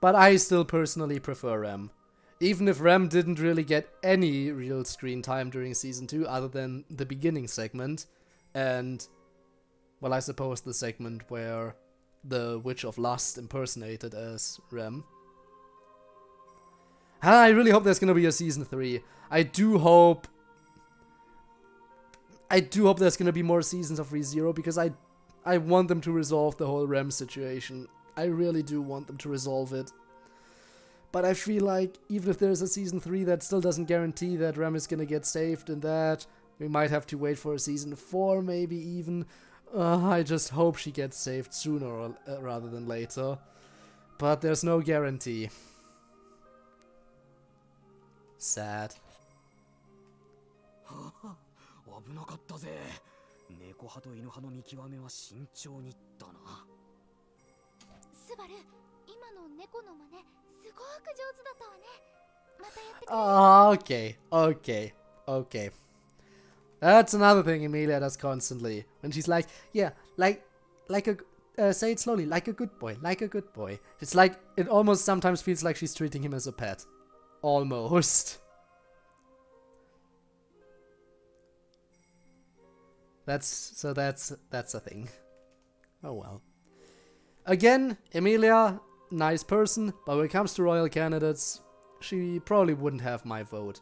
But I still personally prefer Rem. Even if Rem didn't really get any real screen time during season 2 other than the beginning segment. And, well, I suppose the segment where the Witch of Lust impersonated as Rem. I really hope there's gonna be a season 3. I do hope there's gonna be more seasons of ReZero, because I want them to resolve the whole Rem situation. I really do want them to resolve it. But I feel like even if there's a season 3, that still doesn't guarantee that Rem is gonna get saved, and that we might have to wait for a season 4, maybe even. I just hope she gets saved sooner rather than later. But there's no guarantee. Sad. 危なかったぜ。猫派と犬派の見極めは慎重にだな。スバル、今の猫の真似すごく上手だったわね。またやってくれ。Okay. That's another thing Emilia does constantly. When she's like, yeah, like a, say it slowly, like a good boy. It's like, it almost sometimes feels like she's treating him as a pet. Almost. That's a thing. Oh well. Again, Emilia, nice person, but when it comes to royal candidates, she probably wouldn't have my vote.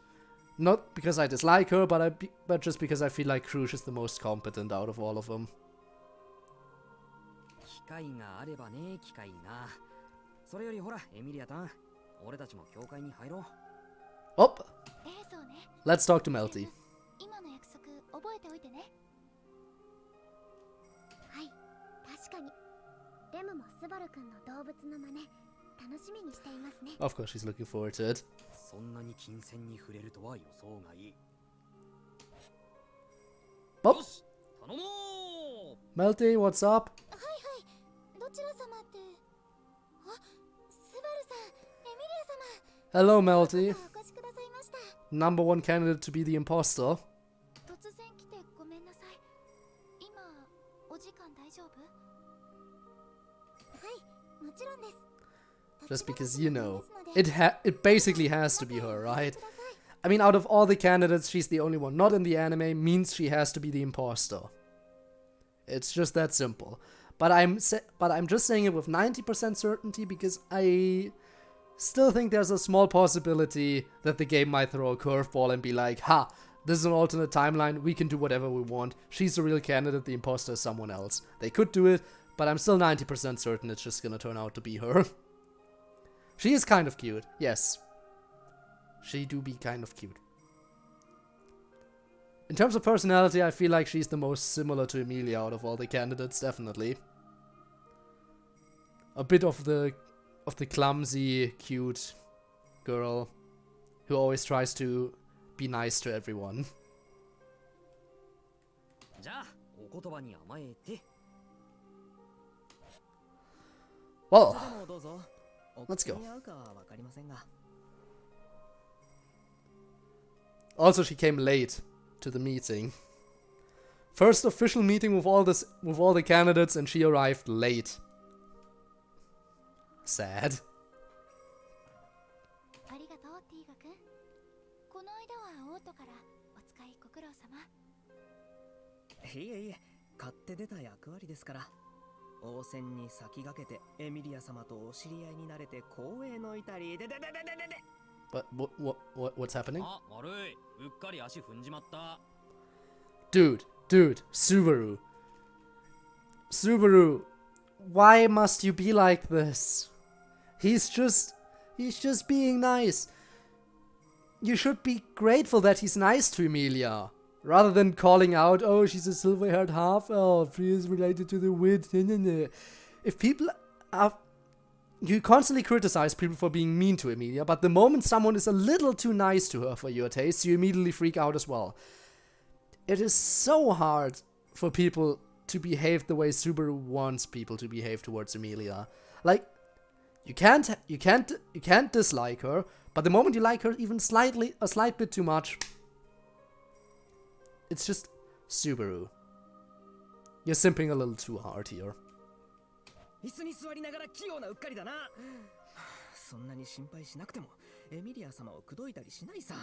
Not because I dislike her, but just because I feel like Krush is the most competent out of all of them. 機会があればね、機会な。それよりほら、エミリアタン、俺たちも教会に入ろう。Oh! そうね。 Let's talk to Melty. 今の約束覚えておいてね。はい、確かに。レムもスバル君の動物の真似、楽しみにしていますね。Of course, she's looking forward to it. そんなに金銭に触れるとは予想がいい。Oh! よし、頼もう。 Melty, what's up? はいはい。どちら様って。あ、スバルさん、エミリア様。 Hello, Melty. お越しくださいました。Number 1 candidate to be the imposter. 突然来てごめんなさい。今お時間大丈夫？はい、もちろんです。 Just because, you know, it basically has to be her, right? I mean, out of all the candidates, she's the only one not in the anime, means she has to be the imposter. It's just that simple. But I'm just saying it with 90% certainty, because I still think there's a small possibility that the game might throw a curveball and be like, ha, this is an alternate timeline, we can do whatever we want. She's the real candidate, the imposter is someone else. They could do it, but I'm still 90% certain it's just gonna turn out to be her. She is kind of cute, yes. She do be kind of cute. In terms of personality, I feel like she's the most similar to Emilia out of all the candidates, definitely. A bit of the clumsy, cute girl who always tries to be nice to everyone. じゃあ、お言葉に甘えて。 Well, でもどうぞ。 let's go. お口に合うかはわかりませんが。 Also, she came late to the meeting. First official meeting with all the candidates, and she arrived late. Sad. ありがとう、ティーガ君。この間はオートからお使いご苦労様。いえいえ、買って出た役割ですから。応戦に先駆けてエミリア様とお知り合いになれて光栄の至りで。 But what's happening? あ、悪い。うっかり足踏んじまった。 Dude, Subaru. Subaru, why must you be like this? He's just being nice. you should be grateful that he's nice to Emilia. Rather than calling out, oh, she's a silver-haired half-elf, she is related to the witch. If people are... You constantly criticize people for being mean to Emilia, but the moment someone is a little too nice to her for your taste, you immediately freak out as well. It is so hard for people to behave the way Subaru wants people to behave towards Emilia. Like, you can't dislike her, but the moment you like her even a slight bit too much, it's just Subaru. You're simping a little too hard here. 椅子に座りながら器用なうっかりだな。そんなに心配しなくてもエミリア様を口説いたりしないさ。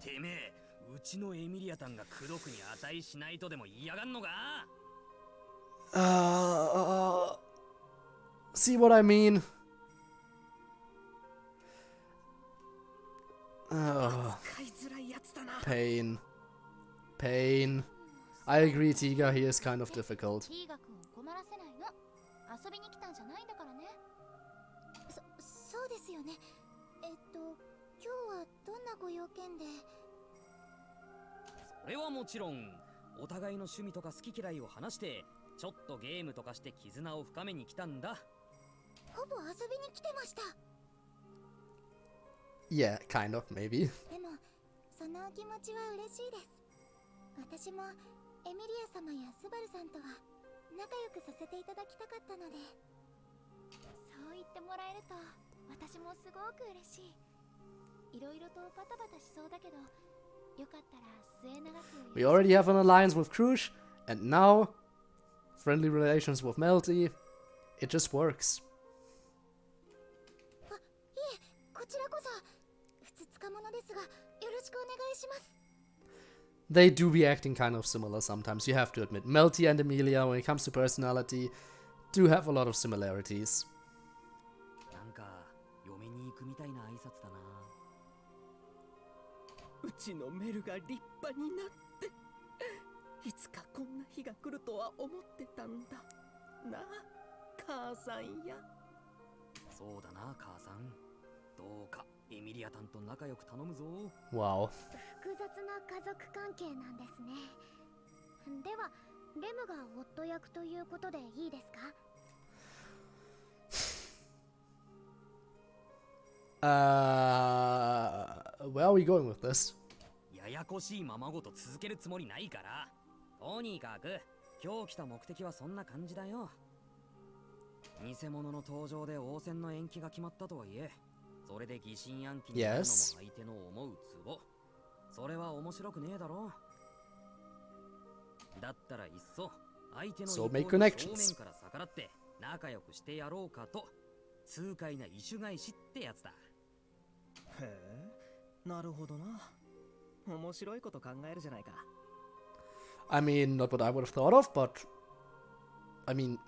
てめえ、うちのエミリアタンが口説くに値しないとでも言いやがんのか。See what I mean? Pain. Pain. I agree, Tiga, he is kind of difficult. 遊びに来たんじゃないんだからね。そうですよね。今日はどんなご用件で？それはもちろん、お互いの趣味とか好き嫌いを話して、ちょっとゲームとかして絆を深めに来たんだ。ほぼ遊びに来てました。Yeah, kind of, maybe. でも、そのお気持ちは嬉しいです。私もエミリア様やスバルさんとは仲良くさせていただきたかったので、そう言ってもらえると私もすごく嬉しい。いろいろとバタバタしそうだけど、よかったら末永く。We already have an alliance with Krush, and now friendly relations with Melty. It just works. あ、いえ、こちらこそふつつか者ですが、よろしくお願いします。They do be acting kind of similar sometimes, you have to admit. Melty and Emilia, when it comes to personality, do have a lot of similarities. なんか、嫁に行くみたいな挨拶だな。うちのメルが立派になって、いつかこんな日が来るとは思ってたんだ。なあ、母さんや。そうだな、母さん。どうかエミリアタンと仲良く頼むぞ。Wow. 複雑な家族関係なんですね。では、レムが夫役ということでいいですか？Where are we going with this? ややこしいままごと続けるつもりないから。とにかく、今日来た目的はそんな感じだよ。偽物の登場で応戦の延期が決まったとはいえ、それで疑心暗鬼になるのも相手の思うツボ。それは面白くねえだろ。だったらいっそ相手の意向に正面から逆らって仲良くしてやろうかと、痛快な意趣返しってやつだ。へえ、なるほどな。面白いこと考えるじゃないか。I mean, not what I would have thought of, but I mean,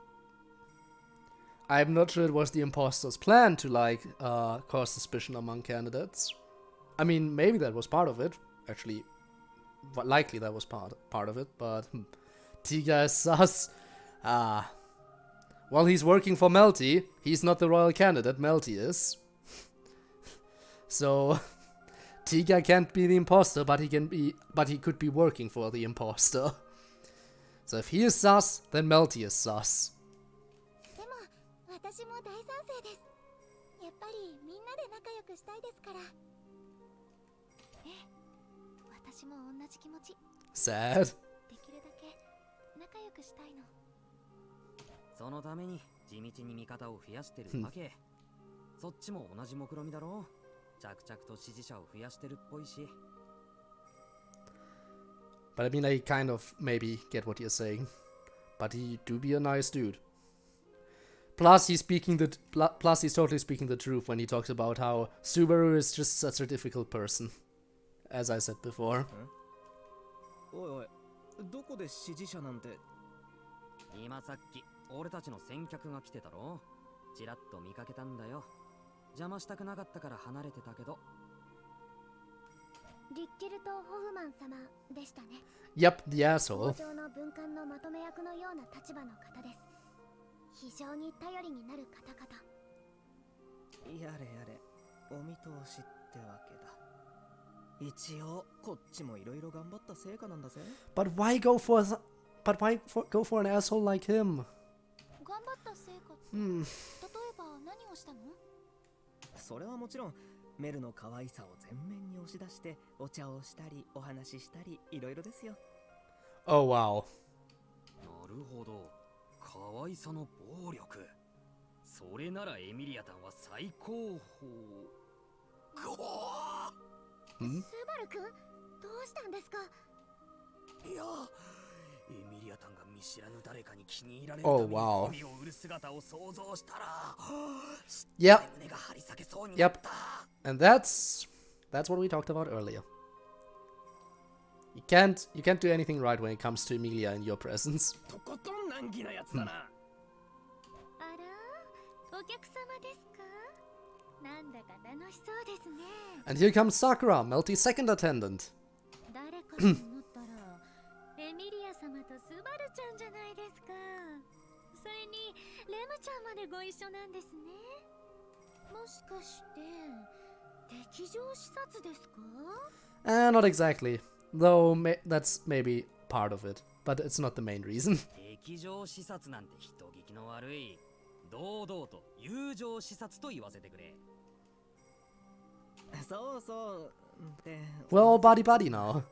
I'm not sure it was the imposter's plan to like cause suspicion among candidates. I mean, maybe that was part of it. Actually, likely that was part of it. But Tiga is sus. Well, he's working for Melty. He's not the royal candidate. Melty is. So Tiga can't be the imposter, but he could be working for the imposter. So if he is sus, then Melty is sus. 私も大賛成です。やっぱりみんなで仲良くしたいですから。え、私も同じ気持ち。Sad. できるだけ仲良くしたいの。そのために地道に味方を増やしてるわけ。そっちも同じ目論みだろう。着々と支持者を増やしてるっぽいし。But I mean, I kind of maybe get what you're saying. But he do be a nice dude. Plus, he's totally speaking the truth when he talks about how Subaru is just such a difficult person, as I said before. おいおい、どこで支持者なんて。今さっき俺たちの先客が来てたろ。ちらっと見かけたんだよ。邪魔したくなかったから離れてたけど。リッケルト・ホフマン様でしたね。Yep, the asshole. 工場の文官のまとめ役のような立場の方です。非常に頼りになる方々。やれやれ、お見通しってわけだ。一応こっちもいろいろ頑張った成果なんだぜ。 But why go for an asshole like him? 頑張った成果って、Hmm. 例えば何をしたの？それはもちろんメルの可愛さを前面に押し出してお茶をしたりお話ししたりいろいろですよ。 Oh wow. なるほど、可愛さの暴力。それならエミリアタンは最高峰。Hmm? スバルくん、どうしたんですか？いや、エミリアタンが見知らぬ誰かに気に入られるた Oh めに wow. 媚びを売る姿を想像したら、 Yep. 胸が張り裂けそうになった。 And that's what we talked about earlier. You can't do anything right when it comes to Emilia in your presence. とことん難儀なやつだな。あら、お客様ですか？なんだか楽しそうですね。 And here comes Sakura, Melty's second attendant. 誰かと思ったらエミリア様とスバルちゃんじゃないですか。それにレムちゃんまでご一緒なんですね。もしかして敵情視察ですか？ Not exactly. Though that's maybe part of it. But it's not the main reason. 敵情視察なんて人聞きの悪い。堂々と友情視察と言わせてくれ。そうそうって We're all buddy now.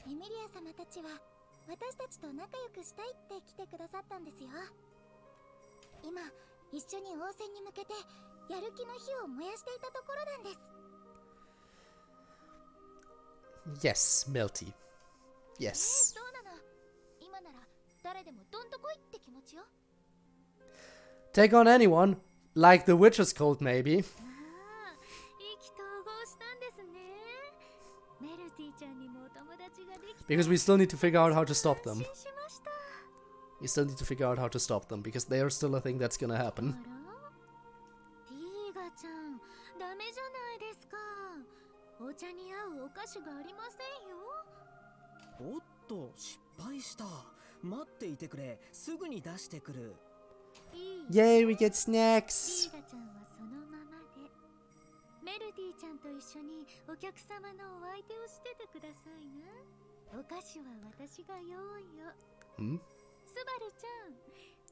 エミリア様たちは私たちと仲良くしたいって来てくださったんですよ。今一緒に応戦に向けてやる気の火を燃やしていたところなんです。 Yes, Melty. Yes. そうなの。今なら誰でもどんと来いって気持ちよ。 Take on anyone. Like the Witch's Cult, maybe. ああ、意気投合したんですね。メルティちゃんにもお友達ができた。 Because we still need to figure out how to stop 安 them. 心しました。 We still need to figure out how to stop them because they are still a thing that's gonna あら happen. ティーガちゃん、ダメじゃないですか。お茶に合うお菓子がありませんよ。おっと失敗した。待っていてくれ、すぐに出してくる。いい Yay, we get ティ snacks! ーガちゃんはそのままで。メルティちゃんと一緒にお客様のお相手をしててくださいな。お菓子は私が用意よ。 Hmm? スバルちゃん、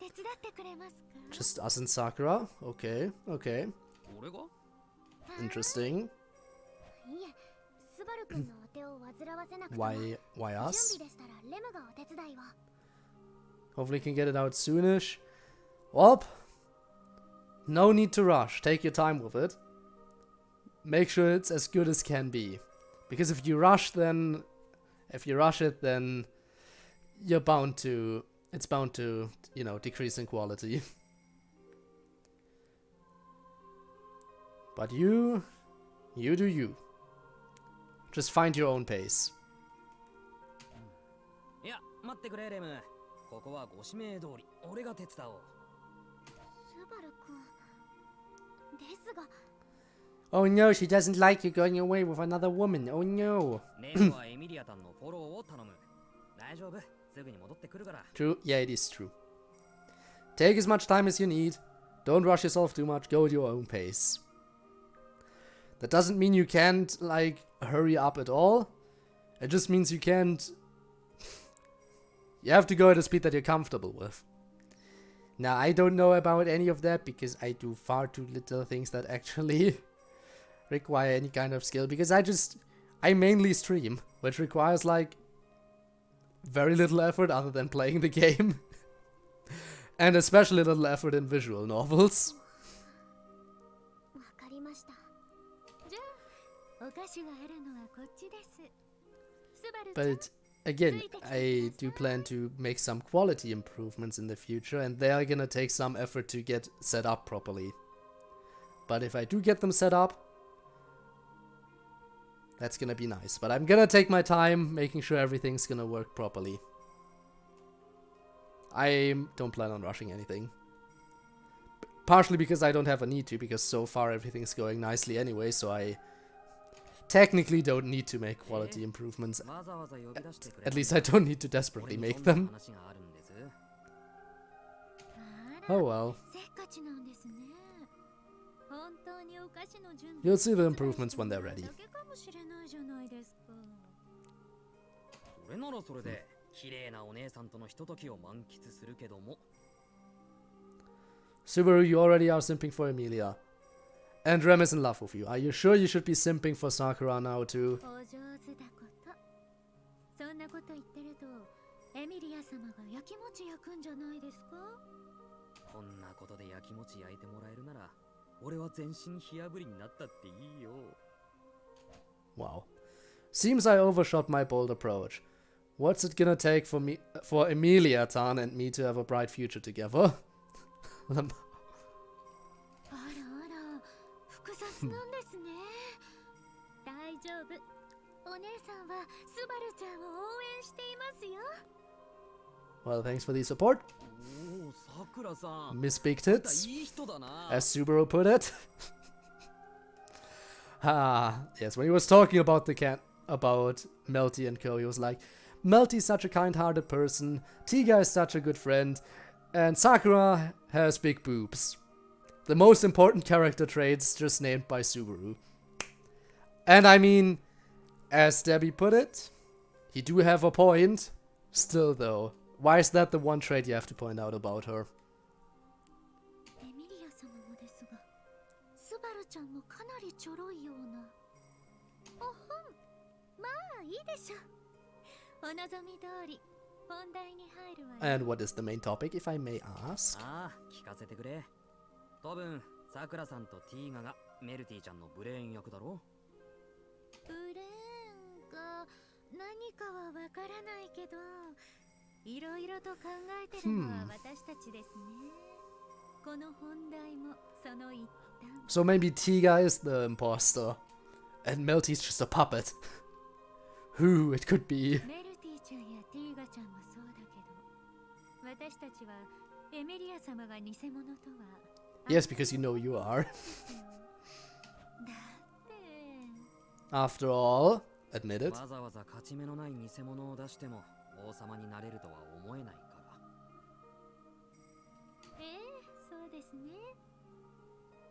手伝ってくれますか？ Just us and Sakura? Okay, okay. 俺が Interesting. いえ、スバルくんのお手を煩わせなくても Why 準 us? 備でしたらレムがお手伝いを。 Hopefully we can get it out soonish. Well, no need to rush. Take your time with it. Make sure it's as good as can be. Because if you rush it, then it's bound to, decrease in quality. But you do you. Just find your own pace. いや、待ってくれレム。ここはご指名通り俺が手伝おう。スバルくんですが、 Oh no, she doesn't like you going away with another woman. Oh no. レムはエミリアタンのフォローを頼む。大丈夫、すぐに戻ってくるから。 True. Yeah, it is true. Take as much time as you need. Don't rush yourself too much. Go at your own pace. That doesn't mean you can't, hurry up at all. It just means you can't... You have to go at a speed that you're comfortable with. Now, I don't know about any of that because I do far too little things that actually require any kind of skill. Because I mainly stream, which requires, very little effort other than playing the game. And especially little effort in visual novels. わかりました。じゃあ、お菓子があるのはこっちです。スバルちゃん、 But again, I do plan to make some quality improvements in the future, and they are gonna take some effort to get set up properly. But if I do get them set up, that's gonna be nice. But I'm gonna take my time making sure everything's gonna work properly. I don't plan on rushing anything. Partially because I don't have a need to, because so far everything's going nicely anyway, so I technically don't need to make quality improvements. わざわざ呼び出してくれ。 At least I don't need to desperately 俺に make どん them. な話があるんです。あら、 Oh well. せっかちなんですね。You'll see the improvements when they're ready. それならそれで綺麗なお姉さんとのひとときを満喫するけども。 Subaru, you already are simping for Emilia. And Rem is in love with you. Are you sure you should be simping for Sakura now too? そんなこと言ってるとエミリア様がやきもち焼くんじゃないですか？こんなことでやきもち焼いてもらえるなら俺は全身火炙りになったっていいよ。 Wow. Seems I overshot my bold approach. What's it gonna take for Emilia-tan and me to have a bright future together? あらあら、複雑なんですね。大丈夫。お姉さんはスバルちゃんを応援していますよ。Well, thanks for the support. おお、さくらさん。 Miss Big Tits, いい人だな。 as Subaru put it. Yes, when he was talking about about Melty and Co, he was like, Melty's such a kind-hearted person, Tiga is such a good friend, and Sakura has big boobs. The most important character traits just named by Subaru. And I mean, as Debbie put it, you do have a point. Still though, why is that the one trait you have to point out about her? エミリア様もですが、スバルちゃんもかなりちょろいような。おほん、まあいいでしょう。お望み通り本題に入るわよ。 And what is the main topic, if I may ask? ああ、聞かせてくれ。多分さくらさんとティーガがメルティちゃんのブレーン役だろ。ブレーンが何かはわからないけど、いろいろと考えてるのは私たちですね。この本題もその一端。 So maybe Tiga is the imposter, and Melty's just a puppet. Who it could be. メルティちゃんやティーガちゃんもそうだけど、私たちはエミリア様が偽物とは。 Yes, because you know you are. だって。 After all, admit it. わざわざ勝ち目のない偽物を出しても王様になれるとは思えないから。そうですね。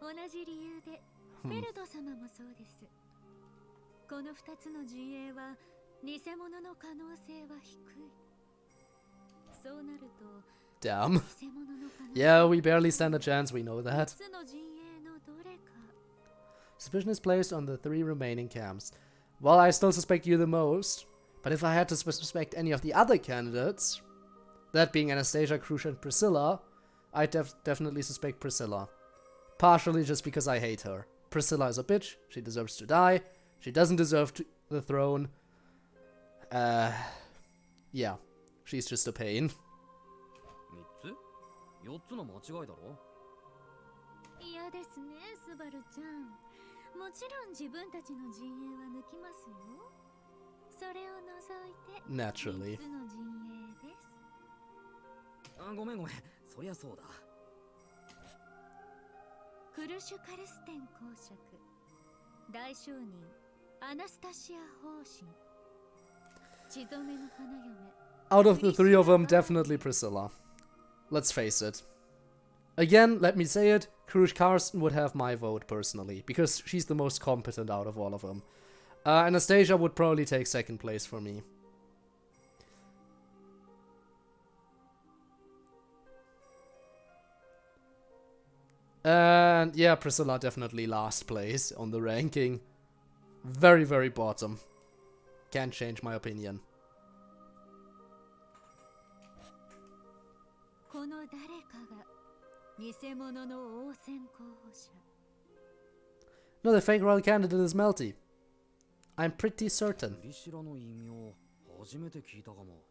同じ理由でフェルト様もそうです。この2つの陣営は偽物の可能性は低い。そうなると Damn. 偽物の可能性 Yeah, we barely stand a chance, we know 2 that. つの陣営のどれか。 Suspicion is placed on the 3 remaining camps. Well, I still suspect you the most, but if I had to suspect any of the other candidates, that being Anastasia, Crush, and Priscilla, I'd definitely suspect Priscilla. Partially just because I hate her. Priscilla is a bitch, she deserves to die, she doesn't deserve the throne. Yeah, she's just a pain. 3つ ?4 つの間違いだろ。嫌ですね、スバルちゃん。もちろん自分たちの陣営は抜きますよ。それを除いて Naturally. 3つの陣営です。あ、ごめんごめん、そりゃそうだ。クルシュカルステン公爵、大商人アナスタシア法神、血染めの花嫁。 Out of the 3 of them, definitely Priscilla. Let's face it. Again, let me say it, Krush Karsten would have my vote personally, because she's the most competent out of all of them. Anastasia would probably take 2nd place for me. And yeah, Priscilla definitely last place on the ranking. Very, very bottom. Can't change my opinion. この誰かが偽物の王選候補者。 No, the fake royal candidate is Melty. I'm pretty certain. クリシラの異名、初めて聞いたかも。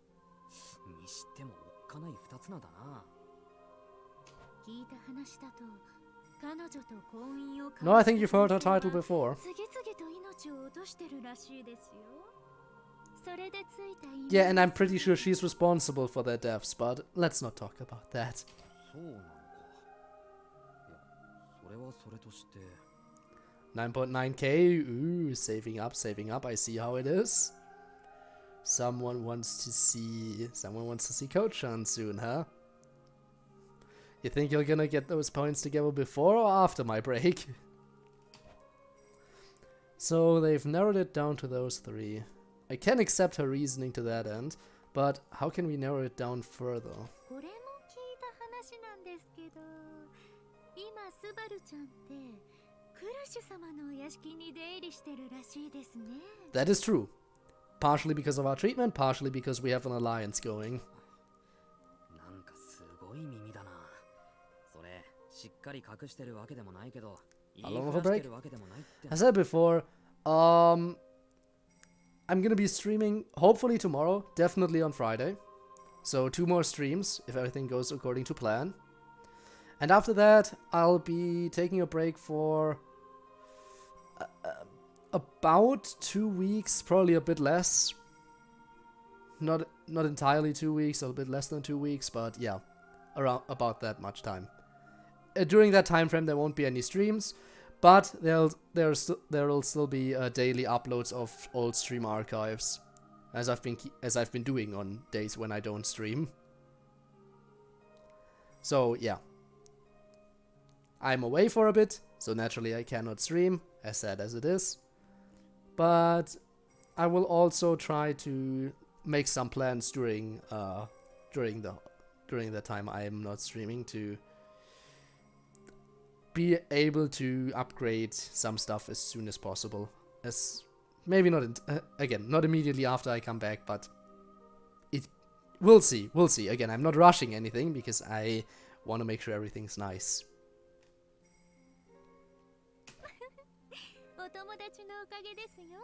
にしてもおっかない2つなんだな。聞いた話だと、彼女と婚姻を No, I think you've heard her title before. 次々と命を落としてるらしいですよ。それでついた異名。 Yeah, and I'm pretty sure she's responsible for their deaths, but let's not talk about that. そうなのか。いや、それはそれとして。 9.9k, ooh, saving up, I see how it is. Someone wants to see Coach-chan soon, huh? You think you're gonna get those points together before or after my break? So they've narrowed it down to those 3. I can accept her reasoning to that end, but how can we narrow it down further? これも聞いた話なんですけど、今スバルちゃんってクルシュ様のお屋敷に出入りしてるらしいですね。 That is true. Partially because of our treatment, partially because we have an alliance going. なんかすごい耳だな。それ、しっかり隠してるわけでもないけど、言い How long ふ of a らして break? るわけでもないって。 I said before, I'm gonna be streaming hopefully tomorrow, definitely on Friday. So 2 more streams if everything goes according to plan. And after that, I'll be taking a break for about 2 weeks, probably a bit less. Not entirely 2 weeks, a bit less than 2 weeks, but yeah, around about that much time. During that time frame, there won't be any streams, but there'll still be daily uploads of old stream archives, as I've been doing on days when I don't stream. So yeah, I'm away for a bit, so naturally I cannot stream, as sad as it is. But I will also try to make some plans during the time I am not streaming to be able to upgrade some stuff as soon as possible. As maybe not again, not immediately after I come back, but we'll see. We'll see. Again, I'm not rushing anything because I want to make sure everything's nice. お友達のおかげですよ。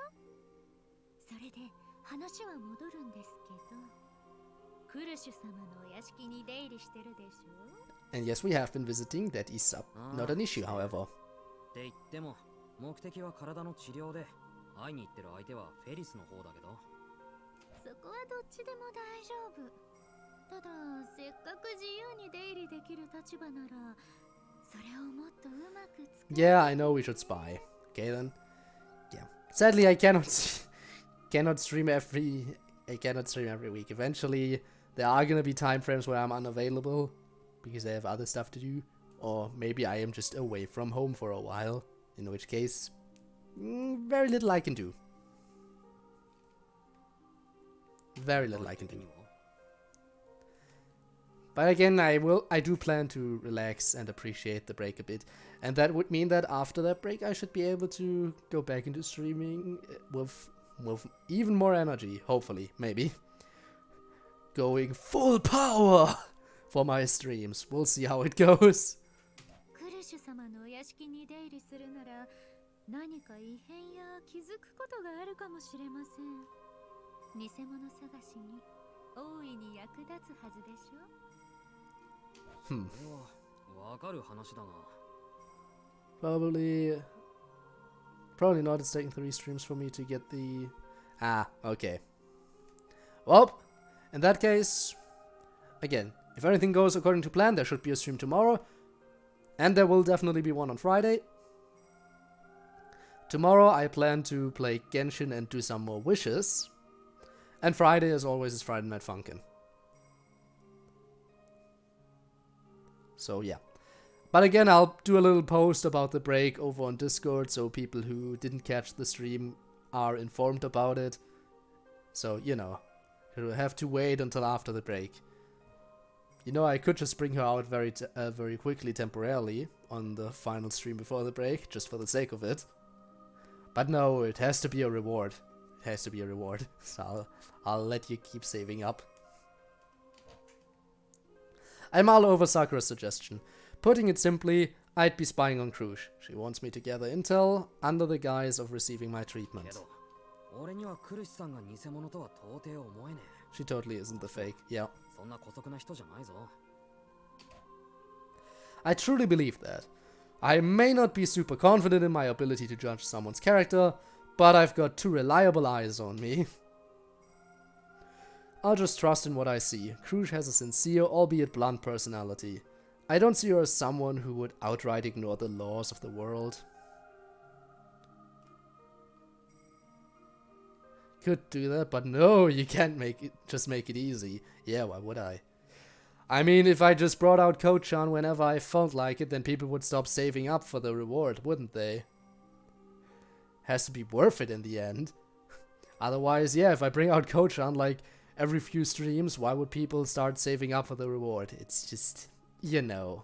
それで話は戻るんですけど、クルシュ様のお屋敷に出入りしてるでしょ。 And yes, we have been visiting. That is not an issue, however. って言っても、目的は体の治療で、会いに行ってる相手はフェリスの方だけど。そこはどっちでも大丈夫。ただ、せっかく自由に出入りできる立場なら、それをもっとうまく使う。 Yeah, I know we should spy. Okay then. Yeah. Sadly, I cannot stream every week. Eventually, there are gonna be time frames where I'm unavailable because I have other stuff to do, or maybe I am just away from home for a while. In which case, very little I can do. Very little I can do. But again, I do plan to relax and appreciate the break a bit. And that would mean that after that break, I should be able to go back into streaming with even more energy, hopefully, maybe. Going full power for my streams. We'll see how it goes. クルシュ様のお屋敷に出入りするなら、何か異変や気づくことがあるかもしれません。偽物探しに大いに役立つはずでしょ。 わかる話だな。 Probably not. It's taking 3 streams for me to get the... Ah, okay. Well, in that case, again, if everything goes according to plan, there should be a stream tomorrow. And there will definitely be one on Friday. Tomorrow I plan to play Genshin and do some more wishes. And Friday, as always, is Friday Night Funkin'. So yeah. But again, I'll do a little post about the break over on Discord, so people who didn't catch the stream are informed about it. So, you know, you'll have to wait until after the break. You know, I could just bring her out very quickly temporarily on the final stream before the break, just for the sake of it. But no, it has to be a reward. It has to be a reward. So I'll let you keep saving up. I'm all over Sakura's suggestion. Putting it simply, I'd be spying on Krush. She wants me to gather intel under the guise of receiving my treatment. けど、俺にはクルシさんが偽物とは到底思えね She totally isn't the fake, yeah. え。そんな姑息な人じゃないぞ。 I truly believe that. I may not be super confident in my ability to judge someone's character, but I've got 2 reliable eyes on me. I'll just trust in what I see. Krush has a sincere, albeit blunt personality. I don't see her as someone who would outright ignore the laws of the world. Could do that, but no, you can't just make it easy. Yeah, why would I? I mean, if I just brought out Code-chan whenever I felt like it, then people would stop saving up for the reward, wouldn't they? Has to be worth it in the end. Otherwise, yeah, if I bring out Code-chan like every few streams, why would people start saving up for the reward? It's just, you know.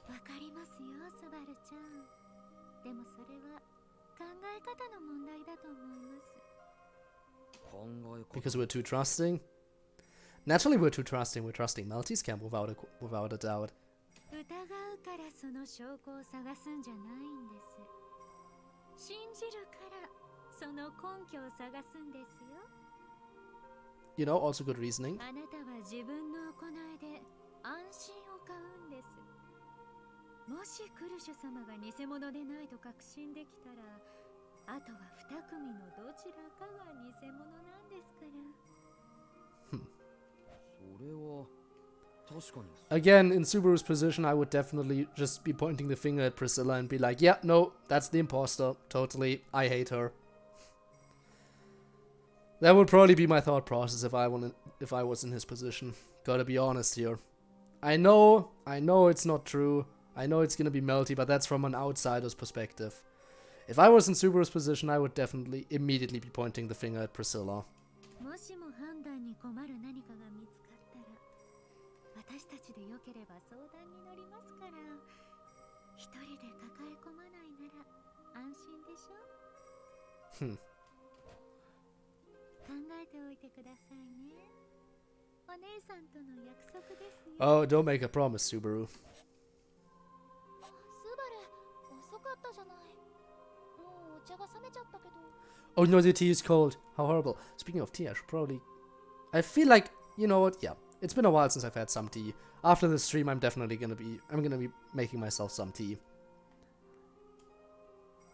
わかりますよ、スバルちゃん。でもそれは考え方の問題だと思います。 Because we're too trusting? Naturally we're too trusting. We're trusting Maltese Camp without a doubt. 疑うからその証拠を探すんじゃないんです。信じるからその根拠を探すんですよ。 You know, also good reasoning. あなたは自分の行いで安心を買うんです。もしクルシュ様が偽物でないと確信できたら、あとは2組のどちらかが偽物なんですから。それは確かに。 Again, in Subaru's position, I would definitely just be pointing the finger at Priscilla and be like, yeah, no, that's the imposter. Totally, I hate her. That would probably be my thought process if I was in his position. Gotta be honest here. I know it's not true. I know it's gonna be melty, but that's from an outsider's perspective. If I was in Subaru's position, I would definitely immediately be pointing the finger at Priscilla. もしも判断に困る何かが見つかったら、私たちで良ければ相談に乗りますから、一人で抱え込まないなら安心でしょ？考えておいてくださいね。お姉さんとの約束ですよ。 Oh, don't make a promise, Subaru. スバル、遅かったじゃない。もうお茶が冷めちゃったけど。 Oh no, the tea is cold. How horrible. Speaking of tea, I should probably... I feel like, you know what, yeah. It's been a while since I've had some tea. After this stream, I'm gonna be making myself some tea.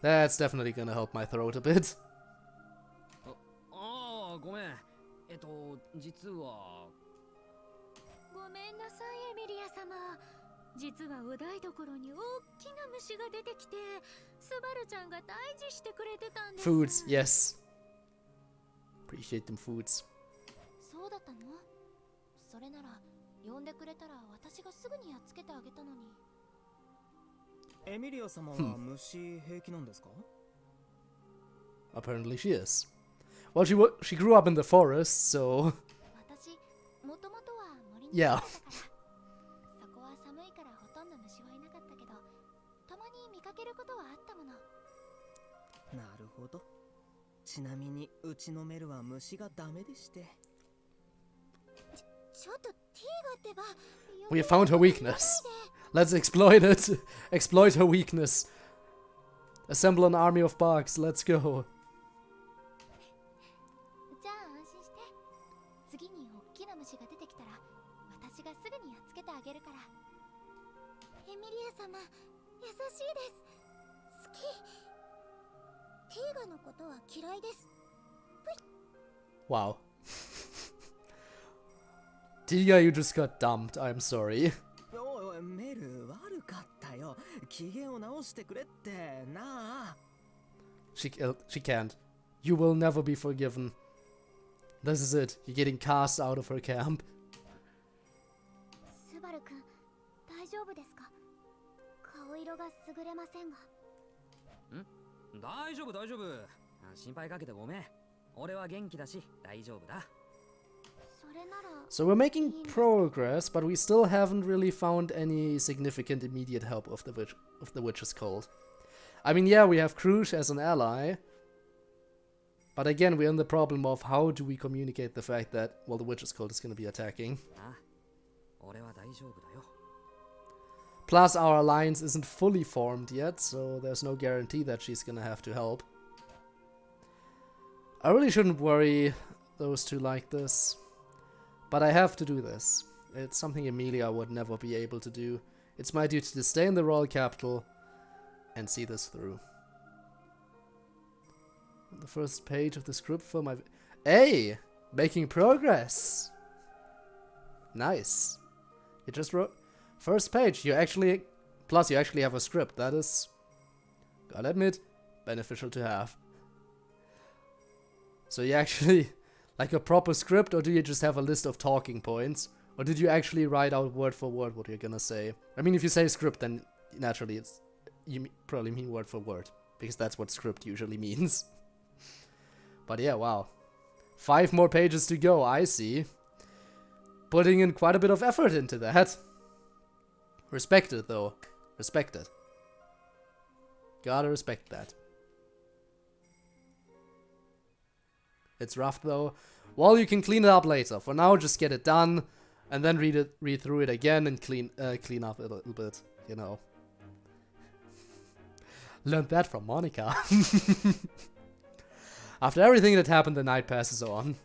That's definitely gonna help my throat a bit. ごめん。実は。ごめんなさい、エミリア様。実はお台所に大きな虫が出てきて、スバルちゃんが退治してくれてたんです。 Foods, yes. Appreciate them foods. そうだったの？それなら呼んでくれたら私がすぐにやっつけてあげたのに。エミリア様は虫平気なんですか？ Apparently she is. Well, she grew up in the forest, so 私もともとは森に yeah. そこは寒いからほとんど虫はいなかったけど、たまに見かけることはあったもの。なるほど。ちなみにうちのメルは虫がダメでして。ちょっとティーガってば。 We have found her weakness. Let's exploit it. Exploit her weakness. Assemble an army of bugs. Let's go. じゃあ安心して。次に大きな虫が出てきたら、私がすぐにやっつけてあげるから。エミリア様、優しいです。好き。ティーガのことは嫌いです。 Wow. Tiga, you just got dumped. I'm sorry. おいメル、悪かったよ。機嫌を直してくれってなあ。 She can't. You will never be forgiven. This is it. You're getting cast out of her camp. スバル君、大丈夫ですか？顔色が優れませんが。大丈夫大丈夫。心配かけてごめん。俺は元気だし大丈夫だ。 So we're making progress, but we still haven't really found any significant immediate help of the Witch's Cult. I mean, yeah, we have Krush as an ally, but again, we're in the problem of how do we communicate the fact that, well, the Witch's Cult is going to be attacking. Plus, our alliance isn't fully formed yet, so there's no guarantee that she's going to have to help. I really shouldn't worry those two like this. But I have to do this. It's something Emilia would never be able to do. It's my duty to stay in the royal capital and see this through. The first page of the script for my... Hey! Making progress! Nice. You just wrote... First page, you actually... Plus you actually have a script. That is... Gotta admit, beneficial to have. So you actually... Like a proper script, or do you just have a list of talking points? Or did you actually write out word for word what you're gonna say? I mean, if you say script, then naturally you probably mean word for word, because that's what script usually means. But yeah, wow. 5 more pages to go, I see. Putting in quite a bit of effort into that. Respect it, though. Respect it. Gotta respect that. It's rough, though. Well, you can clean it up later. For now, just get it done, and then read through it again and clean up a little bit, you know. Learned that from Monica. After everything that happened, the night passes on.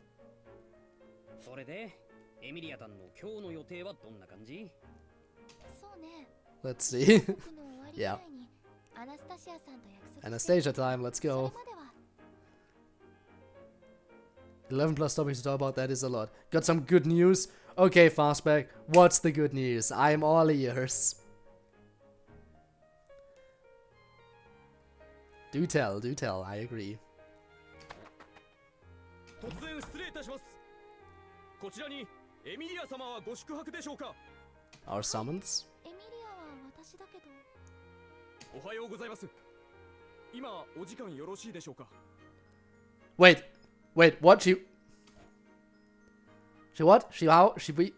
それでエミリアタンの今日の予定はどんな感じ？そうね。 Let's see. 僕の終わりぐらいにアナスタシアさんと約束して Anastasia time, let's それ go. までは 11 plus topics to talk about, that is a lot. Got some good news? Okay, Fastback, what's the good news? I'm all ears. Do tell, I agree. 突然失礼いたします。こちらにエミリア様はご宿泊でしょうか。 Our summons? エミリアは私だけどおはようございます。今お時間よろしいでしょうか。 Wait, what? She what? She how? She be...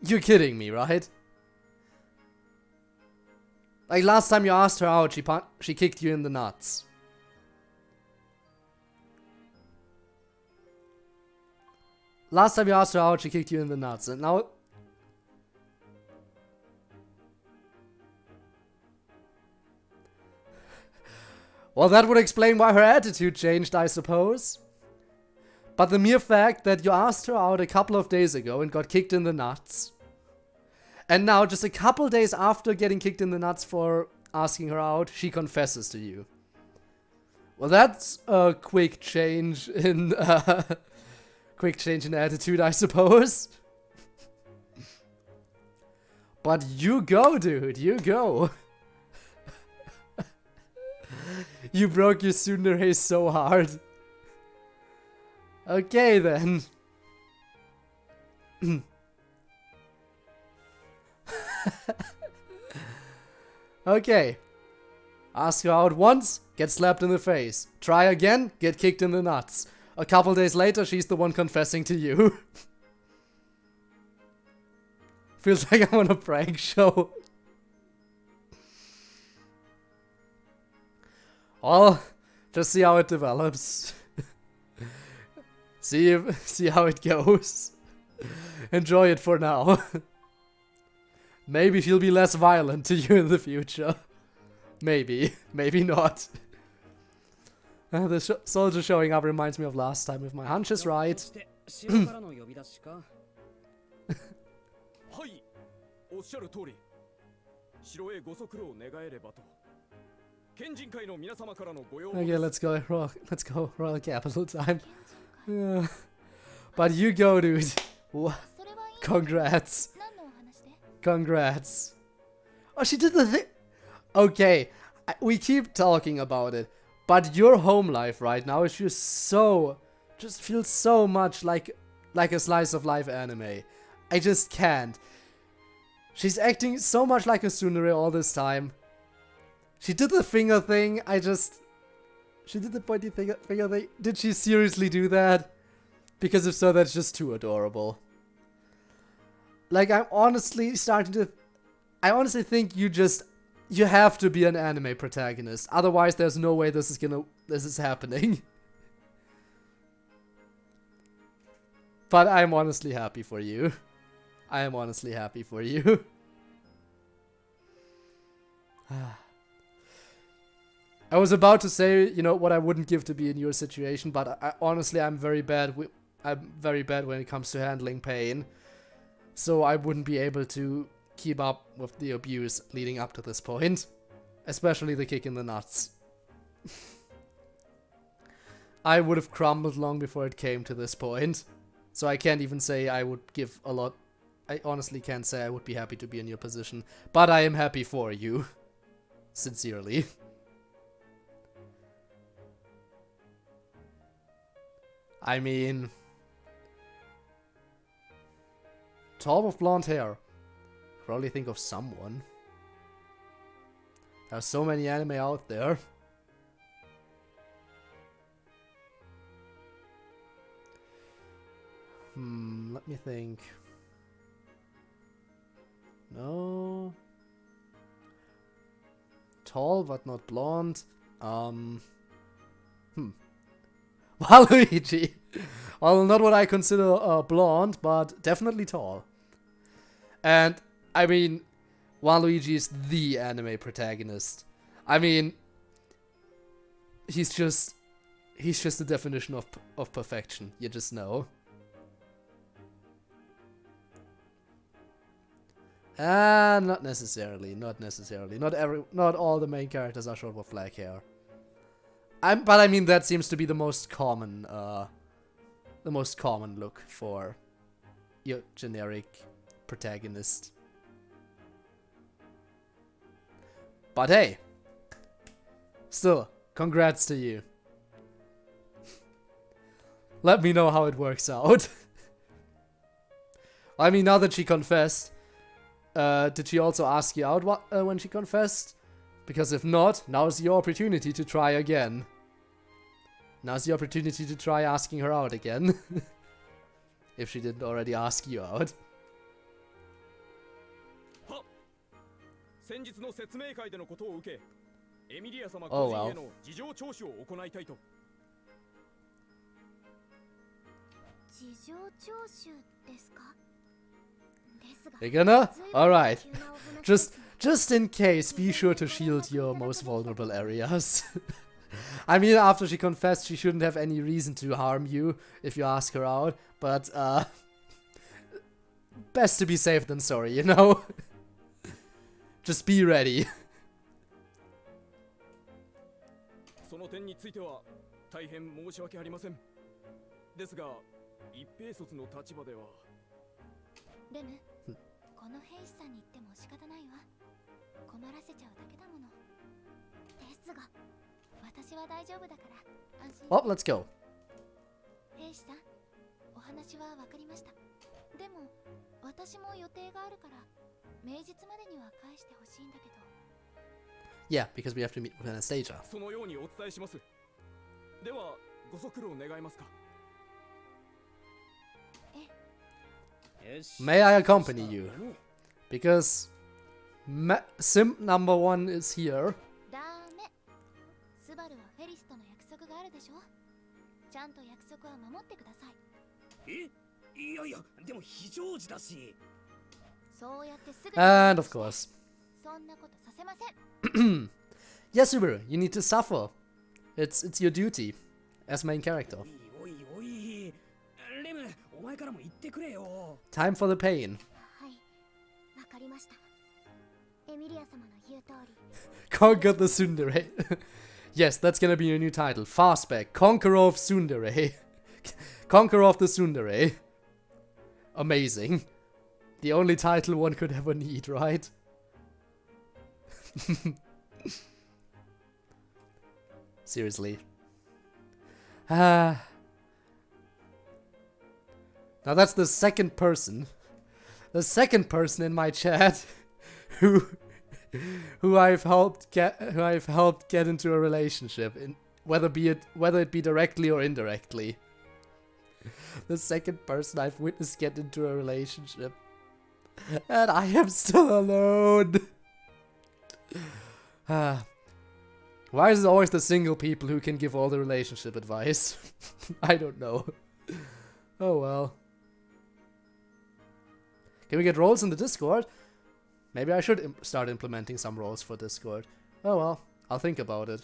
You're kidding me, right? Like last time you asked her out, she kicked you in the nuts. Last time you asked her out, she kicked you in the nuts, and now... Well, that would explain why her attitude changed, I suppose. But the mere fact that you asked her out a couple of days ago and got kicked in the nuts, and now just a couple days after getting kicked in the nuts for asking her out, she confesses to you. Well, that's a quick change in attitude, I suppose. But you go, dude, you go. You broke your tsundere so hard. Okay, then. Okay. Ask her out once, get slapped in the face. Try again, get kicked in the nuts. A couple days later, she's the one confessing to you. Feels like I'm on a prank show. Well, just see how it develops. see how it goes. Enjoy it for now. Maybe she'll be less violent to you in the future. Maybe, maybe not. The soldier showing up reminds me of last time if my hunch is right. はい、おっしゃる通り。城へご足労願えればと。県人会の皆様からのご要望 Okay, let's go Royal Capital time. Yeah. But you go, dude. それはいい Congrats. 何のお話で Congrats. Oh, she did the thing. Okay, we keep talking about it, but your home life right now is just feels so much like a slice of life anime. I just can't. She's acting so much like a tsundere all this time. She did the finger thing. She did the pointy finger thing. Did she seriously do that? Because if so, that's just too adorable. Like, I honestly think you have to be an anime protagonist. Otherwise, there's no way this is happening. But I'm honestly happy for you. I am honestly happy for you. I was about to say, you know, what I wouldn't give to be in your situation, but honestly, I'm very bad when it comes to handling pain. So I wouldn't be able to keep up with the abuse leading up to this point. Especially the kick in the nuts. I would have crumbled long before it came to this point. So I can't even say I would give a lot. I honestly can't say I would be happy to be in your position. But I am happy for you. Sincerely. I mean, tall with blonde hair. Probably think of someone. There's so many anime out there. Let me think. No. Tall but not blonde. Waluigi. Well, not what I consider blonde, but definitely tall. And I mean, Waluigi is the anime protagonist. I mean, he's just the definition of perfection. You just know. Not necessarily. Not necessarily. Not all the main characters are short with black hair. But I mean, that seems to be the most common look for your generic protagonist. But hey, still, congrats to you. Let me know how it works out. I mean, now that she confessed, did she also ask you out when she confessed? Because if not, now's your opportunity to try again. Now's the opportunity to try asking her out again. If she didn't already ask you out. Oh well. You're gonna? Alright. Just in case, be sure to shield your most vulnerable areas. I mean, after she confessed, she shouldn't have any reason to harm you if you ask her out, but, best to be safe than sorry, you know? Just be ready. Well, let's go. Yeah, because we have to meet with Anastasia. May I accompany you? Because simp number 1 is here. And of course. Yes, Subaru, you need to suffer. It's your duty as main character. Time for the pain. Conquer the Tsundere. Yes, that's gonna be your new title. Fastback, Conqueror of Tsundere. Conqueror of the Tsundere. Amazing. The only title one could ever need, right? Seriously. Now that's the second person. The second person in my chat who I've helped get into a relationship, whether it be directly or indirectly. The second person I've witnessed get into a relationship. And I am still alone. Why is it always the single people who can give all the relationship advice? I don't know. Oh well. Can we get roles in the Discord? Maybe I should start implementing some roles for Discord. Oh well, I'll think about it.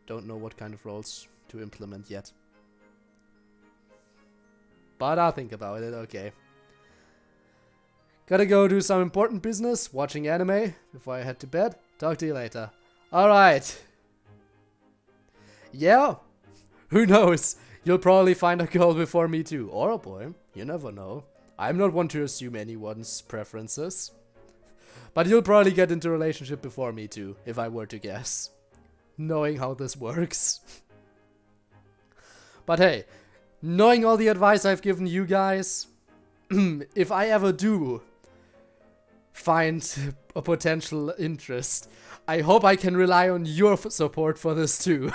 Don't know what kind of roles to implement yet. But I'll think about it, okay. Gotta go do some important business, watching anime before I head to bed. Talk to you later. Alright. Yeah, who knows? You'll probably find a girl before me too. Or a boy, you never know. I'm not one to assume anyone's preferences. But you'll probably get into a relationship before me too, if I were to guess. Knowing how this works. But hey, knowing all the advice I've given you guys, if I ever do find a potential interest, I hope I can rely on your support for this too.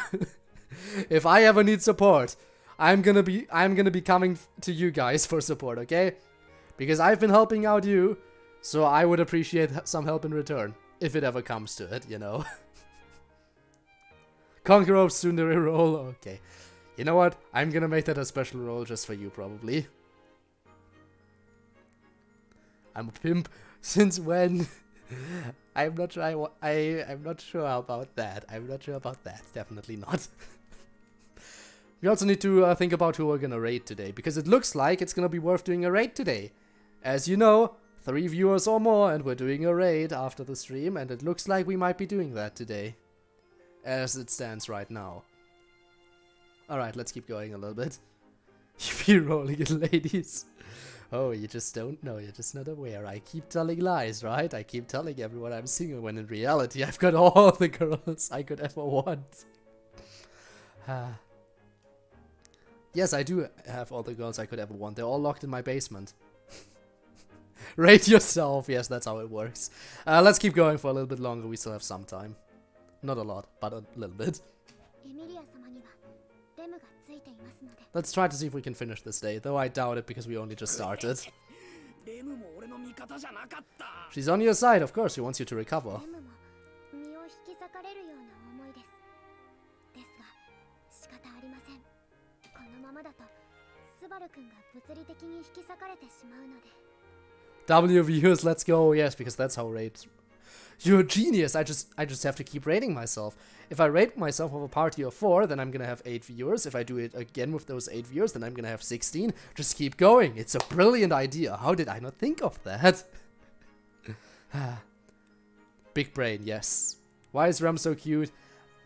If I ever need support, I'm gonna be coming to you guys for support, okay? Because I've been helping out you, so I would appreciate some help in return, if it ever comes to it, you know. Conqueror Tsundere role, okay. You know what? I'm gonna make that a special role just for you, probably. I'm a pimp. Since when? I'm not sure. I'm not sure about that. I'm not sure about that. Definitely not. We also need to think about who we're gonna raid today, because it looks like it's gonna be worth doing a raid today. As you know, 3 viewers or more, and we're doing a raid after the stream, and it looks like we might be doing that today, as it stands right now. Alright, let's keep going a little bit. You be rolling it, ladies. Oh, you just don't know, you're just not aware. I keep telling lies, right? I keep telling everyone I'm single, when in reality I've got all the girls I could ever want. Yes, I do have all the girls I could ever want. They're all locked in my basement. Rate yourself. Yes, that's how it works. Let's keep going for a little bit longer. We still have some time. Not a lot, but a little bit. Let's try to see if we can finish this day, though I doubt it because we only just started. She's on your side, of course. She wants you to recover. W viewers, let's go. Yes, because that's how raids. You're a genius. I just have to keep rating myself. If I rate myself with a party of 4, then I'm gonna have 8 viewers. If I do it again with those 8 viewers, then I'm gonna have 16. Just keep going. It's a brilliant idea. How did I not think of that? Big brain, yes. Why is Rem so cute?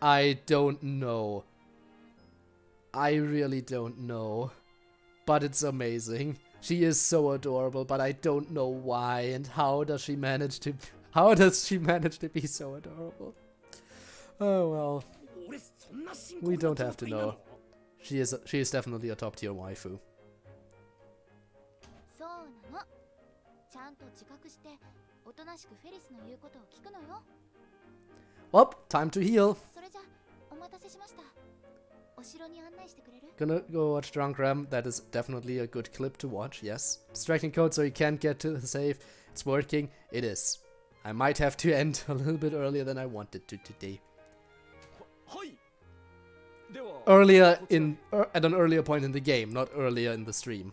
I don't know. I really don't know. But it's amazing. She is so adorable, but I don't know why and how does she manage to... How does she manage to be so adorable? Oh well. We don't have to know. She is definitely a top tier waifu. Well, time to heal. Gonna go watch Drunk Ram. That is definitely a good clip to watch, yes. Distracting code so you can't get to the save. It's working. It is. I might have to end a little bit earlier than I wanted to today. Earlier in... at an earlier point in the game, not earlier in the stream.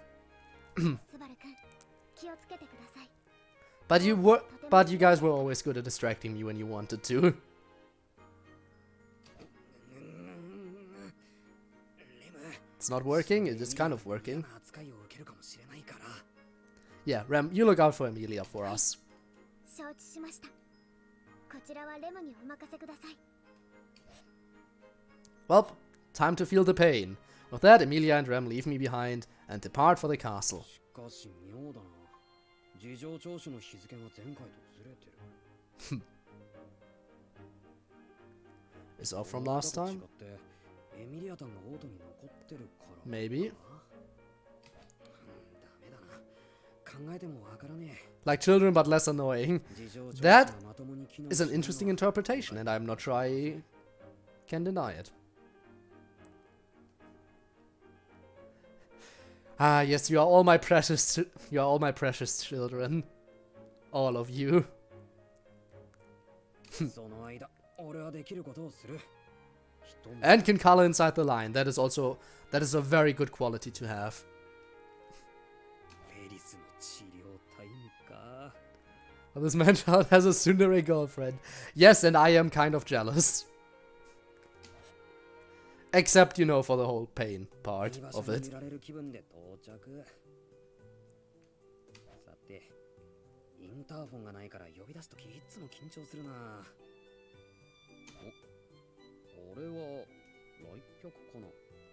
But you guys were always good at distracting me when you wanted to. It's not working, it's kind of working. Yeah, Rem, you look out for Emilia for us. Well, time to feel the pain. With that, Emilia and Rem leave me behind and depart for the castle. Is off from last time? Maybe. Like children, but less annoying. That is an interesting interpretation, and I'm not sure I can deny it. Ah, yes, you are all my precious children. All of you. And can color inside the line. That is a very good quality to have. Well, this man-child has a tsundere girlfriend. Yes, and I am kind of jealous. Except, you know, for the whole pain part of it.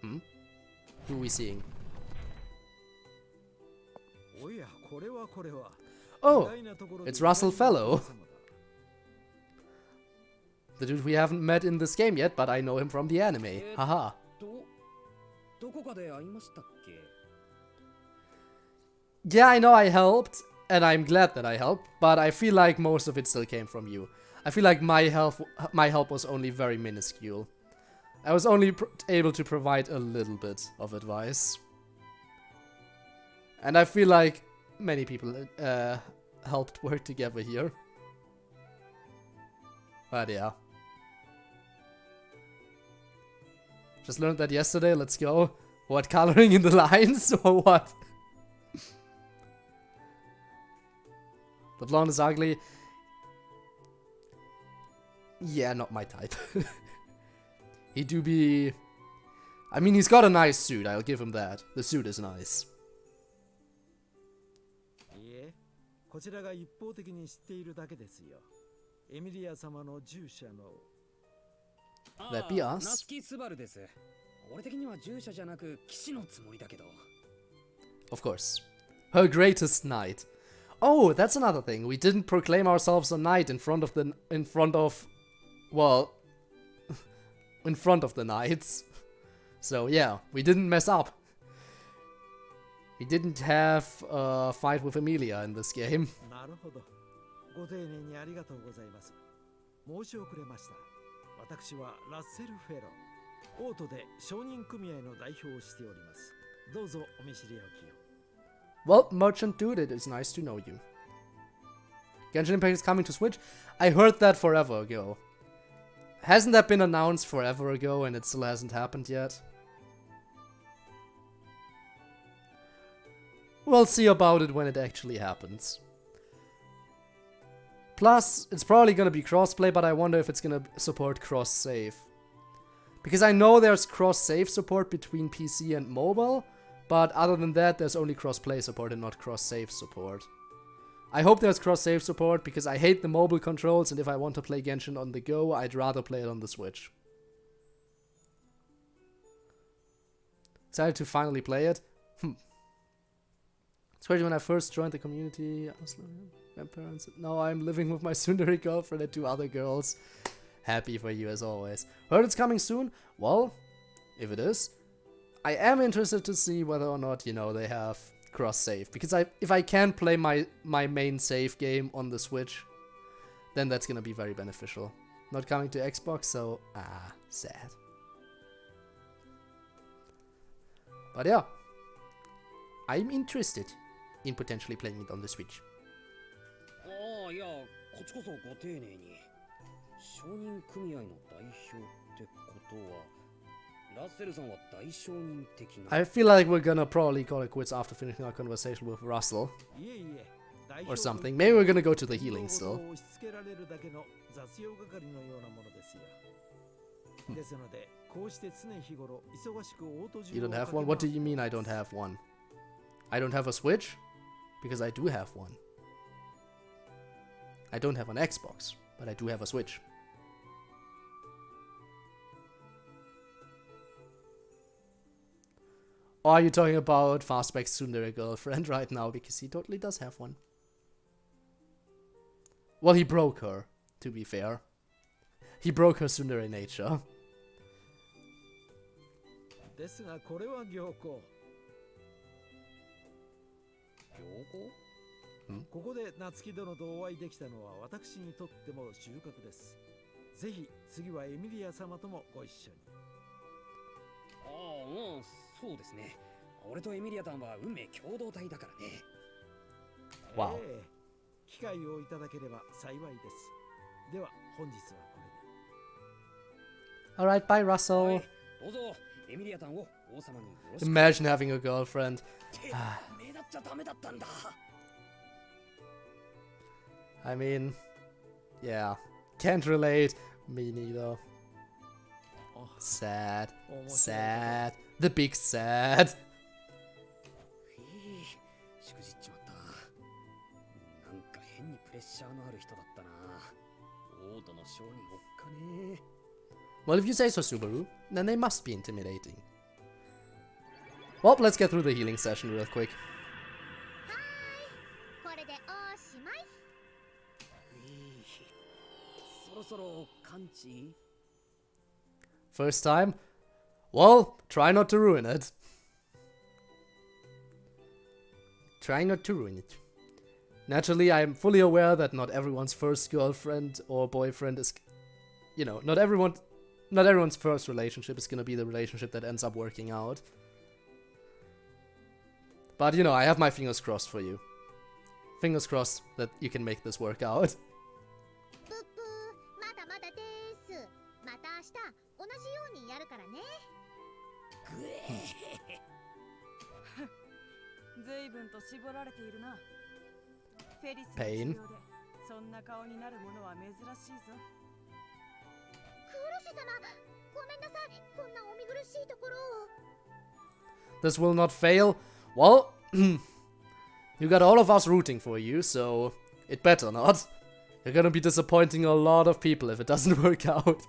Hmm? Who are we seeing? Oh, it's Russell Fellow. The dude we haven't met in this game yet, but I know him from the anime. Haha. どこかで会いましたっけ? Yeah, I know I helped, and I'm glad that I helped, but I feel like most of it still came from you. I feel like my help was only very minuscule. I was only able to provide a little bit of advice. And I feel like many people helped work together here. But yeah. Just learned that yesterday, let's go. What, coloring in the lines or what? The blonde is ugly. Yeah, not my type. He do be... I mean, he's got a nice suit, I'll give him that. The suit is nice. いえ、こちらが一方的に知っているだけですよ。エミリア様の従者の。That be us? 夏木スバルです。俺的には従者じゃなく騎士のつもりだけど。Of course. Her greatest knight. Oh, that's another thing. We didn't proclaim ourselves a knight in front of the knights. So yeah, we didn't mess up. We didn't have a fight with Emilia in this game. なるほど。ご丁寧にありがとうございます。申し遅れました。私はラッセル・フェロー。オートで商人組合の代表をしております。どうぞお見知りおきを。Well, Merchant Dude, it is nice to know you. Genshin Impact is coming to Switch? I heard that forever ago. Hasn't that been announced forever ago and it still hasn't happened yet? We'll see about it when it actually happens. Plus, it's probably gonna be crossplay, but I wonder if it's gonna support cross-save. Because I know there's cross-save support between PC and mobile, but other than that, there's only cross-play support and not cross-save support. I hope there's cross-save support, because I hate the mobile controls, and if I want to play Genshin on the go, I'd rather play it on the Switch. Excited to finally play it? Especially when I first joined the community, I was living with my parents. Now I'm living with my tsundere girlfriend and 2 other girls. Happy for you as always. Heard it's coming soon? Well, if it is, I am interested to see whether or not, you know, they have cross-save. Because if I can play my main save game on the Switch, then that's gonna be very beneficial. Not coming to Xbox, so, sad. But yeah, I'm interested in potentially playing it on the Switch. ああ、いや、こっちこそご丁寧に。商人組合の代表ってことは、ラッセルさんは大商人的な。I feel like we're gonna probably call it quits after finishing our conversation with Russell. いえいえ、代 Or 表 something. Maybe we're gonna go to the healing still. を押し付けられるだけの雑用係のようなものですよ。ですので、こうして常日頃忙しくオート You don't have one? What do you mean I don't have one? I don't have a Switch? Because I do have one. I don't have an Xbox, but I do have a Switch. Or are you talking about Fastback's tsundere girlfriend right now? Because he totally does have one. Well, he broke her, to be fair. He broke her tsundere nature. ですがこれは行幸。ここで夏木殿とお会いできたのは私にとっても収穫です。ぜひ次はエミリア様ともご一緒に。ああ、うん、そうですね。俺とエミリアタンは運命共同体だからね。Wow. 機会をいただければ幸いです。では本日はこれで。 Alright, bye Russell. どうぞエミリアタンを王様によろしく。Imagine having a girlfriend. 目立っちゃダメだったんだ。I mean, yeah, can't relate. Me neither. Sad. Sad. The big sad. しくじっちまった。なんか変にプレッシャーのある人だったな。王都の将におっかねえ。Well, if you say so, Subaru, then they must be intimidating. Well, let's get through the healing session real quick. これでおしまい。そろそろ完治。 First time? Well, try not to ruin it. Try not to ruin it. Naturally, I am fully aware that not everyone's first girlfriend or boyfriend is, you know, not everyone's first relationship is gonna be the relationship that ends up working out. But, you know, I have my fingers crossed for you. Fingers crossed that you can make this work out. ぷっぷー、まだまだです。また明日同じようにやるからね。ずいぶんと絞られているな。フェリスの治 Pain. 療でそんな顔になるものは珍しいぞ。クルシ様、ごめんなさい。こんなお見苦しいところを。This will not fail. Well, you got all of us rooting for you, so it better not. You're gonna be disappointing a lot of people if it doesn't work out.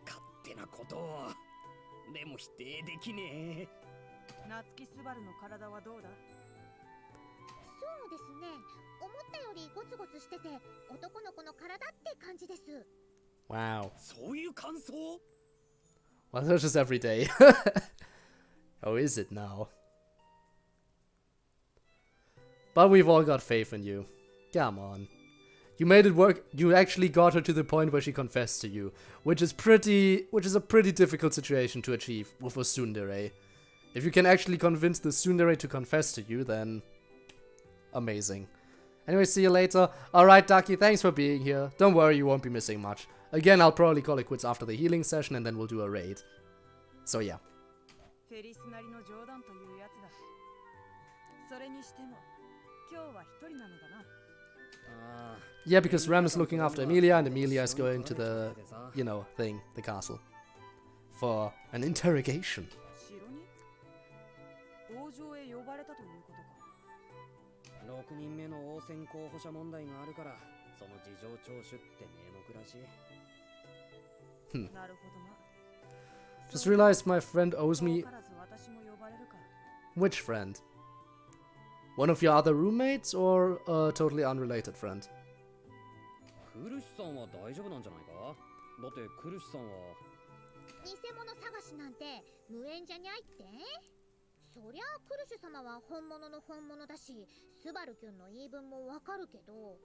勝手なことを。でも否定できねえ。夏木スバルの体はどうだ？そうですね。思ったよりゴツゴツしてて男の子の体って感じです。 Wow. そういう感想？ Well, that's just every day. How is it now? But we've all got faith in you. Come on. You made it work. You actually got her to the point where she confessed to you, which is a pretty difficult situation to achieve with a tsundere. If you can actually convince the tsundere to confess to you, then amazing. Anyway, see you later. Alright, Ducky, thanks for being here. Don't worry, you won't be missing much. Again, I'll probably call it quits after the healing session and then we'll do a raid. So yeah. フェリスなりの冗談というやつだ。それにしても今日は一人なのだな。Yeah, because Ram is looking after Emilia and Emilia is going to the, you know, thing, the castle. For an interrogation. 城に王城へ呼ばれたということか。6人目の王選候補者問題があるから、その事情聴取って名目らしい。なるほどな。 Just realized my friend owes me... 私も呼ばれるか。 Which friend? One of your other roommates or a totally unrelated friend? クルシさんは大丈夫なんじゃないか？だってクルシさんは偽物探しなんて無縁じゃにゃいって？そりゃあクルシュ様は本物の本物だし、スバルキュンの言い分もわかるけど。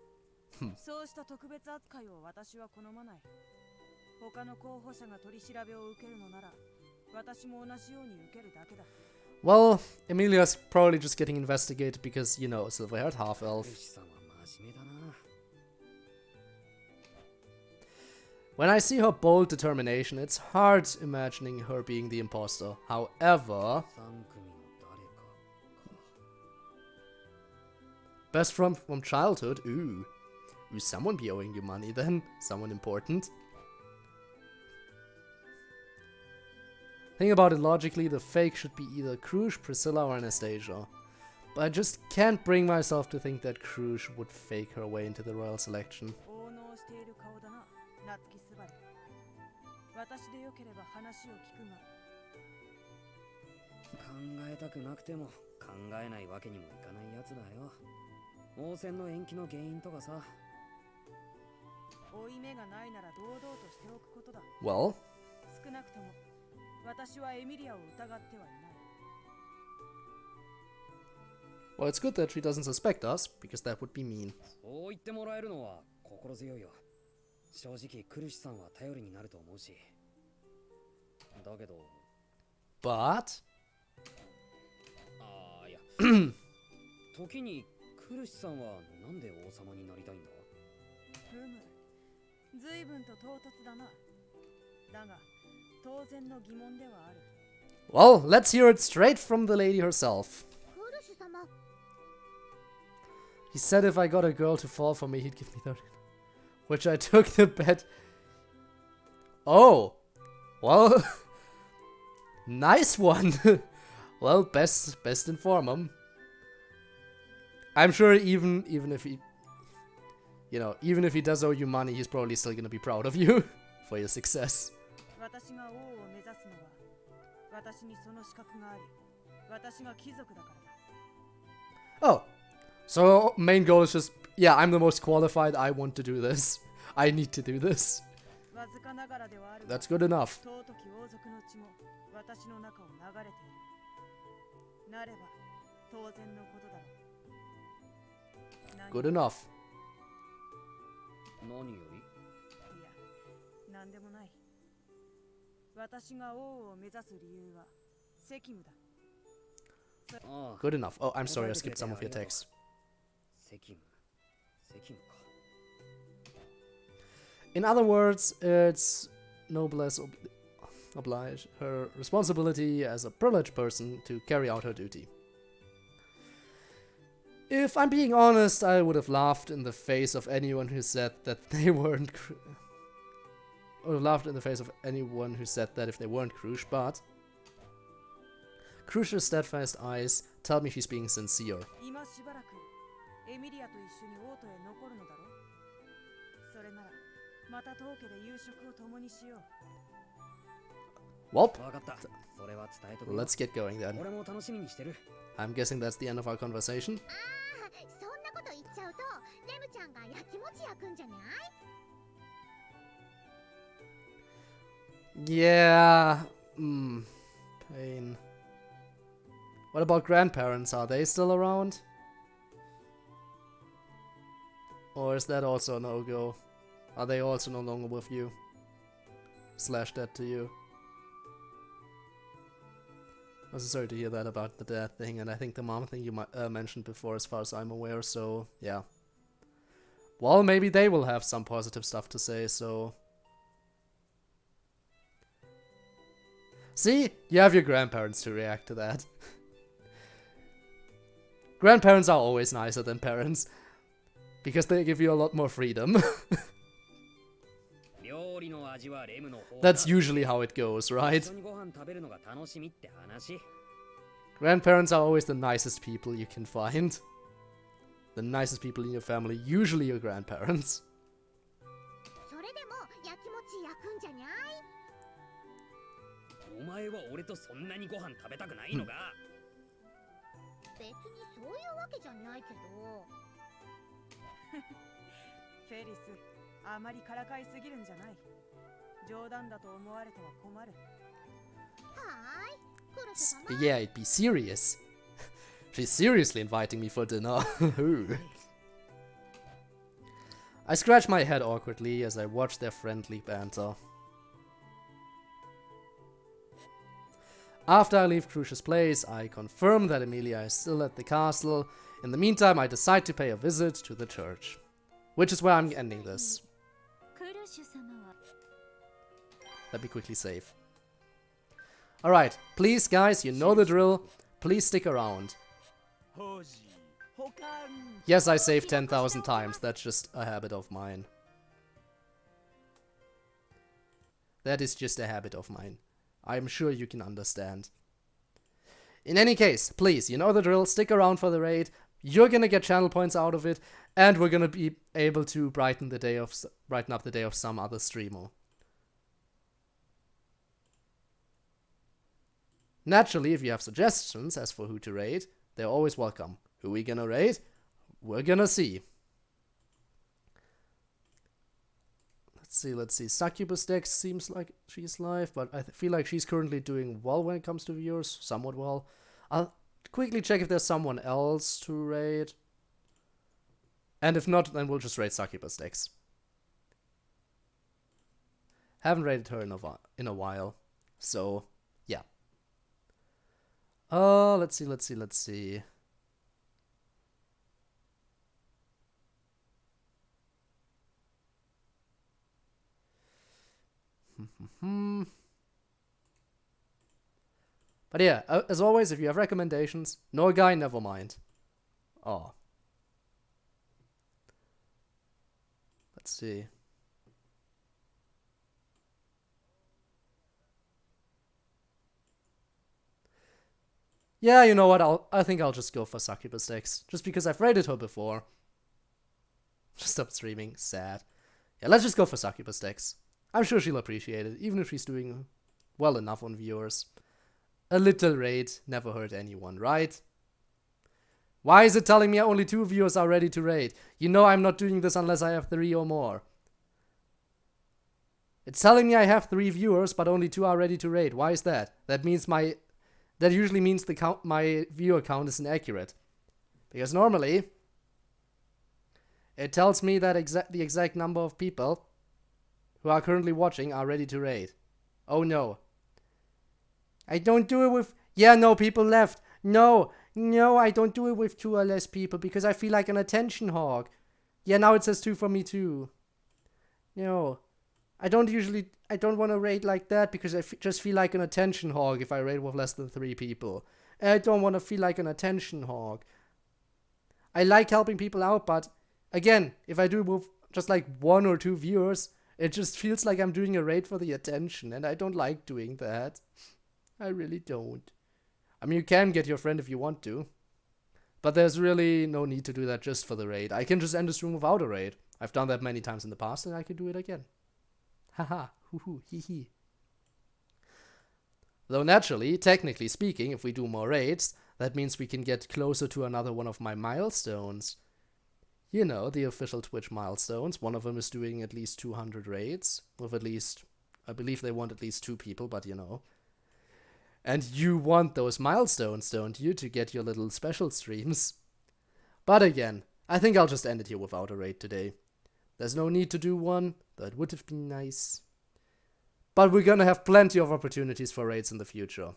そうした特別扱いを私は好まない。他の候補者が取り調べを受けるのなら、私も同じように受けるだけだ。Well, Emilia's probably just getting investigated because, you know, silver-haired half-elf. When I see her bold determination, it's hard imagining her being the imposter. However... Best friend from childhood? Ooh. Ooh, someone be owing you money then. Someone important. Think about it logically, the fake should be either Krush, Priscilla, or Anastasia. But I just can't bring myself to think that Krush would fake her way into the royal selection. 考えたくなくても考えないわけにもいかないやつだよ。王戦の延期の原因とかさ。負い目がないなら堂々としておくことだ。Well? 少なくとも私はエミリアを疑ってはいない。Well, it's good that she doesn't suspect us, because that would be mean. そう言ってもらえるのは心強いよ。正直クルシさんは頼りになると思うし。だけど。But? ああ、いや。時にクルシさんはなんで王様になりたいんだ？ふむ。随分と唐突だな。だが、当然の疑問ではある。Well, let's hear it straight from the lady herself. クルシュ様。He said if I got a girl to fall for me, he'd give me 30. Which I took the bet. Oh! Well... nice one! Well, best inform him. I'm sure even if he... You know, even if he does owe you money, he's probably still gonna be proud of you for your success. Oh. So, main goal is just, yeah, I'm the most qualified, I want to do this. I need to do this. わずかながらではあるが That's good enough. 尊き王族の血も私の中を流れている。なれば当然のことだろう。 Good enough. 何よりいや、なんでもない。私が王を目指す理由は責務だ。ああ Good enough. Oh, I'm sorry, I skipped some of your text. 責務か In other words, it's noblesse oblige, her responsibility as a privileged person to carry out her duty. If I'm being honest, I would have laughed in the face of anyone who said that they weren't or laughed in the face of anyone who said that if they weren't Krush, but Krush's steadfast eyes tell me she's being sincere. 今しばらくエミリアと一緒に王都へ残るのだろう。それならまた当家で夕食を共にしよう。 Welp, わかった。それは伝えとくよ。 let's get going then. 俺も楽しみにしてる。 I'm guessing that's the end of our conversation. ああ、そんなこと言っちゃうとレムちゃんが焼きもち焼くんじゃない？ Yeah. Pain. What about grandparents? Are they still around? Or is that also a no-go? Are they also no longer with you? Slash dead to you? I'm so sorry to hear that about the dad thing, and I think the mom thing you mentioned before, as far as I'm aware, so yeah. Well, maybe they will have some positive stuff to say, so... See? You have your grandparents to react to that. Grandparents are always nicer than parents, because they give you a lot more freedom. That's usually how it goes, right? Grandparents are always the nicest people you can find. The nicest people in your family, usually your grandparents. それでも焼きもち焼くんじゃにゃい？お前は俺とそんなにご飯食べたくないのか？別にそういうわけじゃないけど。フェリス、あまりからかいすぎるんじゃない。冗談だと思われては困る。はーい、クルス様。 Yeah, it'd be serious. She's seriously inviting me for dinner. I scratch my head awkwardly as I watch their friendly banter. After I leave Crucia's place, I confirm that Emilia is still at the castle. In the meantime, I decide to pay a visit to the church. Which is where I'm ending this. Let me quickly save. Alright, please guys, you know the drill. Please stick around. Yes, I saved 10,000 times, that's just a habit of mine. That is just a habit of mine. I'm sure you can understand. In any case, please, you know the drill, stick around for the raid. You're gonna get channel points out of it, and we're gonna be able to brighten up the day of some other streamer. Naturally, if you have suggestions as for who to raid, they're always welcome. Who we gonna raid? We're gonna see. Let's see. Succubus Dex seems like she's live, but I feel like she's currently doing well when it comes to viewers. Somewhat well. I'll quickly check if there's someone else to raid. And if not, then we'll just raid Succubus Dex. Haven't raided her in a while. So, yeah. Let's see. But yeah, as always, if you have recommendations, no guy, never mind. Oh. Let's see. Yeah, you know what, I think I'll just go for Succubus Dex, just because I've raided her before. Just stopped streaming, sad. Yeah, let's just go for Succubus Dex. I'm sure she'll appreciate it, even if she's doing well enough on viewers. A little raid never hurt anyone, right? Why is it telling me only 2 viewers are ready to raid? You know I'm not doing this unless I have 3 or more. It's telling me I have 3 viewers, but only 2 are ready to raid. Why is that? That usually means my viewer count is inaccurate. Because normally, it tells me that the exact number of people who are currently watching are ready to raid. Oh no. I don't do it with... Yeah, no, people left. No, I don't do it with 2 or less people because I feel like an attention hog. Yeah, now it says 2 for me too. No. I don't want to raid like that because I just feel like an attention hog if I raid with less than 3 people. And I don't want to feel like an attention hog. I like helping people out, but again, if I do it with just like 1 or 2 viewers, it just feels like I'm doing a raid for the attention, and I don't like doing that. I really don't. I mean, you can get your friend if you want to, but there's really no need to do that just for the raid. I can just end the stream without a raid. I've done that many times in the past, and I can do it again. Haha, hoo hee hee. Though naturally, technically speaking, if we do more raids, that means we can get closer to another one of my milestones. You know, the official Twitch milestones. One of them is doing at least 200 raids, with at least, I believe they want at least 2 people, but you know. And you want those milestones, don't you, to get your little special streams? But again, I think I'll just end it here without a raid today. There's no need to do one, that would have been nice. But we're gonna have plenty of opportunities for raids in the future.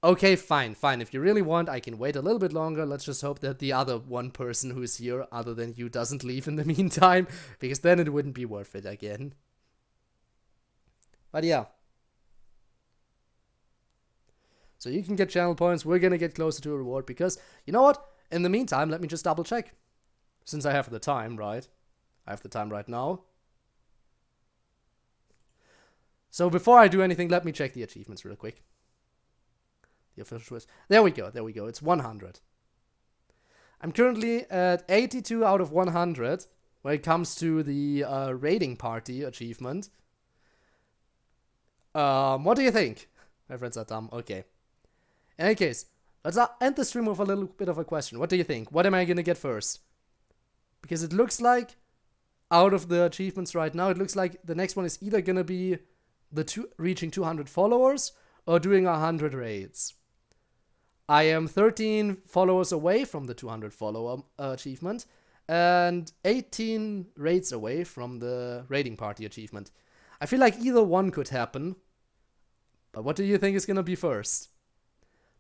Okay, fine. If you really want, I can wait a little bit longer. Let's just hope that the other one person who's here, other than you, doesn't leave in the meantime, because then it wouldn't be worth it again. But yeah. So you can get channel points. We're gonna get closer to a reward because, you know what? In the meantime, let me just double check. Since I have the time, right? I have the time right now. So before I do anything, let me check the achievements real quick. The official twist. There we go. It's 100. I'm currently at 82 out of 100 when it comes to the raiding party achievement. What do you think? My friends are dumb. Okay. In any case, let's end the stream with a little bit of a question. What do you think? What am I gonna get first? Because it looks like, out of the achievements right now, it looks like the next one is either gonna be reaching 200 followers or doing 100 raids. I am 13 followers away from the 200 follower achievement and 18 raids away from the raiding party achievement. I feel like either one could happen, but what do you think is gonna be first?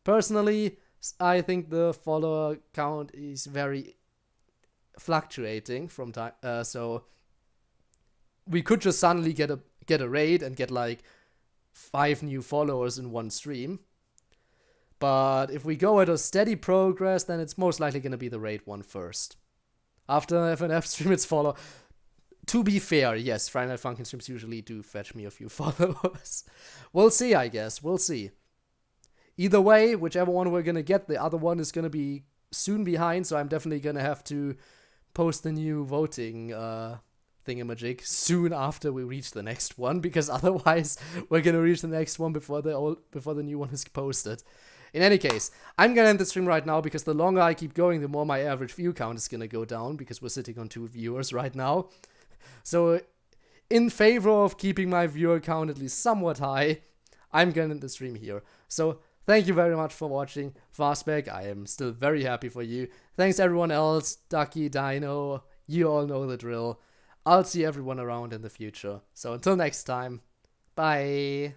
Personally, I think the follower count is very fluctuating from time, so we could just suddenly get a raid and get like 5 new followers in one stream. But if we go at a steady progress, then it's most likely gonna be the raid one first. After FNF stream its follow. To be fair, yes, Friday Night Funkin' streams usually do fetch me a few followers. We'll see, I guess. We'll see. Either way, whichever one we're gonna get, the other one is gonna be soon behind, so I'm definitely gonna have to post the new voting thingamajig soon after we reach the next one, because otherwise we're gonna reach the next one before the new one is posted. In any case, I'm gonna end the stream right now because the longer I keep going, the more my average view count is gonna go down because we're sitting on 2 viewers right now. So, in favor of keeping my viewer count at least somewhat high, I'm gonna end the stream here. So, thank you very much for watching. Fastback, I am still very happy for you. Thanks everyone else, Ducky, Dino, you all know the drill. I'll see everyone around in the future. So until next time, bye!